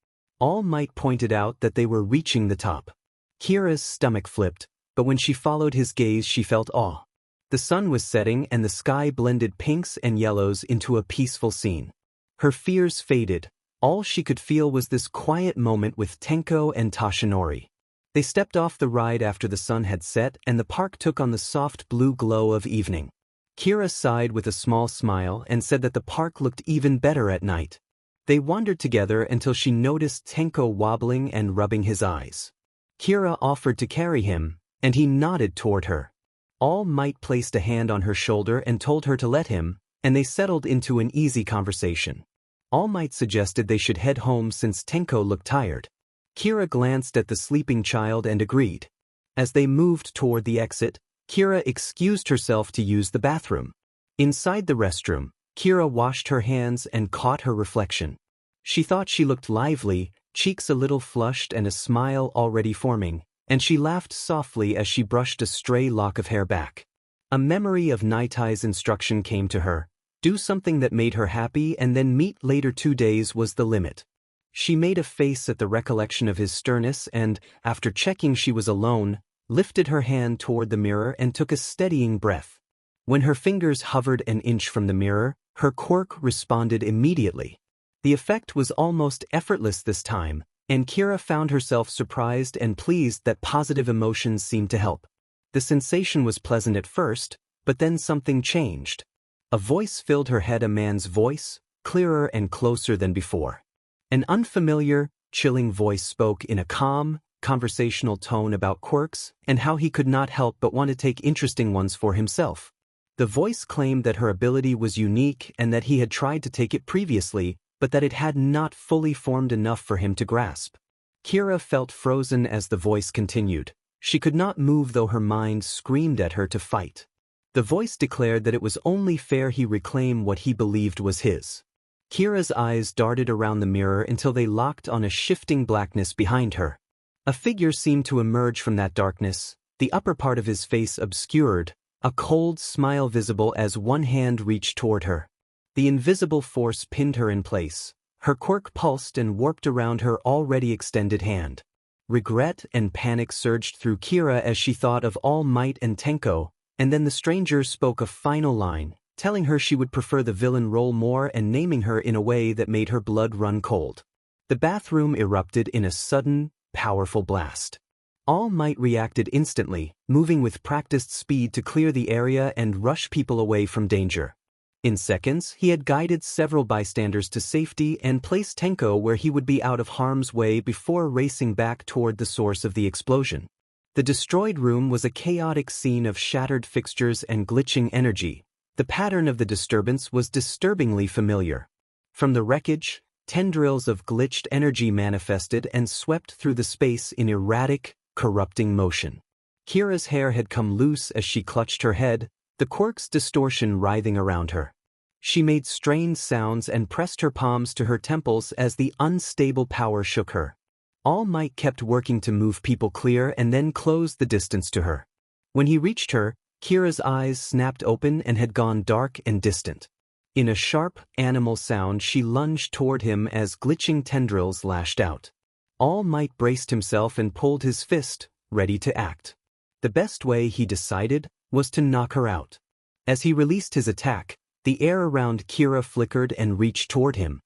All Might pointed out that they were reaching the top. Keira's stomach flipped, but when she followed his gaze she felt awe. The sun was setting and the sky blended pinks and yellows into a peaceful scene. Her fears faded, All she could feel was this quiet moment with Tenko and Toshinori. They stepped off the ride after the sun had set and the park took on the soft blue glow of evening. Keira sighed with a small smile and said that the park looked even better at night. They wandered together until she noticed Tenko wobbling and rubbing his eyes. Keira offered to carry him, and he nodded toward her. All Might placed a hand on her shoulder and told her to let him, and they settled into an easy conversation. All Might suggested they should head home since Tenko looked tired. Keira glanced at the sleeping child and agreed. As they moved toward the exit, Keira excused herself to use the bathroom. Inside the restroom, Keira washed her hands and caught her reflection. She thought she looked lively, cheeks a little flushed and a smile already forming, and she laughed softly as she brushed a stray lock of hair back. A memory of Naitai's instruction came to her. Do something that made her happy and then meet later. 2 days was the limit. She made a face at the recollection of his sternness and, after checking she was alone, lifted her hand toward the mirror and took a steadying breath. When her fingers hovered an inch from the mirror, her quirk responded immediately. The effect was almost effortless this time, and Keira found herself surprised and pleased that positive emotions seemed to help. The sensation was pleasant at first, but then something changed. A voice filled her head, a man's voice, clearer and closer than before. An unfamiliar, chilling voice spoke in a calm, conversational tone about quirks and how he could not help but want to take interesting ones for himself. The voice claimed that her ability was unique and that he had tried to take it previously, but that it had not fully formed enough for him to grasp. Keira felt frozen as the voice continued. She could not move though her mind screamed at her to fight. The voice declared that it was only fair he reclaim what he believed was his. Kira's eyes darted around the mirror until they locked on a shifting blackness behind her. A figure seemed to emerge from that darkness, the upper part of his face obscured, a cold smile visible as one hand reached toward her. The invisible force pinned her in place. Her quirk pulsed and warped around her already extended hand. Regret and panic surged through Keira as she thought of All Might and Tenko, and then the stranger spoke a final line, telling her she would prefer the villain role more and naming her in a way that made her blood run cold. The bathroom erupted in a sudden, powerful blast. All Might reacted instantly, moving with practiced speed to clear the area and rush people away from danger. In seconds, he had guided several bystanders to safety and placed Tenko where he would be out of harm's way before racing back toward the source of the explosion. The destroyed room was a chaotic scene of shattered fixtures and glitching energy. The pattern of the disturbance was disturbingly familiar. From the wreckage, tendrils of glitched energy manifested and swept through the space in erratic, corrupting motion. Kira's hair had come loose as she clutched her head, the quirk's distortion writhing around her. She made strained sounds and pressed her palms to her temples as the unstable power shook her. All Might kept working to move people clear and then closed the distance to her. When he reached her, Kira's eyes snapped open and had gone dark and distant. In a sharp, animal sound she lunged toward him as glitching tendrils lashed out. All Might braced himself and pulled his fist, ready to act. The best way, he decided, was to knock her out. As he released his attack, the air around Keira flickered and reached toward him.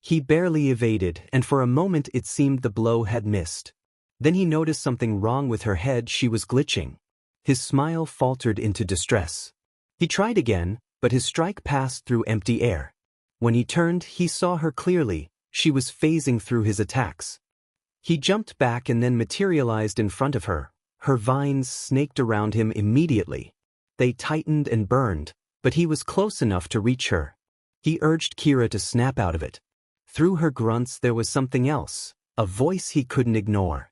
He barely evaded, and for a moment it seemed the blow had missed. Then he noticed something wrong with her head. She was glitching. His smile faltered into distress. He tried again, but his strike passed through empty air. When he turned, he saw her clearly. She was phasing through his attacks. He jumped back and then materialized in front of her. Her vines snaked around him immediately. They tightened and burned, but he was close enough to reach her. He urged Keira to snap out of it. Through her grunts there was something else, a voice he couldn't ignore.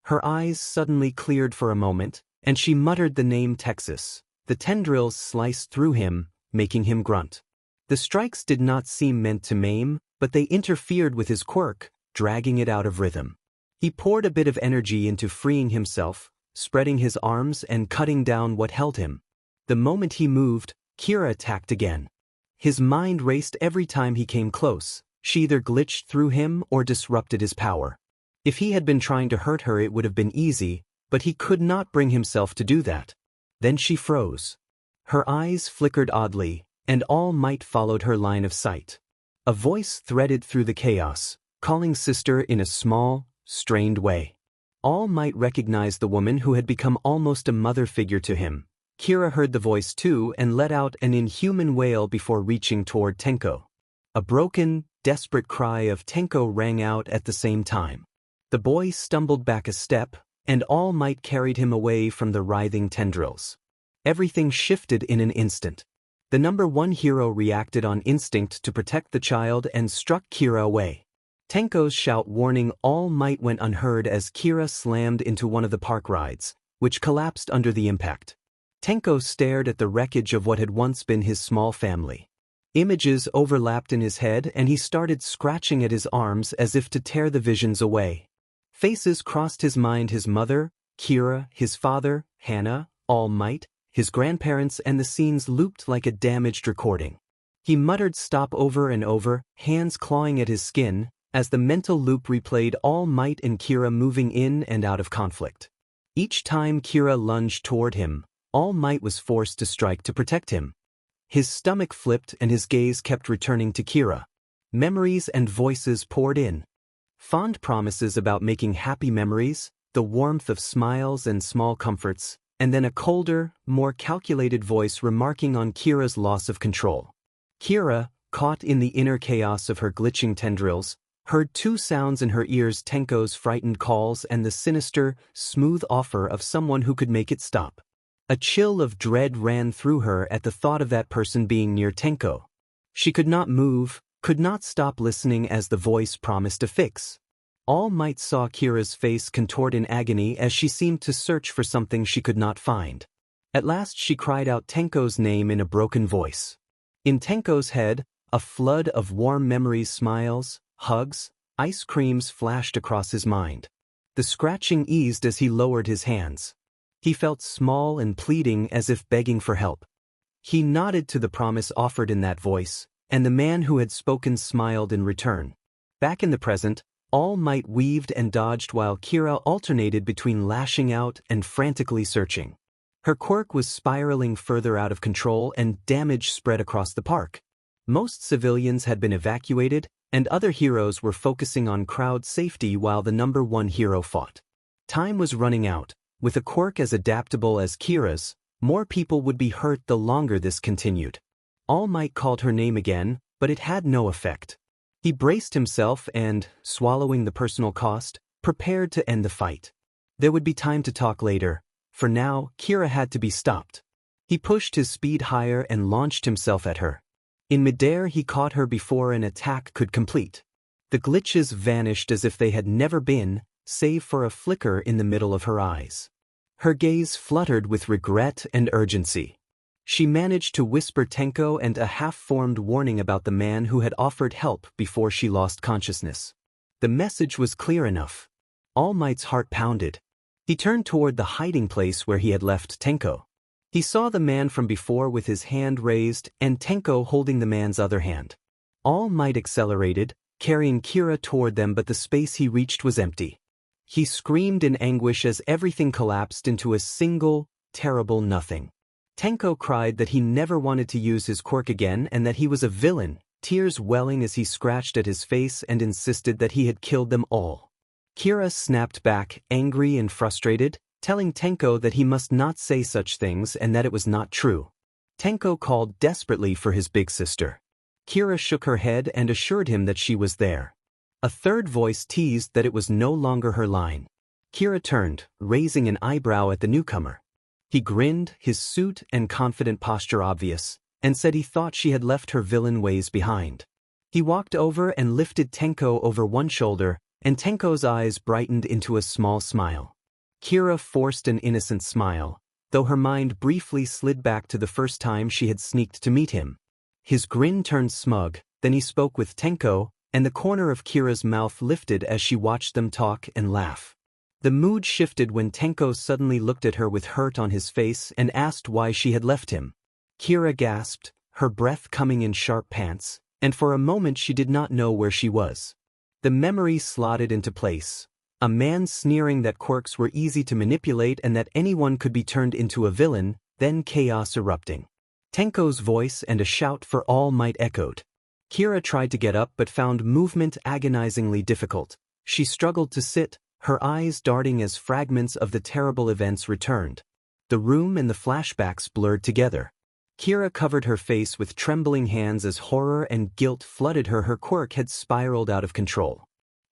Her eyes suddenly cleared for a moment, and she muttered the name Texas. The tendrils sliced through him, making him grunt. The strikes did not seem meant to maim, but they interfered with his quirk, dragging it out of rhythm. He poured a bit of energy into freeing himself, spreading his arms and cutting down what held him. The moment he moved, Keira attacked again. His mind raced every time he came close. She either glitched through him or disrupted his power. If he had been trying to hurt her it would have been easy, but he could not bring himself to do that. Then she froze. Her eyes flickered oddly, and All Might followed her line of sight. A voice threaded through the chaos, calling sister in a small, strained way. All Might recognized the woman who had become almost a mother figure to him. Keira heard the voice too and let out an inhuman wail before reaching toward Tenko. A broken, desperate cry of Tenko rang out at the same time. The boy stumbled back a step, and All Might carried him away from the writhing tendrils. Everything shifted in an instant. The number one hero reacted on instinct to protect the child and struck Keira away. Tenko's shout warning All Might went unheard as Keira slammed into one of the park rides, which collapsed under the impact. Tenko stared at the wreckage of what had once been his small family. Images overlapped in his head and he started scratching at his arms as if to tear the visions away. Faces crossed his mind: his mother, Keira, his father, Hannah, All Might, his grandparents, and the scenes looped like a damaged recording. He muttered stop over and over, hands clawing at his skin, as the mental loop replayed All Might and Keira moving in and out of conflict. Each time Keira lunged toward him, All Might was forced to strike to protect him. His stomach flipped and his gaze kept returning to Keira. Memories and voices poured in. Fond promises about making happy memories, the warmth of smiles and small comforts, and then a colder, more calculated voice remarking on Kira's loss of control. Keira, caught in the inner chaos of her glitching tendrils, heard two sounds in her ears: Tenko's frightened calls and the sinister, smooth offer of someone who could make it stop. A chill of dread ran through her at the thought of that person being near Tenko. She could not move, could not stop listening as the voice promised a fix. All Might saw Kira's face contort in agony as she seemed to search for something she could not find. At last she cried out Tenko's name in a broken voice. In Tenko's head, a flood of warm memories, smiles, hugs, ice creams flashed across his mind. The scratching eased as he lowered his hands. He felt small and pleading, as if begging for help. He nodded to the promise offered in that voice, and the man who had spoken smiled in return. Back in the present, All Might weaved and dodged while Keira alternated between lashing out and frantically searching. Her quirk was spiraling further out of control and damage spread across the park. Most civilians had been evacuated, and other heroes were focusing on crowd safety while the number one hero fought. Time was running out. With a quirk as adaptable as Keira's, more people would be hurt the longer this continued. All Might called her name again, but it had no effect. He braced himself and, swallowing the personal cost, prepared to end the fight. There would be time to talk later. For now, Keira had to be stopped. He pushed his speed higher and launched himself at her. In midair he caught her before an attack could complete. The glitches vanished as if they had never been, save for a flicker in the middle of her eyes. Her gaze fluttered with regret and urgency. She managed to whisper Tenko and a half-formed warning about the man who had offered help before she lost consciousness. The message was clear enough. All Might's heart pounded. He turned toward the hiding place where he had left Tenko. He saw the man from before with his hand raised and Tenko holding the man's other hand. All Might accelerated, carrying Keira toward them, but the space he reached was empty. He screamed in anguish as everything collapsed into a single, terrible nothing. Tenko cried that he never wanted to use his quirk again and that he was a villain, tears welling as he scratched at his face and insisted that he had killed them all. Keira snapped back, angry and frustrated, telling Tenko that he must not say such things and that it was not true. Tenko called desperately for his big sister. Keira shook her head and assured him that she was there. A third voice teased that it was no longer her line. Keira turned, raising an eyebrow at the newcomer. He grinned, his suit and confident posture obvious, and said he thought she had left her villain ways behind. He walked over and lifted Tenko over one shoulder, and Tenko's eyes brightened into a small smile. Keira forced an innocent smile, though her mind briefly slid back to the first time she had sneaked to meet him. His grin turned smug, then he spoke with Tenko, and the corner of Kira's mouth lifted as she watched them talk and laugh. The mood shifted when Tenko suddenly looked at her with hurt on his face and asked why she had left him. Keira gasped, her breath coming in sharp pants, and for a moment she did not know where she was. The memory slotted into place. A man sneering that quirks were easy to manipulate and that anyone could be turned into a villain, then chaos erupting. Tenko's voice and a shout for All Might echoed. Keira tried to get up but found movement agonizingly difficult. She struggled to sit, her eyes darting as fragments of the terrible events returned. The room and the flashbacks blurred together. Keira covered her face with trembling hands as horror and guilt flooded her. Her quirk had spiraled out of control.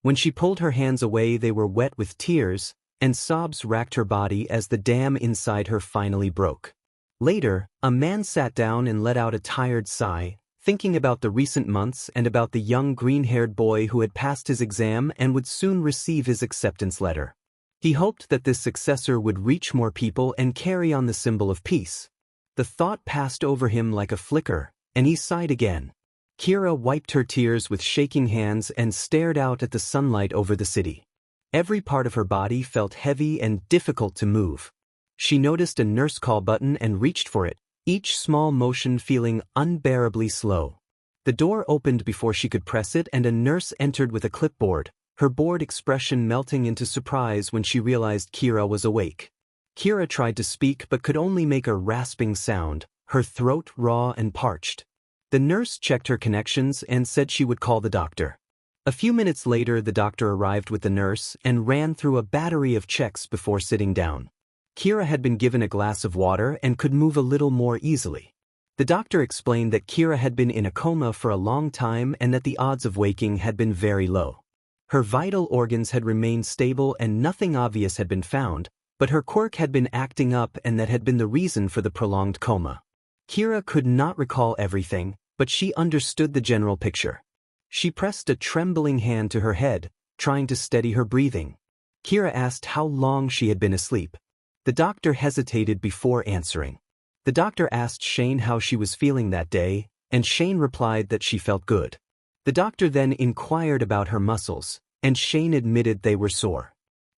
When she pulled her hands away, they were wet with tears, and sobs racked her body as the dam inside her finally broke. Later, a man sat down and let out a tired sigh, thinking about the recent months and about the young green-haired boy who had passed his exam and would soon receive his acceptance letter. He hoped that this successor would reach more people and carry on the symbol of peace. The thought passed over him like a flicker, and he sighed again. Keira wiped her tears with shaking hands and stared out at the sunlight over the city. Every part of her body felt heavy and difficult to move. She noticed a nurse call button and reached for it, each small motion feeling unbearably slow. The door opened before she could press it and a nurse entered with a clipboard, her bored expression melting into surprise when she realized Keira was awake. Keira tried to speak but could only make a rasping sound, her throat raw and parched. The nurse checked her connections and said she would call the doctor. A few minutes later, the doctor arrived with the nurse and ran through a battery of checks before sitting down. Keira had been given a glass of water and could move a little more easily. The doctor explained that Keira had been in a coma for a long time and that the odds of waking had been very low. Her vital organs had remained stable and nothing obvious had been found, but her quirk had been acting up and that had been the reason for the prolonged coma. Keira could not recall everything, but she understood the general picture. She pressed a trembling hand to her head, trying to steady her breathing. Keira asked how long she had been asleep. The doctor hesitated before answering. The doctor asked Shane how she was feeling that day, and Shane replied that she felt good. The doctor then inquired about her muscles, and Shane admitted they were sore.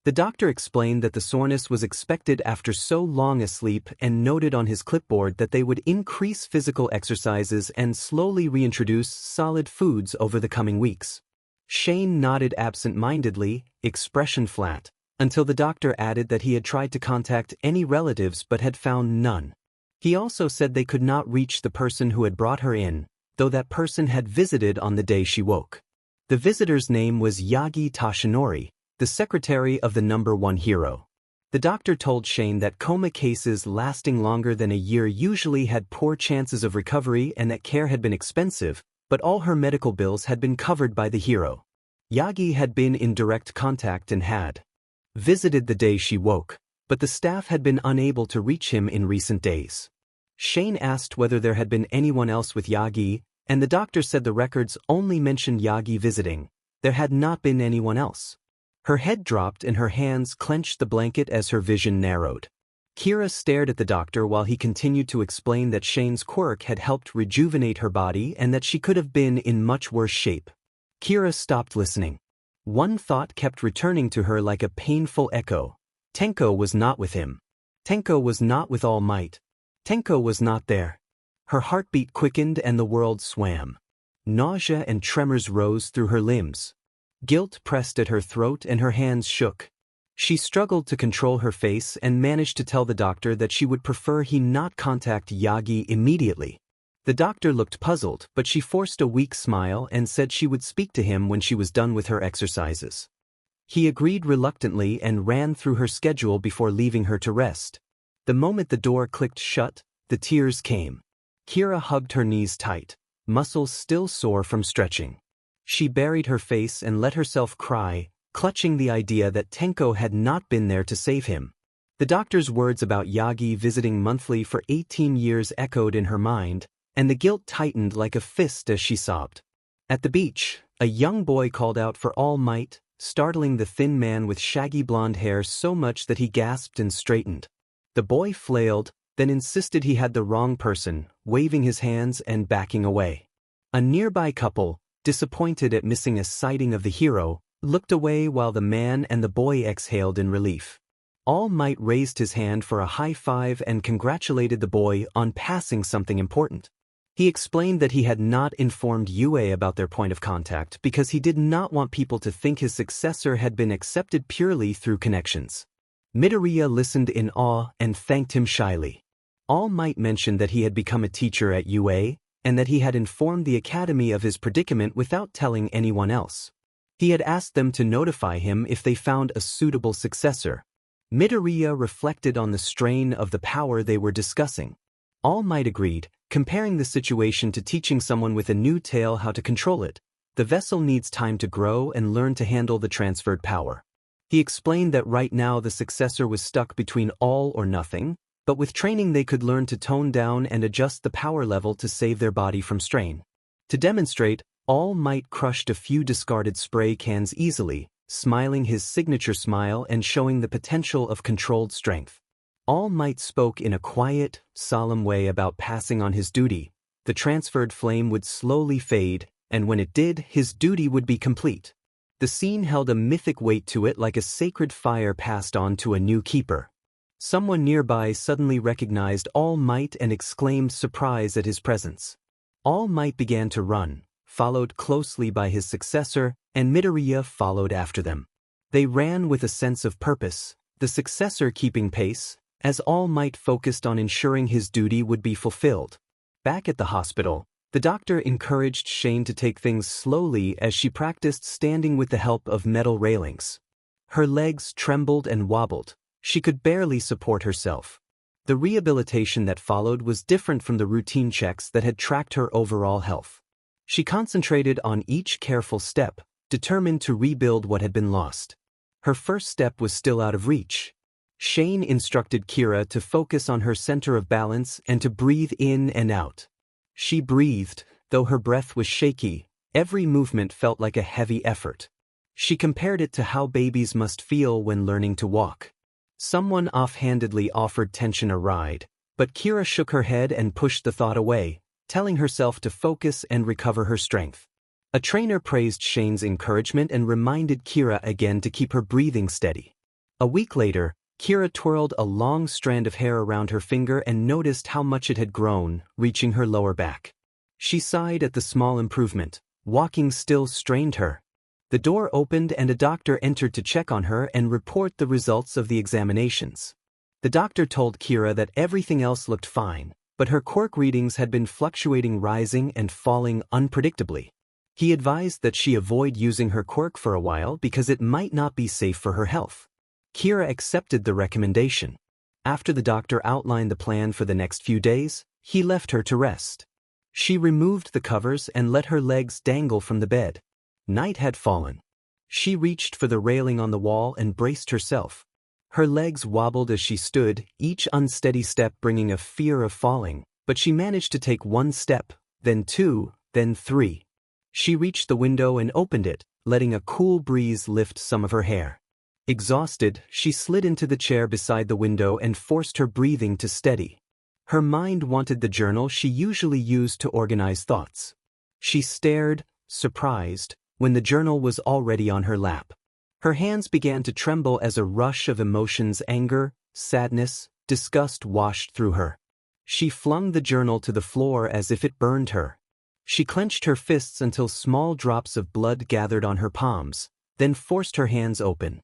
The doctor explained that the soreness was expected after so long a sleep and noted on his clipboard that they would increase physical exercises and slowly reintroduce solid foods over the coming weeks. Shane nodded absent-mindedly, expression flat, until the doctor added that he had tried to contact any relatives but had found none. He also said they could not reach the person who had brought her in, though that person had visited on the day she woke. The visitor's name was Yagi Tashinori, the secretary of the #1 hero. The doctor told Shane that coma cases lasting longer than a year usually had poor chances of recovery and that care had been expensive, but all her medical bills had been covered by the hero. Yagi had been in direct contact and had visited the day she woke, but the staff had been unable to reach him in recent days. Shane asked whether there had been anyone else with Yagi, and the doctor said the records only mentioned Yagi visiting. There had not been anyone else. Her head dropped and her hands clenched the blanket as her vision narrowed. Keira stared at the doctor while he continued to explain that Shane's quirk had helped rejuvenate her body and that she could have been in much worse shape. Keira stopped listening. One thought kept returning to her like a painful echo. Tenko was not with him. Tenko was not with All Might. Tenko was not there. Her heartbeat quickened and the world swam. Nausea and tremors rose through her limbs. Guilt pressed at her throat and her hands shook. She struggled to control her face and managed to tell the doctor that she would prefer he not contact Yagi immediately. The doctor looked puzzled, but she forced a weak smile and said she would speak to him when she was done with her exercises. He agreed reluctantly and ran through her schedule before leaving her to rest. The moment the door clicked shut, the tears came. Keira hugged her knees tight, muscles still sore from stretching. She buried her face and let herself cry, clutching the idea that Tenko had not been there to save him. The doctor's words about Yagi visiting monthly for 18 years echoed in her mind, and the guilt tightened like a fist as she sobbed. At the beach, a young boy called out for All Might, startling the thin man with shaggy blonde hair so much that he gasped and straightened. The boy flailed, then insisted he had the wrong person, waving his hands and backing away. A nearby couple, disappointed at missing a sighting of the hero, looked away while the man and the boy exhaled in relief. All Might raised his hand for a high five and congratulated the boy on passing something important. He explained that he had not informed Yue about their point of contact because he did not want people to think his successor had been accepted purely through connections. Midoriya listened in awe and thanked him shyly. All Might mentioned that he had become a teacher at Yue, and that he had informed the academy of his predicament without telling anyone else. He had asked them to notify him if they found a suitable successor. Midoriya reflected on the strain of the power they were discussing. All Might agreed, comparing the situation to teaching someone with a new tail how to control it. The vessel needs time to grow and learn to handle the transferred power. He explained that right now the successor was stuck between all or nothing, but with training they could learn to tone down and adjust the power level to save their body from strain. To demonstrate, All Might crushed a few discarded spray cans easily, smiling his signature smile and showing the potential of controlled strength. All Might spoke in a quiet, solemn way about passing on his duty. The transferred flame would slowly fade, and when it did, his duty would be complete. The scene held a mythic weight to it, like a sacred fire passed on to a new keeper. Someone nearby suddenly recognized All Might and exclaimed surprise at his presence. All Might began to run, followed closely by his successor, and Midoriya followed after them. They ran with a sense of purpose, the successor keeping pace, as All Might focused on ensuring his duty would be fulfilled. Back at the hospital, the doctor encouraged Shane to take things slowly as she practiced standing with the help of metal railings. Her legs trembled and wobbled. She could barely support herself. The rehabilitation that followed was different from the routine checks that had tracked her overall health. She concentrated on each careful step, determined to rebuild what had been lost. Her first step was still out of reach. Shane instructed Keira to focus on her center of balance and to breathe in and out. She breathed, though her breath was shaky. Every movement felt like a heavy effort. She compared it to how babies must feel when learning to walk. Someone offhandedly offered Tension a ride, but Keira shook her head and pushed the thought away, telling herself to focus and recover her strength. A trainer praised Shane's encouragement and reminded Keira again to keep her breathing steady. A week later, Keira twirled a long strand of hair around her finger and noticed how much it had grown, reaching her lower back. She sighed at the small improvement. Walking still strained her. The door opened and a doctor entered to check on her and report the results of the examinations. The doctor told Keira that everything else looked fine, but her quirk readings had been fluctuating, rising and falling unpredictably. He advised that she avoid using her quirk for a while because it might not be safe for her health. Keira accepted the recommendation. After the doctor outlined the plan for the next few days, he left her to rest. She removed the covers and let her legs dangle from the bed. Night had fallen. She reached for the railing on the wall and braced herself. Her legs wobbled as she stood, each unsteady step bringing a fear of falling, but she managed to take one step, then two, then three. She reached the window and opened it, letting a cool breeze lift some of her hair. Exhausted, she slid into the chair beside the window and forced her breathing to steady. Her mind wanted the journal she usually used to organize thoughts. She stared, surprised, when the journal was already on her lap. Her hands began to tremble as a rush of emotions, anger, sadness, disgust washed through her. She flung the journal to the floor as if it burned her. She clenched her fists until small drops of blood gathered on her palms, then forced her hands open.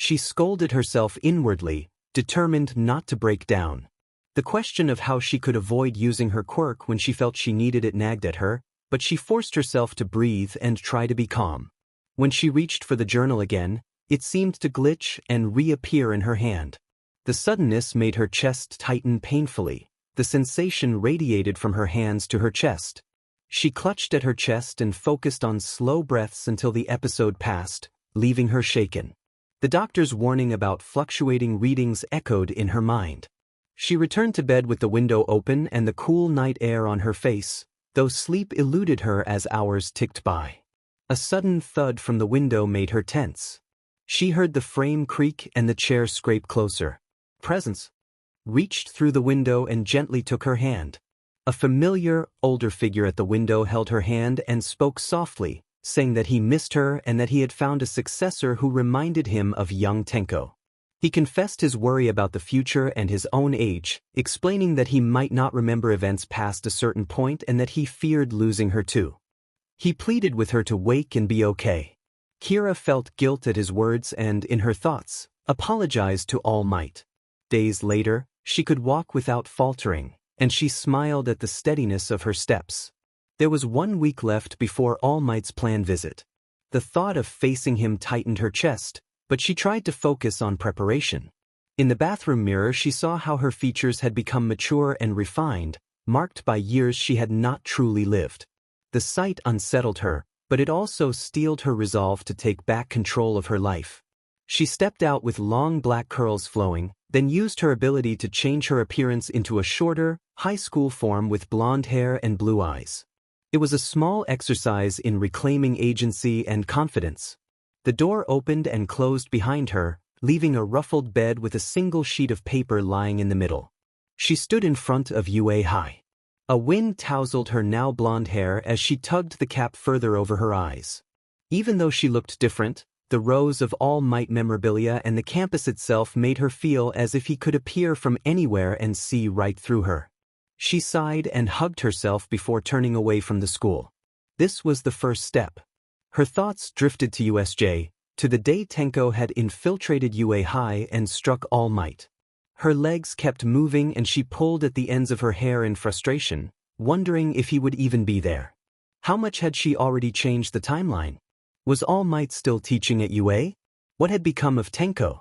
She scolded herself inwardly, determined not to break down. The question of how she could avoid using her quirk when she felt she needed it nagged at her, but she forced herself to breathe and try to be calm. When she reached for the journal again, it seemed to glitch and reappear in her hand. The suddenness made her chest tighten painfully. The sensation radiated from her hands to her chest. She clutched at her chest and focused on slow breaths until the episode passed, leaving her shaken. The doctor's warning about fluctuating readings echoed in her mind. She returned to bed with the window open and the cool night air on her face, though sleep eluded her as hours ticked by. A sudden thud from the window made her tense. She heard the frame creak and the chair scrape closer. Presence reached through the window and gently took her hand. A familiar, older figure at the window held her hand and spoke softly, saying that he missed her and that he had found a successor who reminded him of young Tenko. He confessed his worry about the future and his own age, explaining that he might not remember events past a certain point and that he feared losing her too. He pleaded with her to wake and be okay. Keira felt guilt at his words and, in her thoughts, apologized to All Might. Days later, she could walk without faltering, and she smiled at the steadiness of her steps. There was 1 week left before All Might's planned visit. The thought of facing him tightened her chest, but she tried to focus on preparation. In the bathroom mirror she saw how her features had become mature and refined, marked by years she had not truly lived. The sight unsettled her, but it also steeled her resolve to take back control of her life. She stepped out with long black curls flowing, then used her ability to change her appearance into a shorter, high school form with blonde hair and blue eyes. It was a small exercise in reclaiming agency and confidence. The door opened and closed behind her, leaving a ruffled bed with a single sheet of paper lying in the middle. She stood in front of UA High. A wind tousled her now blonde hair as she tugged the cap further over her eyes. Even though she looked different, the rows of All Might memorabilia and the campus itself made her feel as if he could appear from anywhere and see right through her. She sighed and hugged herself before turning away from the school. This was the first step. Her thoughts drifted to USJ, to the day Tenko had infiltrated UA High and struck All Might. Her legs kept moving and she pulled at the ends of her hair in frustration, wondering if he would even be there. How much had she already changed the timeline? Was All Might still teaching at UA? What had become of Tenko?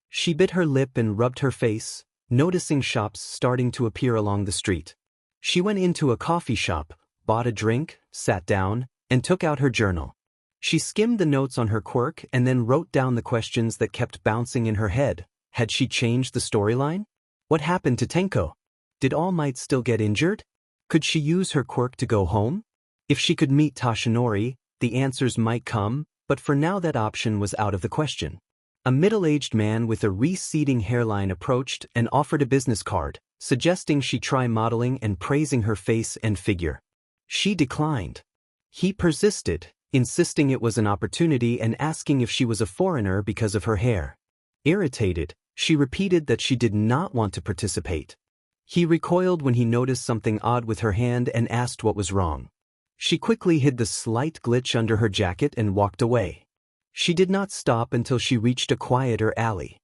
She bit her lip and rubbed her face, noticing shops starting to appear along the street. She went into a coffee shop, bought a drink, sat down, and took out her journal. She skimmed the notes on her quirk and then wrote down the questions that kept bouncing in her head. Had she changed the storyline? What happened to Tenko? Did All Might still get injured? Could she use her quirk to go home? If she could meet Tashinori, the answers might come, but for now that option was out of the question. A middle-aged man with a receding hairline approached and offered a business card, suggesting she try modeling and praising her face and figure. She declined. He persisted, insisting it was an opportunity and asking if she was a foreigner because of her hair. Irritated, she repeated that she did not want to participate. He recoiled when he noticed something odd with her hand and asked what was wrong. She quickly hid the slight glitch under her jacket and walked away. She did not stop until she reached a quieter alley.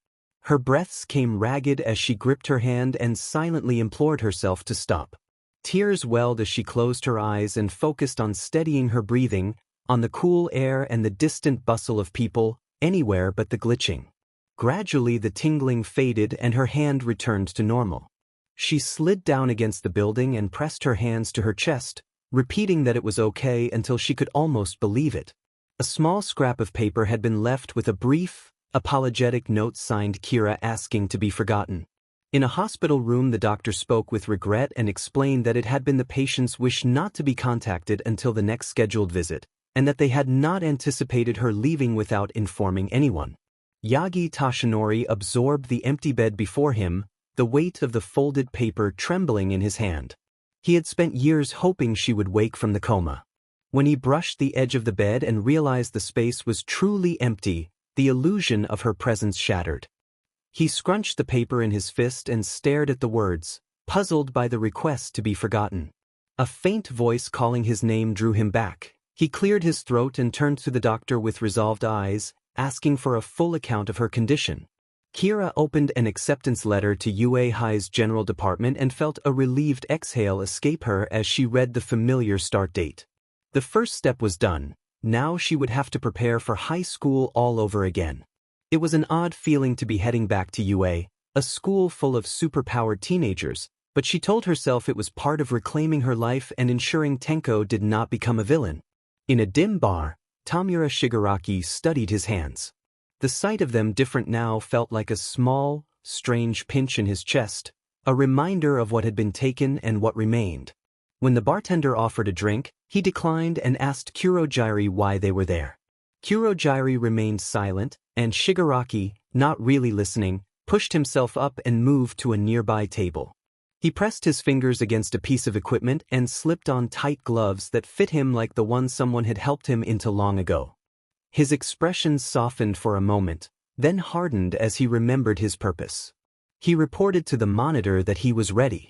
Her breaths came ragged as she gripped her hand and silently implored herself to stop. Tears welled as she closed her eyes and focused on steadying her breathing, on the cool air and the distant bustle of people, anywhere but the glitching. Gradually the tingling faded and her hand returned to normal. She slid down against the building and pressed her hands to her chest, repeating that it was okay until she could almost believe it. A small scrap of paper had been left with a brief, apologetic note signed Keira asking to be forgotten. In a hospital room the doctor spoke with regret and explained that it had been the patient's wish not to be contacted until the next scheduled visit, and that they had not anticipated her leaving without informing anyone. Yagi Tashinori absorbed the empty bed before him, the weight of the folded paper trembling in his hand. He had spent years hoping she would wake from the coma. When he brushed the edge of the bed and realized the space was truly empty, the illusion of her presence shattered. He scrunched the paper in his fist and stared at the words, puzzled by the request to be forgotten. A faint voice calling his name drew him back. He cleared his throat and turned to the doctor with resolved eyes, asking for a full account of her condition. Keira opened an acceptance letter to UA High's general department and felt a relieved exhale escape her as she read the familiar start date. The first step was done. Now she would have to prepare for high school all over again. It was an odd feeling to be heading back to UA, a school full of superpowered teenagers, but she told herself it was part of reclaiming her life and ensuring Tenko did not become a villain. In a dim bar, Tamura Shigaraki studied his hands. The sight of them different now felt like a small, strange pinch in his chest, a reminder of what had been taken and what remained. When the bartender offered a drink, he declined and asked Kurojiri why they were there. Kurojiri remained silent, and Shigaraki, not really listening, pushed himself up and moved to a nearby table. He pressed his fingers against a piece of equipment and slipped on tight gloves that fit him like the one someone had helped him into long ago. His expression softened for a moment, then hardened as he remembered his purpose. He reported to the monitor that he was ready.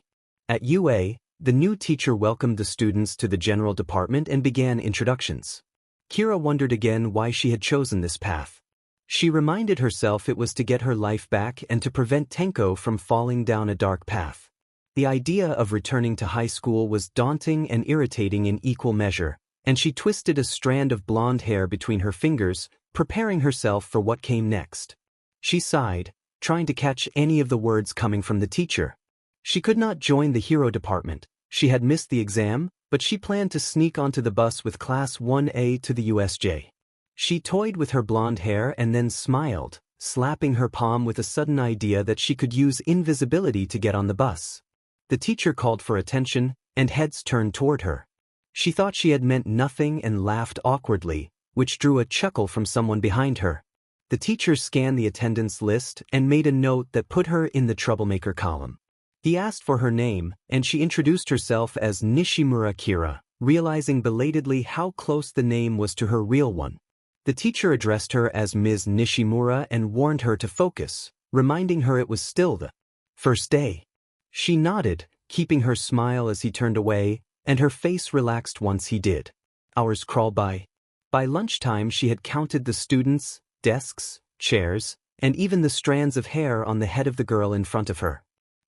At UA, the new teacher welcomed the students to the general department and began introductions. Keira wondered again why she had chosen this path. She reminded herself it was to get her life back and to prevent Tenko from falling down a dark path. The idea of returning to high school was daunting and irritating in equal measure, and she twisted a strand of blonde hair between her fingers, preparing herself for what came next. She sighed, trying to catch any of the words coming from the teacher. She could not join the hero department. She had missed the exam, but she planned to sneak onto the bus with Class 1A to the USJ. She toyed with her blonde hair and then smiled, slapping her palm with a sudden idea that she could use invisibility to get on the bus. The teacher called for attention, and heads turned toward her. She thought she had meant nothing and laughed awkwardly, which drew a chuckle from someone behind her. The teacher scanned the attendance list and made a note that put her in the troublemaker column. He asked for her name, and she introduced herself as Nishimura Keira, realizing belatedly how close the name was to her real one. The teacher addressed her as Ms. Nishimura and warned her to focus, reminding her it was still the first day. She nodded, keeping her smile as he turned away, and her face relaxed once he did. Hours crawled by. By lunchtime she had counted the students, desks, chairs, and even the strands of hair on the head of the girl in front of her.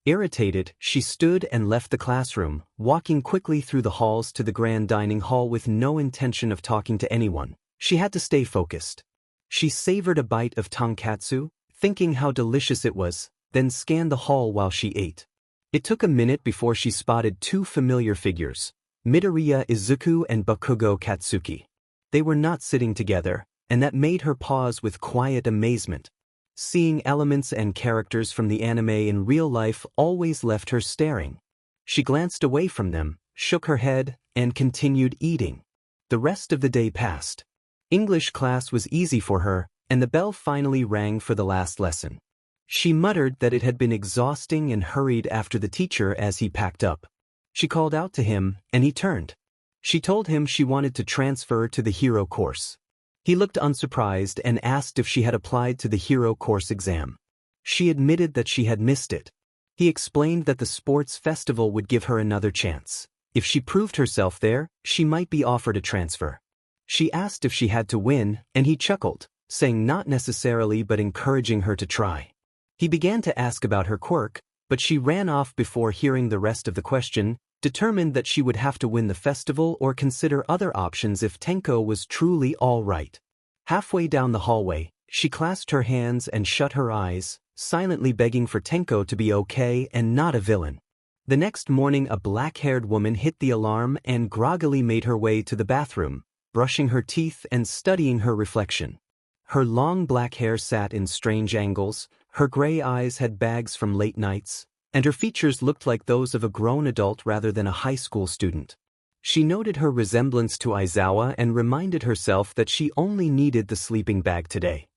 Irritated, she stood and left the classroom, walking quickly through the halls to the grand dining hall with no intention of talking to anyone. She had to stay focused. She savored a bite of tonkatsu, thinking how delicious it was, then scanned the hall while she ate. It took a minute before she spotted two familiar figures, Midoriya Izuku and Bakugo Katsuki. They were not sitting together, and that made her pause with quiet amazement. Seeing elements and characters from the anime in real life always left her staring. She glanced away from them, shook her head, and continued eating. The rest of the day passed. English class was easy for her, and the bell finally rang for the last lesson. She muttered that it had been exhausting and hurried after the teacher as he packed up. She called out to him, and he turned. She told him she wanted to transfer to the hero course. He looked unsurprised and asked if she had applied to the hero course exam. She admitted that she had missed it. He explained that the sports festival would give her another chance. If she proved herself there, she might be offered a transfer. She asked if she had to win, and he chuckled, saying not necessarily but encouraging her to try. He began to ask about her quirk, but she ran off before hearing the rest of the question, determined that she would have to win the festival or consider other options if Tenko was truly all right. Halfway down the hallway, she clasped her hands and shut her eyes, silently begging for Tenko to be okay and not a villain. The next morning a black-haired woman hit the alarm and groggily made her way to the bathroom, brushing her teeth and studying her reflection. Her long black hair sat in strange angles, her gray eyes had bags from late nights, and her features looked like those of a grown adult rather than a high school student. She noted her resemblance to Aizawa and reminded herself that she only needed the sleeping bag today.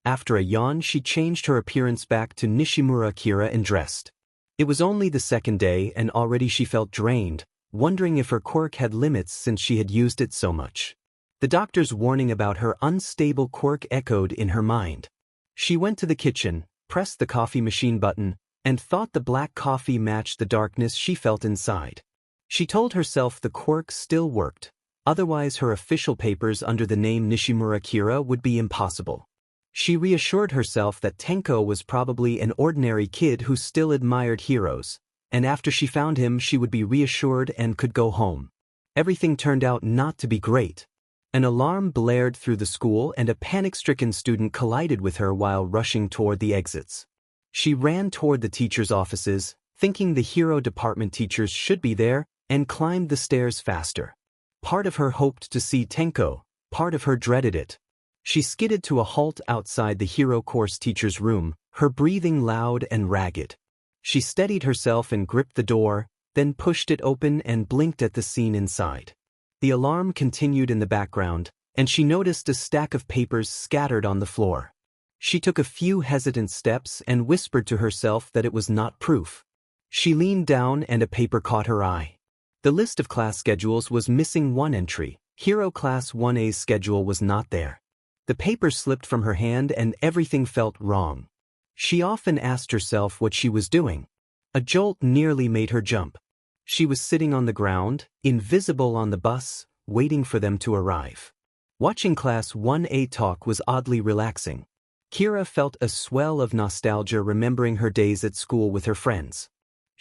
After a yawn, she changed her appearance back to Nishimura Keira and dressed. It was only the second day and already she felt drained, wondering if her quirk had limits since she had used it so much. The doctor's warning about her unstable quirk echoed in her mind. She went to the kitchen, pressed the coffee machine button, and thought the black coffee matched the darkness she felt inside. She told herself the quirk still worked, otherwise her official papers under the name Nishimura Keira would be impossible. She reassured herself that Tenko was probably an ordinary kid who still admired heroes, and after she found him she would be reassured and could go home. Everything turned out not to be great. An alarm blared through the school and a panic-stricken student collided with her while rushing toward the exits. She ran toward the teacher's offices, thinking the hero department teachers should be there, and climbed the stairs faster. Part of her hoped to see Tenko, part of her dreaded it. She skidded to a halt outside the hero course teacher's room, her breathing loud and ragged. She steadied herself and gripped the door, then pushed it open and blinked at the scene inside. The alarm continued in the background, and she noticed a stack of papers scattered on the floor. She took a few hesitant steps and whispered to herself that it was not proof. She leaned down and a paper caught her eye. The list of class schedules was missing one entry. Hero Class 1A's schedule was not there. The paper slipped from her hand and everything felt wrong. She often asked herself what she was doing. A jolt nearly made her jump. She was sitting on the ground, invisible on the bus, waiting for them to arrive. Watching Class 1A talk was oddly relaxing. Keira felt a swell of nostalgia remembering her days at school with her friends.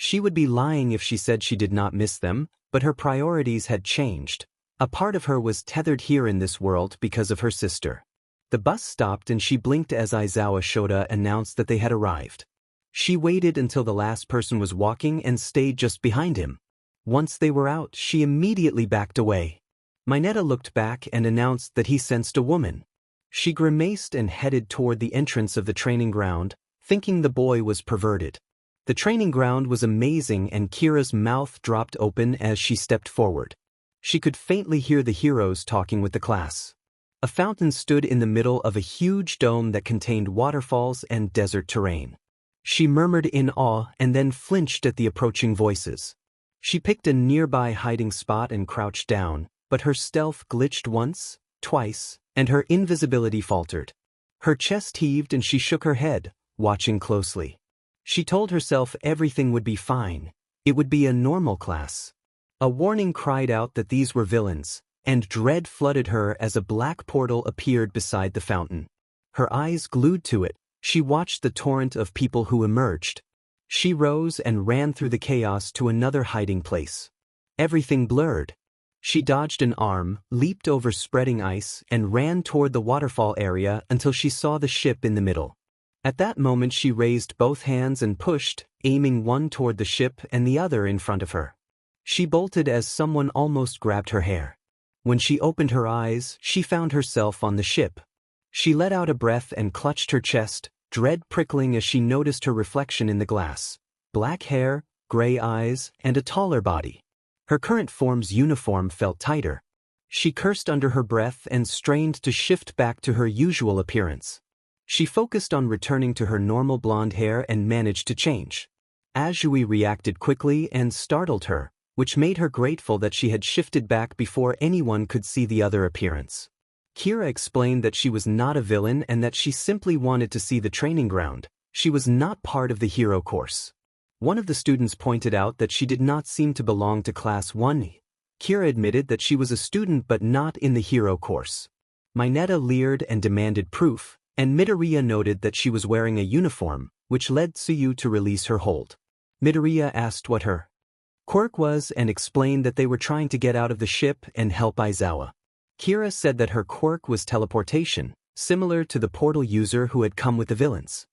She would be lying if she said she did not miss them, but her priorities had changed. A part of her was tethered here in this world because of her sister. The bus stopped and she blinked as Aizawa Shota announced that they had arrived. She waited until the last person was walking and stayed just behind him. Once they were out, she immediately backed away. Mineta looked back and announced that he sensed a woman. She grimaced and headed toward the entrance of the training ground, thinking the boy was perverted. The training ground was amazing and Kira's mouth dropped open as she stepped forward. She could faintly hear the heroes talking with the class. A fountain stood in the middle of a huge dome that contained waterfalls and desert terrain. She murmured in awe and then flinched at the approaching voices. She picked a nearby hiding spot and crouched down, but her stealth glitched once, twice, and her invisibility faltered. Her chest heaved and she shook her head, watching closely. She told herself everything would be fine. It would be a normal class. A warning cried out that these were villains, and dread flooded her as a black portal appeared beside the fountain. Her eyes glued to it, she watched the torrent of people who emerged. She rose and ran through the chaos to another hiding place. Everything blurred. She dodged an arm, leaped over spreading ice, and ran toward the waterfall area until she saw the ship in the middle. At that moment she raised both hands and pushed, aiming one toward the ship and the other in front of her. She bolted as someone almost grabbed her hair. When she opened her eyes, she found herself on the ship. She let out a breath and clutched her chest, dread prickling as she noticed her reflection in the glass. Black hair, gray eyes, and a taller body. Her current form's uniform felt tighter. She cursed under her breath and strained to shift back to her usual appearance. She focused on returning to her normal blonde hair and managed to change. Azui reacted quickly and startled her, which made her grateful that she had shifted back before anyone could see the other appearance. Keira explained that she was not a villain and that she simply wanted to see the training ground. She was not part of the hero course. One of the students pointed out that she did not seem to belong to Class 1. Keira admitted that she was a student but not in the hero course. Mineta leered and demanded proof, and Midoriya noted that she was wearing a uniform, which led Tsuyu to release her hold. Midoriya asked what her quirk was and explained that they were trying to get out of the ship and help Aizawa. Keira said that her quirk was teleportation, similar to the portal user who had come with the villains.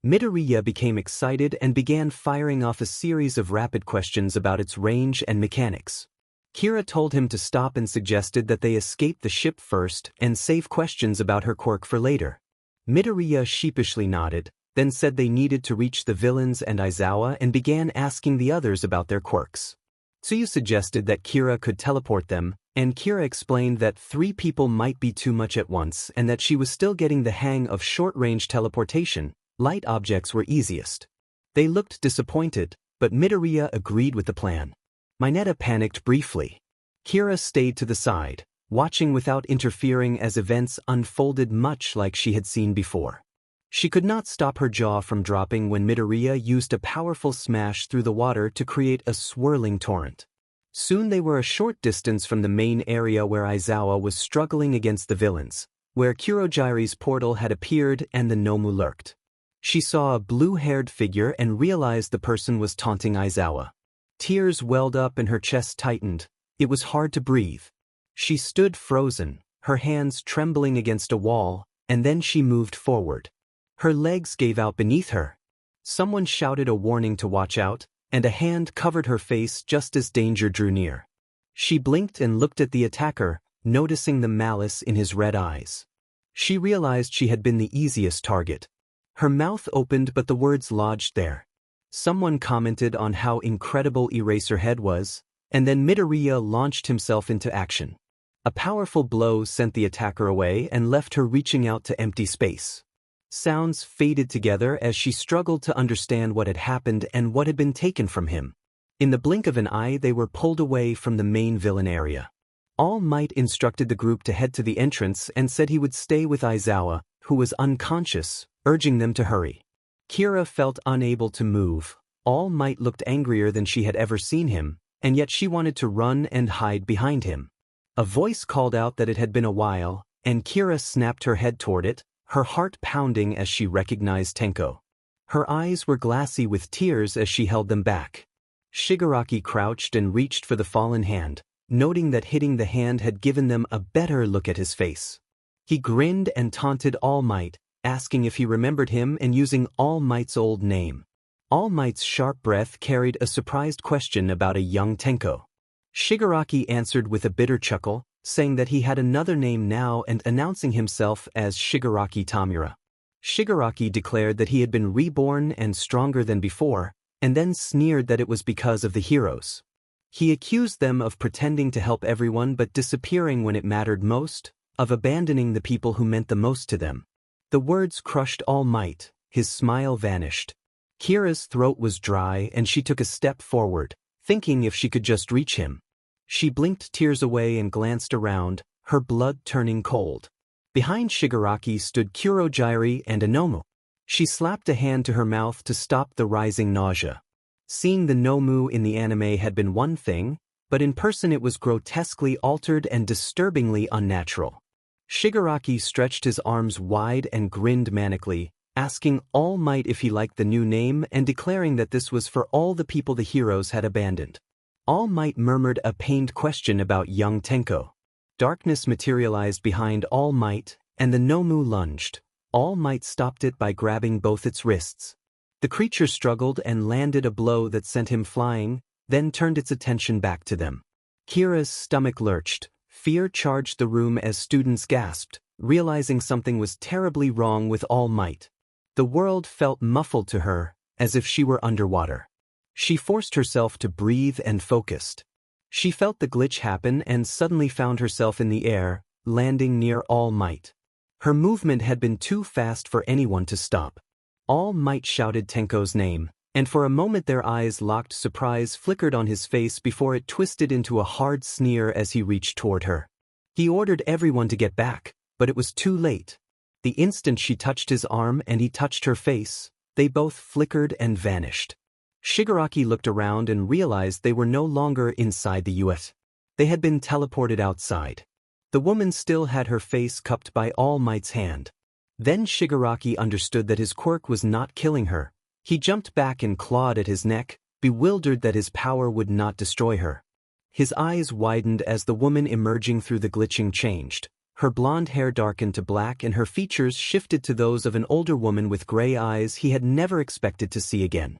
Midoriya became excited and began firing off a series of rapid questions about its range and mechanics. Keira told him to stop and suggested that they escape the ship first and save questions about her quirk for later. Midoriya sheepishly nodded, then said they needed to reach the villains and Aizawa and began asking the others about their quirks. Tsuyu suggested that Keira could teleport them, and Keira explained that 3 people might be too much at once and that she was still getting the hang of short-range teleportation. Light objects were easiest. They looked disappointed, but Midoriya agreed with the plan. Mineta panicked briefly. Keira stayed to the side, watching without interfering as events unfolded much like she had seen before. She could not stop her jaw from dropping when Midoriya used a powerful smash through the water to create a swirling torrent. Soon they were a short distance from the main area where Aizawa was struggling against the villains, where Kurogiri's portal had appeared and the Nomu lurked. She saw a blue-haired figure and realized the person was taunting Aizawa. Tears welled up and her chest tightened. It was hard to breathe. She stood frozen, her hands trembling against a wall, and then she moved forward. Her legs gave out beneath her. Someone shouted a warning to watch out, and a hand covered her face just as danger drew near. She blinked and looked at the attacker, noticing the malice in his red eyes. She realized she had been the easiest target. Her mouth opened but the words lodged there. Someone commented on how incredible Eraserhead was, and then Midoriya launched himself into action. A powerful blow sent the attacker away and left her reaching out to empty space. Sounds faded together as she struggled to understand what had happened and what had been taken from him. In the blink of an eye they were pulled away from the main villain area. All Might instructed the group to head to the entrance and said he would stay with Aizawa, who was unconscious, urging them to hurry. Keira felt unable to move. All Might looked angrier than she had ever seen him, and yet she wanted to run and hide behind him. A voice called out that it had been a while, and Keira snapped her head toward it, her heart pounding as she recognized Tenko. Her eyes were glassy with tears as she held them back. Shigaraki crouched and reached for the fallen hand, noting that hitting the hand had given them a better look at his face. He grinned and taunted All Might, asking if he remembered him and using All Might's old name. All Might's sharp breath carried a surprised question about a young Tenko. Shigaraki answered with a bitter chuckle, saying that he had another name now and announcing himself as Shigaraki Tamura. Shigaraki declared that he had been reborn and stronger than before, and then sneered that it was because of the heroes. He accused them of pretending to help everyone but disappearing when it mattered most, of abandoning the people who meant the most to them. The words crushed All Might, his smile vanished. Kira's throat was dry and she took a step forward, thinking if she could just reach him. She blinked tears away and glanced around, her blood turning cold. Behind Shigaraki stood Kurojairi and Inomu. She slapped a hand to her mouth to stop the rising nausea. Seeing the Nomu in the anime had been one thing, but in person it was grotesquely altered and disturbingly unnatural. Shigaraki stretched his arms wide and grinned manically, asking All Might if he liked the new name and declaring that this was for all the people the heroes had abandoned. All Might murmured a pained question about young Tenko. Darkness materialized behind All Might, and the Nomu lunged. All Might stopped it by grabbing both its wrists. The creature struggled and landed a blow that sent him flying, then turned its attention back to them. Kira's stomach lurched. Fear charged the room as students gasped, realizing something was terribly wrong with All Might. The world felt muffled to her, as if she were underwater. She forced herself to breathe and focused. She felt the glitch happen and suddenly found herself in the air, landing near All Might. Her movement had been too fast for anyone to stop. All Might shouted Tenko's name, and for a moment their eyes locked. Surprise flickered on his face before it twisted into a hard sneer as he reached toward her. He ordered everyone to get back, but it was too late. The instant she touched his arm and he touched her face, they both flickered and vanished. Shigaraki looked around and realized they were no longer inside the US. They had been teleported outside. The woman still had her face cupped by All Might's hand. Then Shigaraki understood that his quirk was not killing her. He jumped back and clawed at his neck, bewildered that his power would not destroy her. His eyes widened as the woman emerging through the glitching changed. Her blonde hair darkened to black and her features shifted to those of an older woman with gray eyes he had never expected to see again.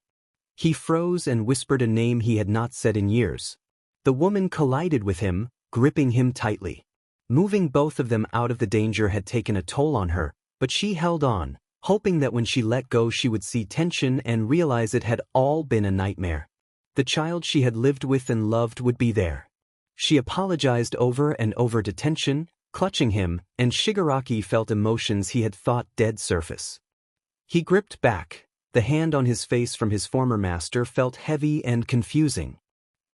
He froze and whispered a name he had not said in years. The woman collided with him, gripping him tightly. Moving both of them out of the danger had taken a toll on her, but she held on, hoping that when she let go she would see tension and realize it had all been a nightmare. The child she had lived with and loved would be there. She apologized over and over to tension, clutching him, and Shigaraki felt emotions he had thought dead surface. He gripped back. The hand on his face from his former master felt heavy and confusing.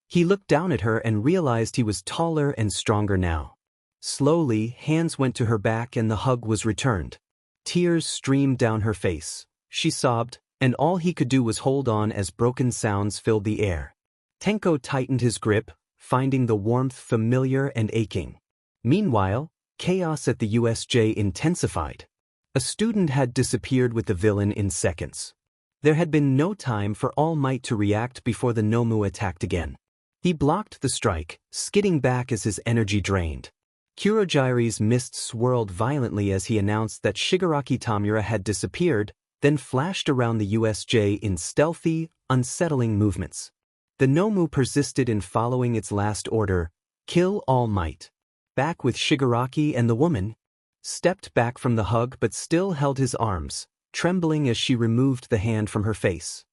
He looked down at her and realized he was taller and stronger now. Slowly, hands went to her back and the hug was returned. Tears streamed down her face. She sobbed, and all he could do was hold on as broken sounds filled the air. Tenko tightened his grip, finding the warmth familiar and aching. Meanwhile, chaos at the USJ intensified. A student had disappeared with the villain in seconds. There had been no time for All Might to react before the Nomu attacked again. He blocked the strike, skidding back as his energy drained. Kurojairi's mist swirled violently as he announced that Shigaraki Tamura had disappeared, then flashed around the USJ in stealthy, unsettling movements. The Nomu persisted in following its last order, kill All Might. Back with Shigaraki and the woman, stepped back from the hug but still held his arms, trembling as she removed the hand from her face.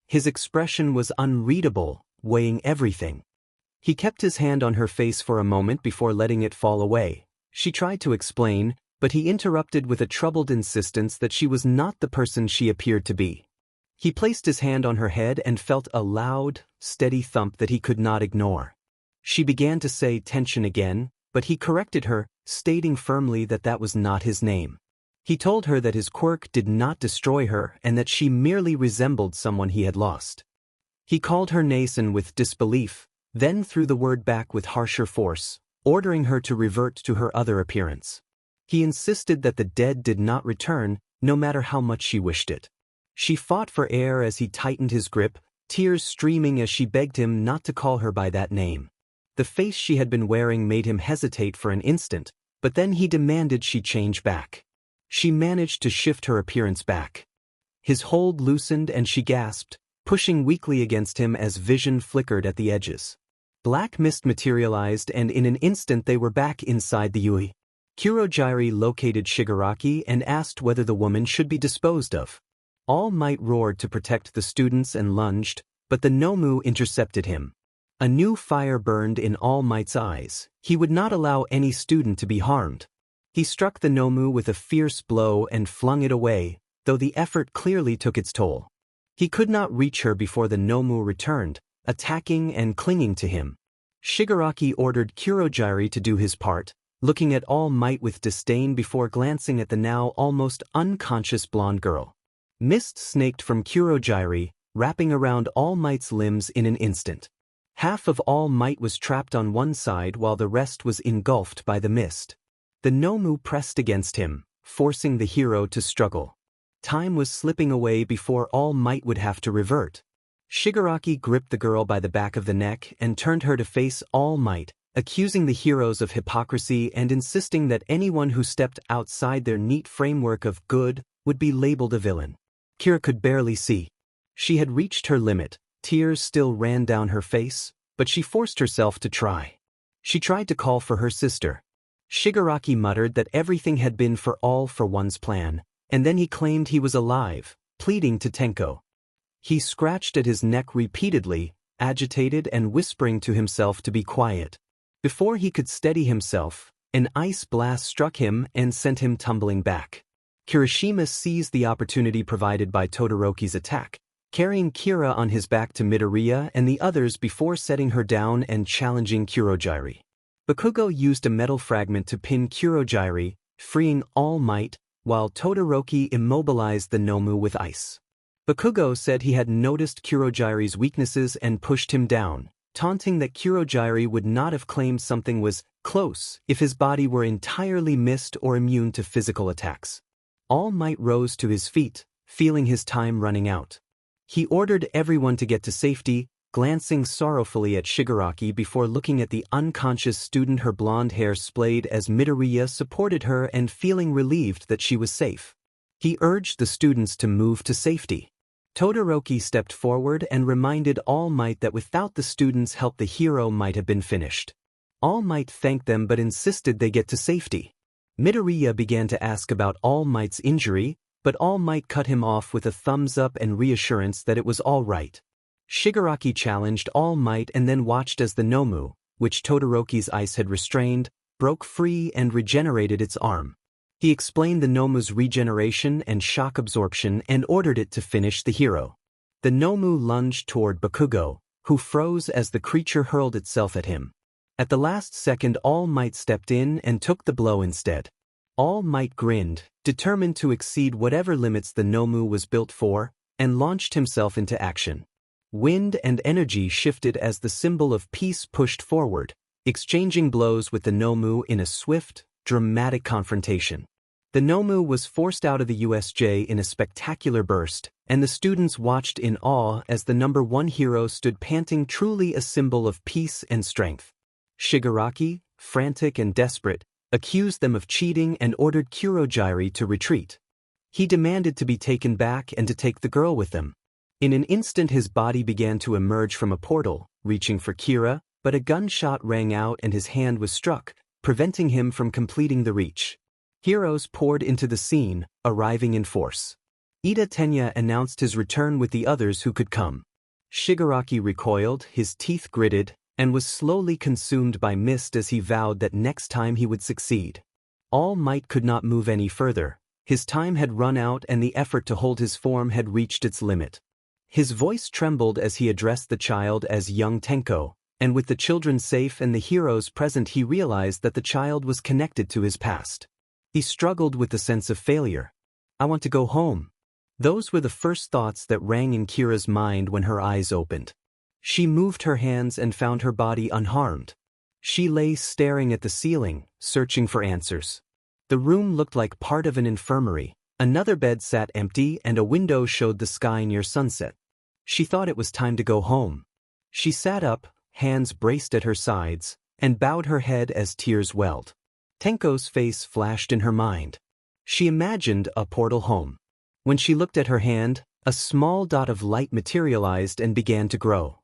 His expression was unreadable, weighing everything. He kept his hand on her face for a moment before letting it fall away. She tried to explain, but he interrupted with a troubled insistence that she was not the person she appeared to be. He placed his hand on her head and felt a loud, steady thump that he could not ignore. She began to say tension again, but he corrected her, stating firmly that that was not his name. He told her that his quirk did not destroy her and that she merely resembled someone he had lost. He called her Nason with disbelief, then threw the word back with harsher force, ordering her to revert to her other appearance. He insisted that the dead did not return, no matter how much she wished it. She fought for air as he tightened his grip, tears streaming as she begged him not to call her by that name. The face she had been wearing made him hesitate for an instant, but then he demanded she change back. She managed to shift her appearance back. His hold loosened and she gasped, pushing weakly against him as vision flickered at the edges. Black mist materialized and in an instant they were back inside the Yui. Kurogyari located Shigaraki and asked whether the woman should be disposed of. All Might roared to protect the students and lunged, but the Nomu intercepted him. A new fire burned in All Might's eyes. He would not allow any student to be harmed. He struck the Nomu with a fierce blow and flung it away, though the effort clearly took its toll. He could not reach her before the Nomu returned, attacking and clinging to him. Shigaraki ordered Kurogyari to do his part, looking at All Might with disdain before glancing at the now almost unconscious blonde girl. Mist snaked from Kurogyari, wrapping around All Might's limbs in an instant. Half of All Might was trapped on one side while the rest was engulfed by the mist. The Nomu pressed against him, forcing the hero to struggle. Time was slipping away before All Might would have to revert. Shigaraki gripped the girl by the back of the neck and turned her to face All Might, accusing the heroes of hypocrisy and insisting that anyone who stepped outside their neat framework of good would be labeled a villain. Keira could barely see. She had reached her limit, tears still ran down her face, but she forced herself to try. She tried to call for her sister. Shigaraki muttered that everything had been for one's plan, and then he claimed he was alive, pleading to Tenko. He scratched at his neck repeatedly, agitated and whispering to himself to be quiet. Before he could steady himself, an ice blast struck him and sent him tumbling back. Kirishima seized the opportunity provided by Todoroki's attack, carrying Keira on his back to Midoriya and the others before setting her down and challenging Kurogyari. Bakugo used a metal fragment to pin Kurogyari, freeing All Might, while Todoroki immobilized the Nomu with ice. Bakugo said he had noticed Kurogyari's weaknesses and pushed him down, taunting that Kurogyari would not have claimed something was close if his body were entirely mist or immune to physical attacks. All Might rose to his feet, feeling his time running out. He ordered everyone to get to safety, glancing sorrowfully at Shigaraki before looking at the unconscious student, her blonde hair splayed as Midoriya supported her and feeling relieved that she was safe. He urged the students to move to safety. Todoroki stepped forward and reminded All Might that without the students' help the hero might have been finished. All Might thanked them but insisted they get to safety. Midoriya began to ask about All Might's injury, but All Might cut him off with a thumbs up and reassurance that it was all right. Shigaraki challenged All Might and then watched as the Nomu, which Todoroki's ice had restrained, broke free and regenerated its arm. He explained the Nomu's regeneration and shock absorption and ordered it to finish the hero. The Nomu lunged toward Bakugo, who froze as the creature hurled itself at him. At the last second, All Might stepped in and took the blow instead. All Might grinned, determined to exceed whatever limits the Nomu was built for, and launched himself into action. Wind and energy shifted as the symbol of peace pushed forward, exchanging blows with the Nomu in a swift, dramatic confrontation. The Nomu was forced out of the USJ in a spectacular burst, and the students watched in awe as the #1 hero stood panting, truly a symbol of peace and strength. Shigaraki, frantic and desperate, accused them of cheating and ordered Kurogyari to retreat. He demanded to be taken back and to take the girl with them. In an instant his body began to emerge from a portal, reaching for Keira, but a gunshot rang out and his hand was struck, preventing him from completing the reach. Heroes poured into the scene, arriving in force. Ida Tenya announced his return with the others who could come. Shigaraki recoiled, his teeth gritted, and was slowly consumed by mist as he vowed that next time he would succeed. All Might could not move any further. His time had run out and the effort to hold his form had reached its limit. His voice trembled as he addressed the child as young Tenko, and with the children safe and the heroes present he realized that the child was connected to his past. He struggled with the sense of failure. "I want to go home." Those were the first thoughts that rang in Kira's mind when her eyes opened. She moved her hands and found her body unharmed. She lay staring at the ceiling, searching for answers. The room looked like part of an infirmary. Another bed sat empty and a window showed the sky near sunset. She thought it was time to go home. She sat up, hands braced at her sides, and bowed her head as tears welled. Tenko's face flashed in her mind. She imagined a portal home. When she looked at her hand, a small dot of light materialized and began to grow.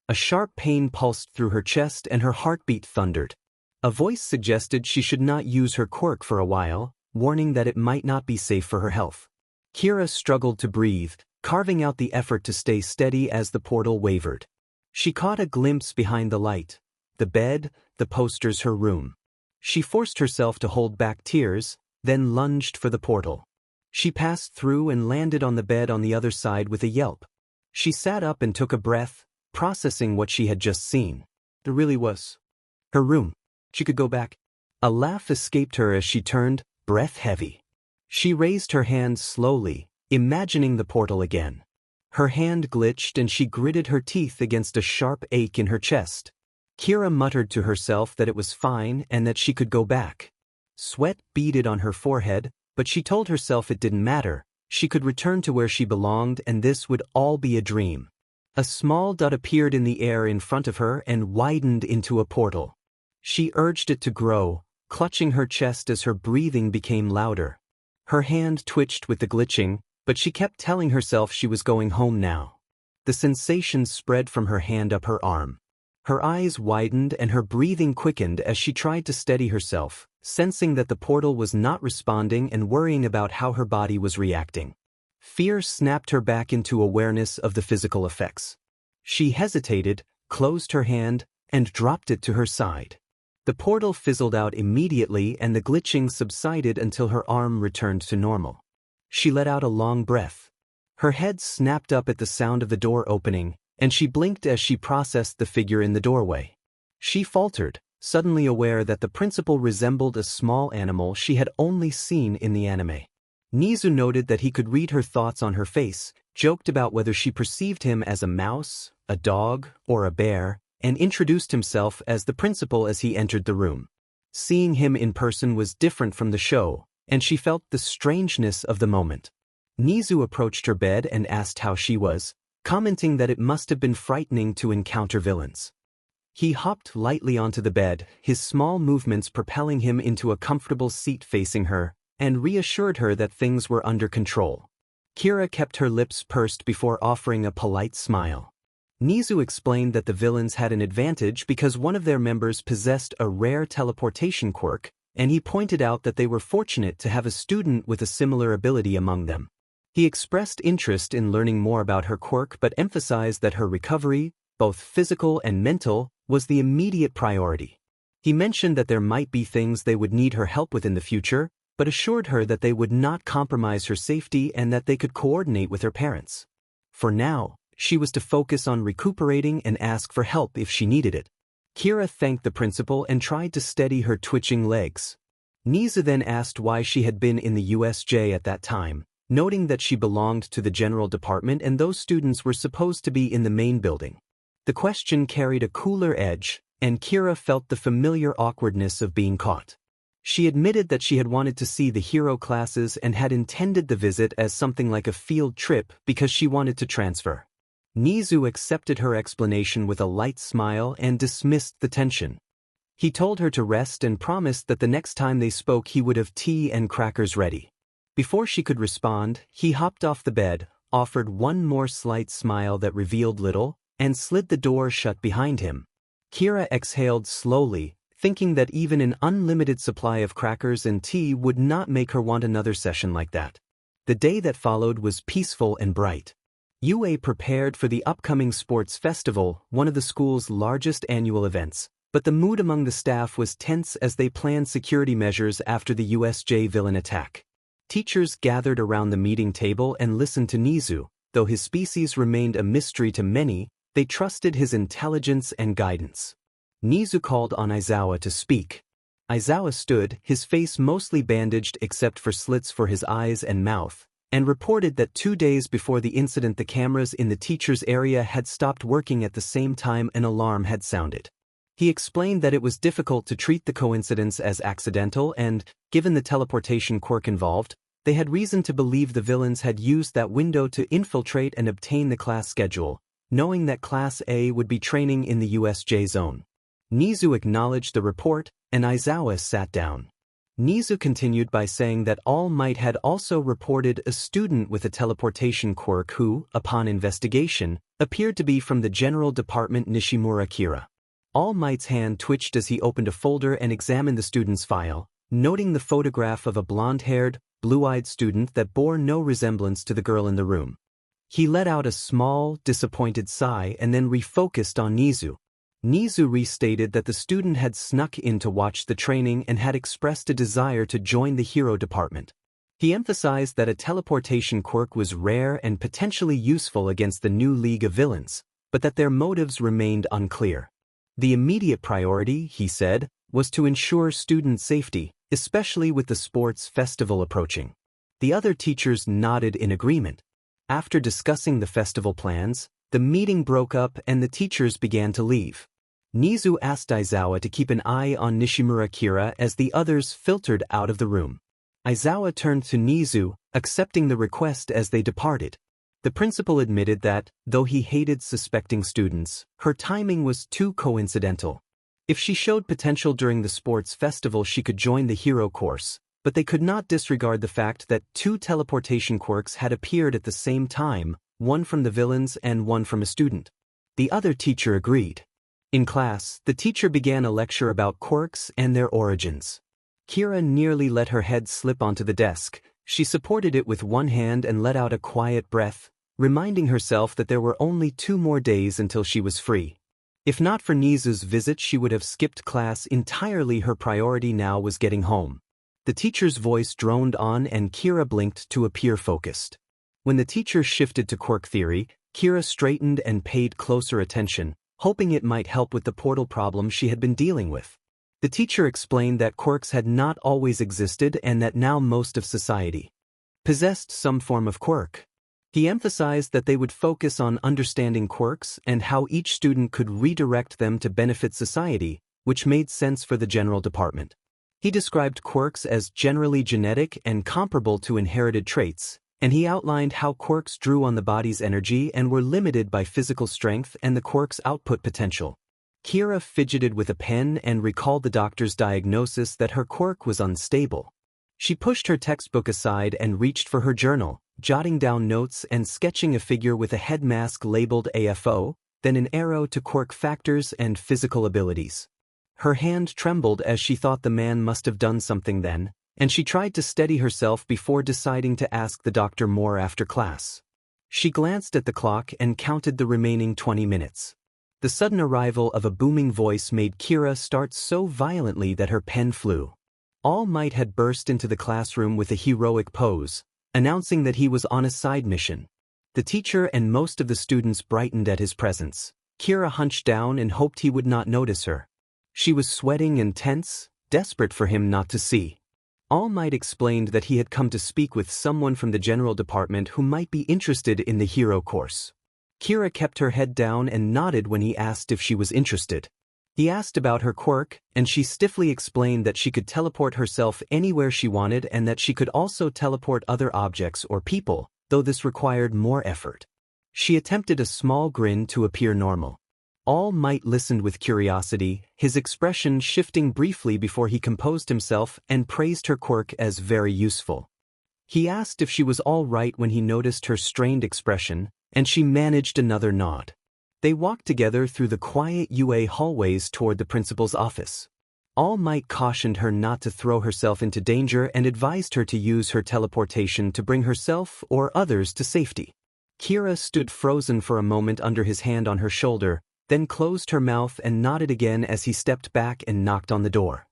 A sharp pain pulsed through her chest and her heartbeat thundered. A voice suggested she should not use her quirk for a while, warning that it might not be safe for her health. Keira struggled to breathe, carving out the effort to stay steady as the portal wavered. She caught a glimpse behind the light, the bed, the posters, her room. She forced herself to hold back tears, then lunged for the portal. She passed through and landed on the bed on the other side with a yelp. She sat up and took a breath, processing what she had just seen. There really was her room. She could go back. A laugh escaped her as she turned, breath heavy. She raised her hand slowly, imagining the portal again. Her hand glitched and she gritted her teeth against a sharp ache in her chest. Keira muttered to herself that it was fine and that she could go back. Sweat beaded on her forehead, but she told herself it didn't matter. She could return to where she belonged and this would all be a dream. A small dot appeared in the air in front of her and widened into a portal. She urged it to grow, clutching her chest as her breathing became louder. Her hand twitched with the glitching, but she kept telling herself she was going home now. The sensation spread from her hand up her arm. Her eyes widened and her breathing quickened as she tried to steady herself, sensing that the portal was not responding and worrying about how her body was reacting. Fear snapped her back into awareness of the physical effects. She hesitated, closed her hand, and dropped it to her side. The portal fizzled out immediately and the glitching subsided until her arm returned to normal. She let out a long breath. Her head snapped up at the sound of the door opening, and she blinked as she processed the figure in the doorway. She faltered, suddenly aware that the principal resembled a small animal she had only seen in the anime. Nizu noted that he could read her thoughts on her face, joked about whether she perceived him as a mouse, a dog, or a bear, and introduced himself as the principal as he entered the room. Seeing him in person was different from the show, and she felt the strangeness of the moment. Nizu approached her bed and asked how she was, commenting that it must have been frightening to encounter villains. He hopped lightly onto the bed, his small movements propelling him into a comfortable seat facing her, and reassured her that things were under control. Keira kept her lips pursed before offering a polite smile. Nizu explained that the villains had an advantage because one of their members possessed a rare teleportation quirk, and he pointed out that they were fortunate to have a student with a similar ability among them. He expressed interest in learning more about her quirk but emphasized that her recovery, both physical and mental, was the immediate priority. He mentioned that there might be things they would need her help with in the future, but assured her that they would not compromise her safety and that they could coordinate with her parents. For now, she was to focus on recuperating and ask for help if she needed it. Keira thanked the principal and tried to steady her twitching legs. Nizu then asked why she had been in the USJ at that time, noting that she belonged to the general department and those students were supposed to be in the main building. The question carried a cooler edge, and Keira felt the familiar awkwardness of being caught. She admitted that she had wanted to see the hero classes and had intended the visit as something like a field trip because she wanted to transfer. Nizu accepted her explanation with a light smile and dismissed the tension. He told her to rest and promised that the next time they spoke he would have tea and crackers ready. Before she could respond, he hopped off the bed, offered one more slight smile that revealed little, and slid the door shut behind him. Keira exhaled slowly, thinking that even an unlimited supply of crackers and tea would not make her want another session like that. The day that followed was peaceful and bright. UA prepared for the upcoming sports festival, one of the school's largest annual events, but the mood among the staff was tense as they planned security measures after the USJ villain attack. Teachers gathered around the meeting table and listened to Nizu. Though his species remained a mystery to many, they trusted his intelligence and guidance. Nizu called on Aizawa to speak. Aizawa stood, his face mostly bandaged except for slits for his eyes and mouth, and reported that 2 days before the incident the cameras in the teacher's area had stopped working at the same time an alarm had sounded. He explained that it was difficult to treat the coincidence as accidental and, given the teleportation quirk involved, They had reason to believe the villains had used that window to infiltrate and obtain the class schedule, knowing that Class A would be training in the USJ zone. Nizu acknowledged the report, and Aizawa sat down. Nizu continued by saying that All Might had also reported a student with a teleportation quirk who, upon investigation, appeared to be from the General Department Nishimura Keira. All Might's hand twitched as he opened a folder and examined the student's file, noting the photograph of a blonde-haired, blue-eyed student that bore no resemblance to the girl in the room. He let out a small, disappointed sigh and then refocused on Nizu. Nizu restated that the student had snuck in to watch the training and had expressed a desire to join the hero department. He emphasized that a teleportation quirk was rare and potentially useful against the new League of Villains, but that their motives remained unclear. The immediate priority, he said, was to ensure student safety, especially with the sports festival approaching. The other teachers nodded in agreement. After discussing the festival plans, the meeting broke up and the teachers began to leave. Nizu asked Aizawa to keep an eye on Nishimura Keira as the others filtered out of the room. Aizawa turned to Nizu, accepting the request as they departed. The principal admitted that, though he hated suspecting students, her timing was too coincidental. If she showed potential during the sports festival, she could join the hero course, but they could not disregard the fact that 2 teleportation quirks had appeared at the same time, one from the villains and one from a student. The other teacher agreed. In class, the teacher began a lecture about quirks and their origins. Keira nearly let her head slip onto the desk. She supported it with one hand and let out a quiet breath, reminding herself that there were only 2 more days until she was free. If not for Nizu's visit, she would have skipped class entirely. Her priority now was getting home. The teacher's voice droned on and Keira blinked to appear focused. When the teacher shifted to quirk theory, Keira straightened and paid closer attention, hoping it might help with the portal problem she had been dealing with. The teacher explained that quirks had not always existed and that now most of society possessed some form of quirk. He emphasized that they would focus on understanding quirks and how each student could redirect them to benefit society, which made sense for the general department. He described quirks as generally genetic and comparable to inherited traits, and he outlined how quirks drew on the body's energy and were limited by physical strength and the quirk's output potential. Keira fidgeted with a pen and recalled the doctor's diagnosis that her quirk was unstable. She pushed her textbook aside and reached for her journal, jotting down notes and sketching a figure with a head mask labeled AFO, then an arrow to quirk factors and physical abilities. Her hand trembled as she thought the man must have done something then, and she tried to steady herself before deciding to ask the doctor more after class. She glanced at the clock and counted the remaining 20 minutes. The sudden arrival of a booming voice made Keira start so violently that her pen flew. All Might had burst into the classroom with a heroic pose, announcing that he was on a side mission. The teacher and most of the students brightened at his presence. Keira hunched down and hoped he would not notice her. She was sweating and tense, desperate for him not to see. All Might explained that he had come to speak with someone from the general department who might be interested in the hero course. Keira kept her head down and nodded when he asked if she was interested. He asked about her quirk, and she stiffly explained that she could teleport herself anywhere she wanted and that she could also teleport other objects or people, though this required more effort. She attempted a small grin to appear normal. All Might listened with curiosity, his expression shifting briefly before he composed himself and praised her quirk as very useful. He asked if she was all right when he noticed her strained expression, and she managed another nod. They walked together through the quiet UA hallways toward the principal's office. All Might cautioned her not to throw herself into danger and advised her to use her teleportation to bring herself or others to safety. Keira stood frozen for a moment under his hand on her shoulder, then closed her mouth and nodded again as he stepped back and knocked on the door.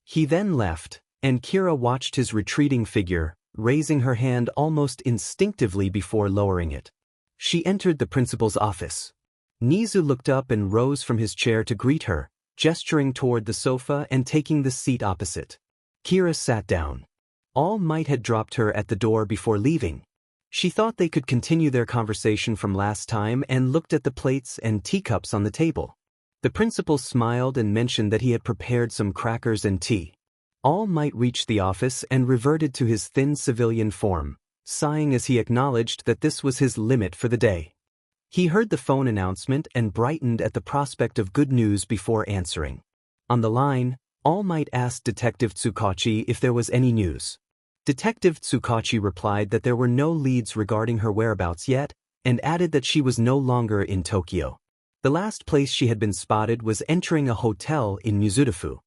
He then left, and Keira watched his retreating figure, raising her hand almost instinctively before lowering it. She entered the principal's office. Nizu looked up and rose from his chair to greet her, gesturing toward the sofa and taking the seat opposite. Keira sat down. All Might had dropped her at the door before leaving. She thought they could continue their conversation from last time and looked at the plates and teacups on the table. The principal smiled and mentioned that he had prepared some crackers and tea. All Might reached the office and reverted to his thin civilian form, sighing as he acknowledged that this was his limit for the day. He heard the phone announcement and brightened at the prospect of good news before answering. On the line, All Might asked Detective Tsukachi if there was any news. Detective Tsukachi replied that there were no leads regarding her whereabouts yet, and added that she was no longer in Tokyo. The last place she had been spotted was entering a hotel in Mizudafu.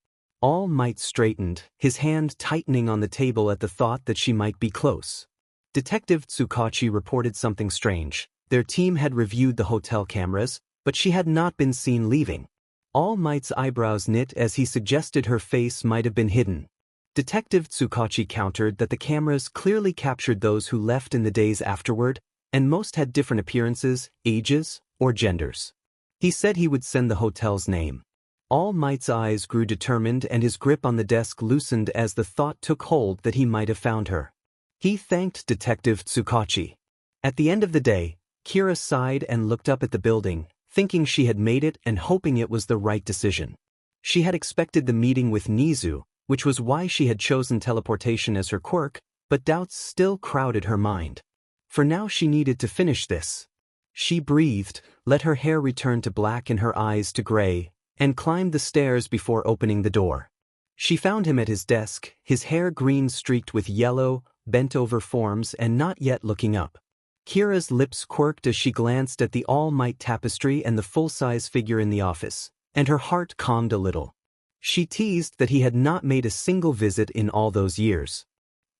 All Might straightened, his hand tightening on the table at the thought that she might be close. Detective Tsukachi reported something strange. Their team had reviewed the hotel cameras, but she had not been seen leaving. All Might's eyebrows knit as he suggested her face might have been hidden. Detective Tsukachi countered that the cameras clearly captured those who left in the days afterward, and most had different appearances, ages, or genders. He said he would send the hotel's name. All Might's eyes grew determined and his grip on the desk loosened as the thought took hold that he might have found her. He thanked Detective Tsukachi. At the end of the day, Keira sighed and looked up at the building, thinking she had made it and hoping it was the right decision. She had expected the meeting with Nizu, which was why she had chosen teleportation as her quirk, but doubts still crowded her mind. For now she needed to finish this. She breathed, let her hair return to black and her eyes to gray, and climbed the stairs before opening the door. She found him at his desk, his hair green streaked with yellow, bent-over forms and not yet looking up. Kira's lips quirked as she glanced at the All Might tapestry and the full-size figure in the office, and her heart calmed a little. She teased that he had not made a single visit in all those years.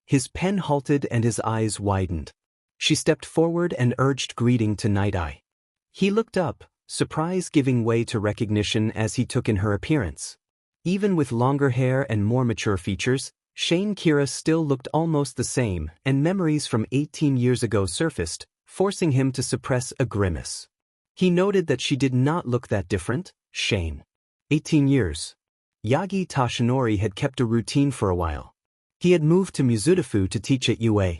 His pen halted and his eyes widened. She stepped forward and urged greeting to Night Eye. He looked up, surprise giving way to recognition as he took in her appearance. Even with longer hair and more mature features, Shane Keira still looked almost the same, and memories from 18 years ago surfaced, forcing him to suppress a grimace. He noted that she did not look that different. Shane. 18 years. Yagi Tashinori had kept a routine for a while. He had moved to Mizudafu to teach at UA.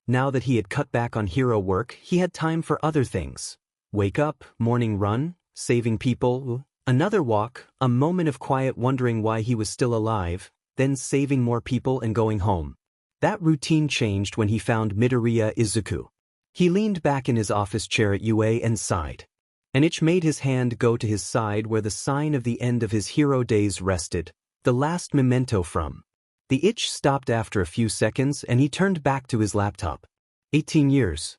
Now that he had cut back on hero work, he had time for other things. Wake up, morning run, saving people, another walk, a moment of quiet wondering why he was still alive, then saving more people and going home. That routine changed when he found Midoriya Izuku. He leaned back in his office chair at UA and sighed. An itch made his hand go to his side where the sign of the end of his hero days rested, the last memento from. The itch stopped after a few seconds and he turned back to his laptop. 18 years.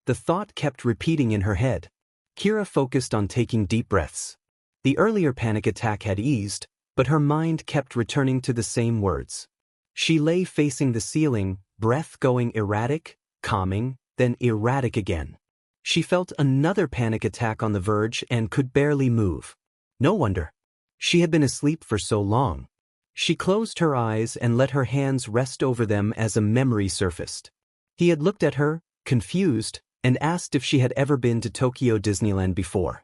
The thought kept repeating in her head. Keira focused on taking deep breaths. The earlier panic attack had eased, but her mind kept returning to the same words. She lay facing the ceiling, breath going erratic, calming, then erratic again. She felt another panic attack on the verge and could barely move. No wonder. She had been asleep for so long. She closed her eyes and let her hands rest over them as a memory surfaced. He had looked at her, confused, and asked if she had ever been to Tokyo Disneyland before.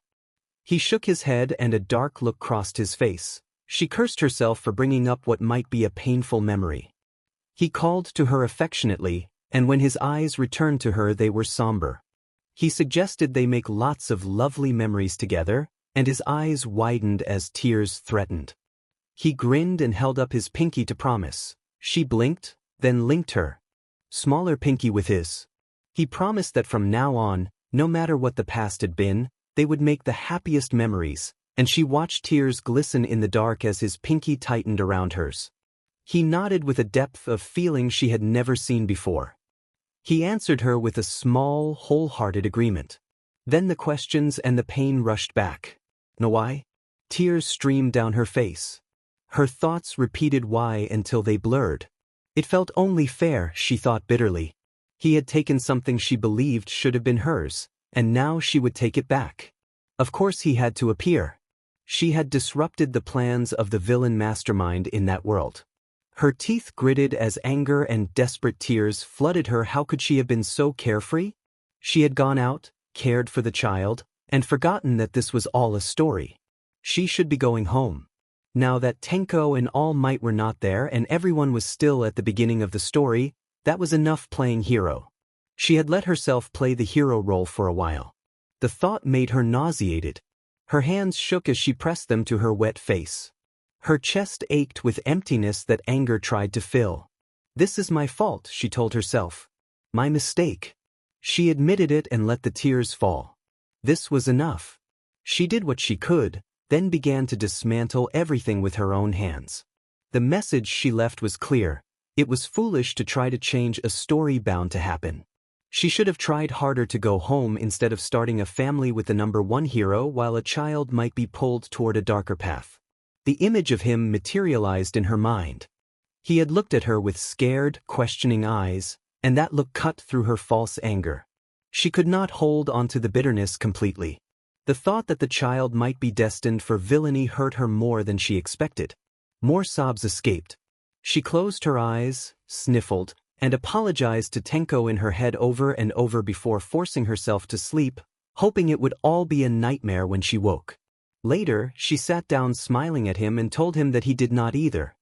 He shook his head and a dark look crossed his face. She cursed herself for bringing up what might be a painful memory. He called to her affectionately, and when his eyes returned to her they were somber. He suggested they make lots of lovely memories together, and his eyes widened as tears threatened. He grinned and held up his pinky to promise. She blinked, then linked her smaller pinky with his. He promised that from now on, no matter what the past had been, they would make the happiest memories, and she watched tears glisten in the dark as his pinky tightened around hers. He nodded with a depth of feeling she had never seen before. He answered her with a small, wholehearted agreement. Then the questions and the pain rushed back. Know why? Tears streamed down her face. Her thoughts repeated why until they blurred. It felt only fair, she thought bitterly. He had taken something she believed should have been hers, and now she would take it back. Of course he had to appear. She had disrupted the plans of the villain mastermind in that world. Her teeth gritted as anger and desperate tears flooded her. How could she have been so carefree? She had gone out, cared for the child, and forgotten that this was all a story. She should be going home. Now that Tenko and All Might were not there and everyone was still at the beginning of the story, that was enough playing hero. She had let herself play the hero role for a while. The thought made her nauseated. Her hands shook as she pressed them to her wet face. Her chest ached with emptiness that anger tried to fill. This is my fault, she told herself. My mistake. She admitted it and let the tears fall. This was enough. She did what she could, then began to dismantle everything with her own hands. The message she left was clear. It was foolish to try to change a story bound to happen. She should have tried harder to go home instead of starting a family with the #1 hero while a child might be pulled toward a darker path. The image of him materialized in her mind. He had looked at her with scared, questioning eyes, and that look cut through her false anger. She could not hold onto the bitterness completely. The thought that the child might be destined for villainy hurt her more than she expected. More sobs escaped. She closed her eyes, sniffled, and apologized to Tenko in her head over and over before forcing herself to sleep, hoping it would all be a nightmare when she woke. Later, she sat down smiling at him and told him that he did not either.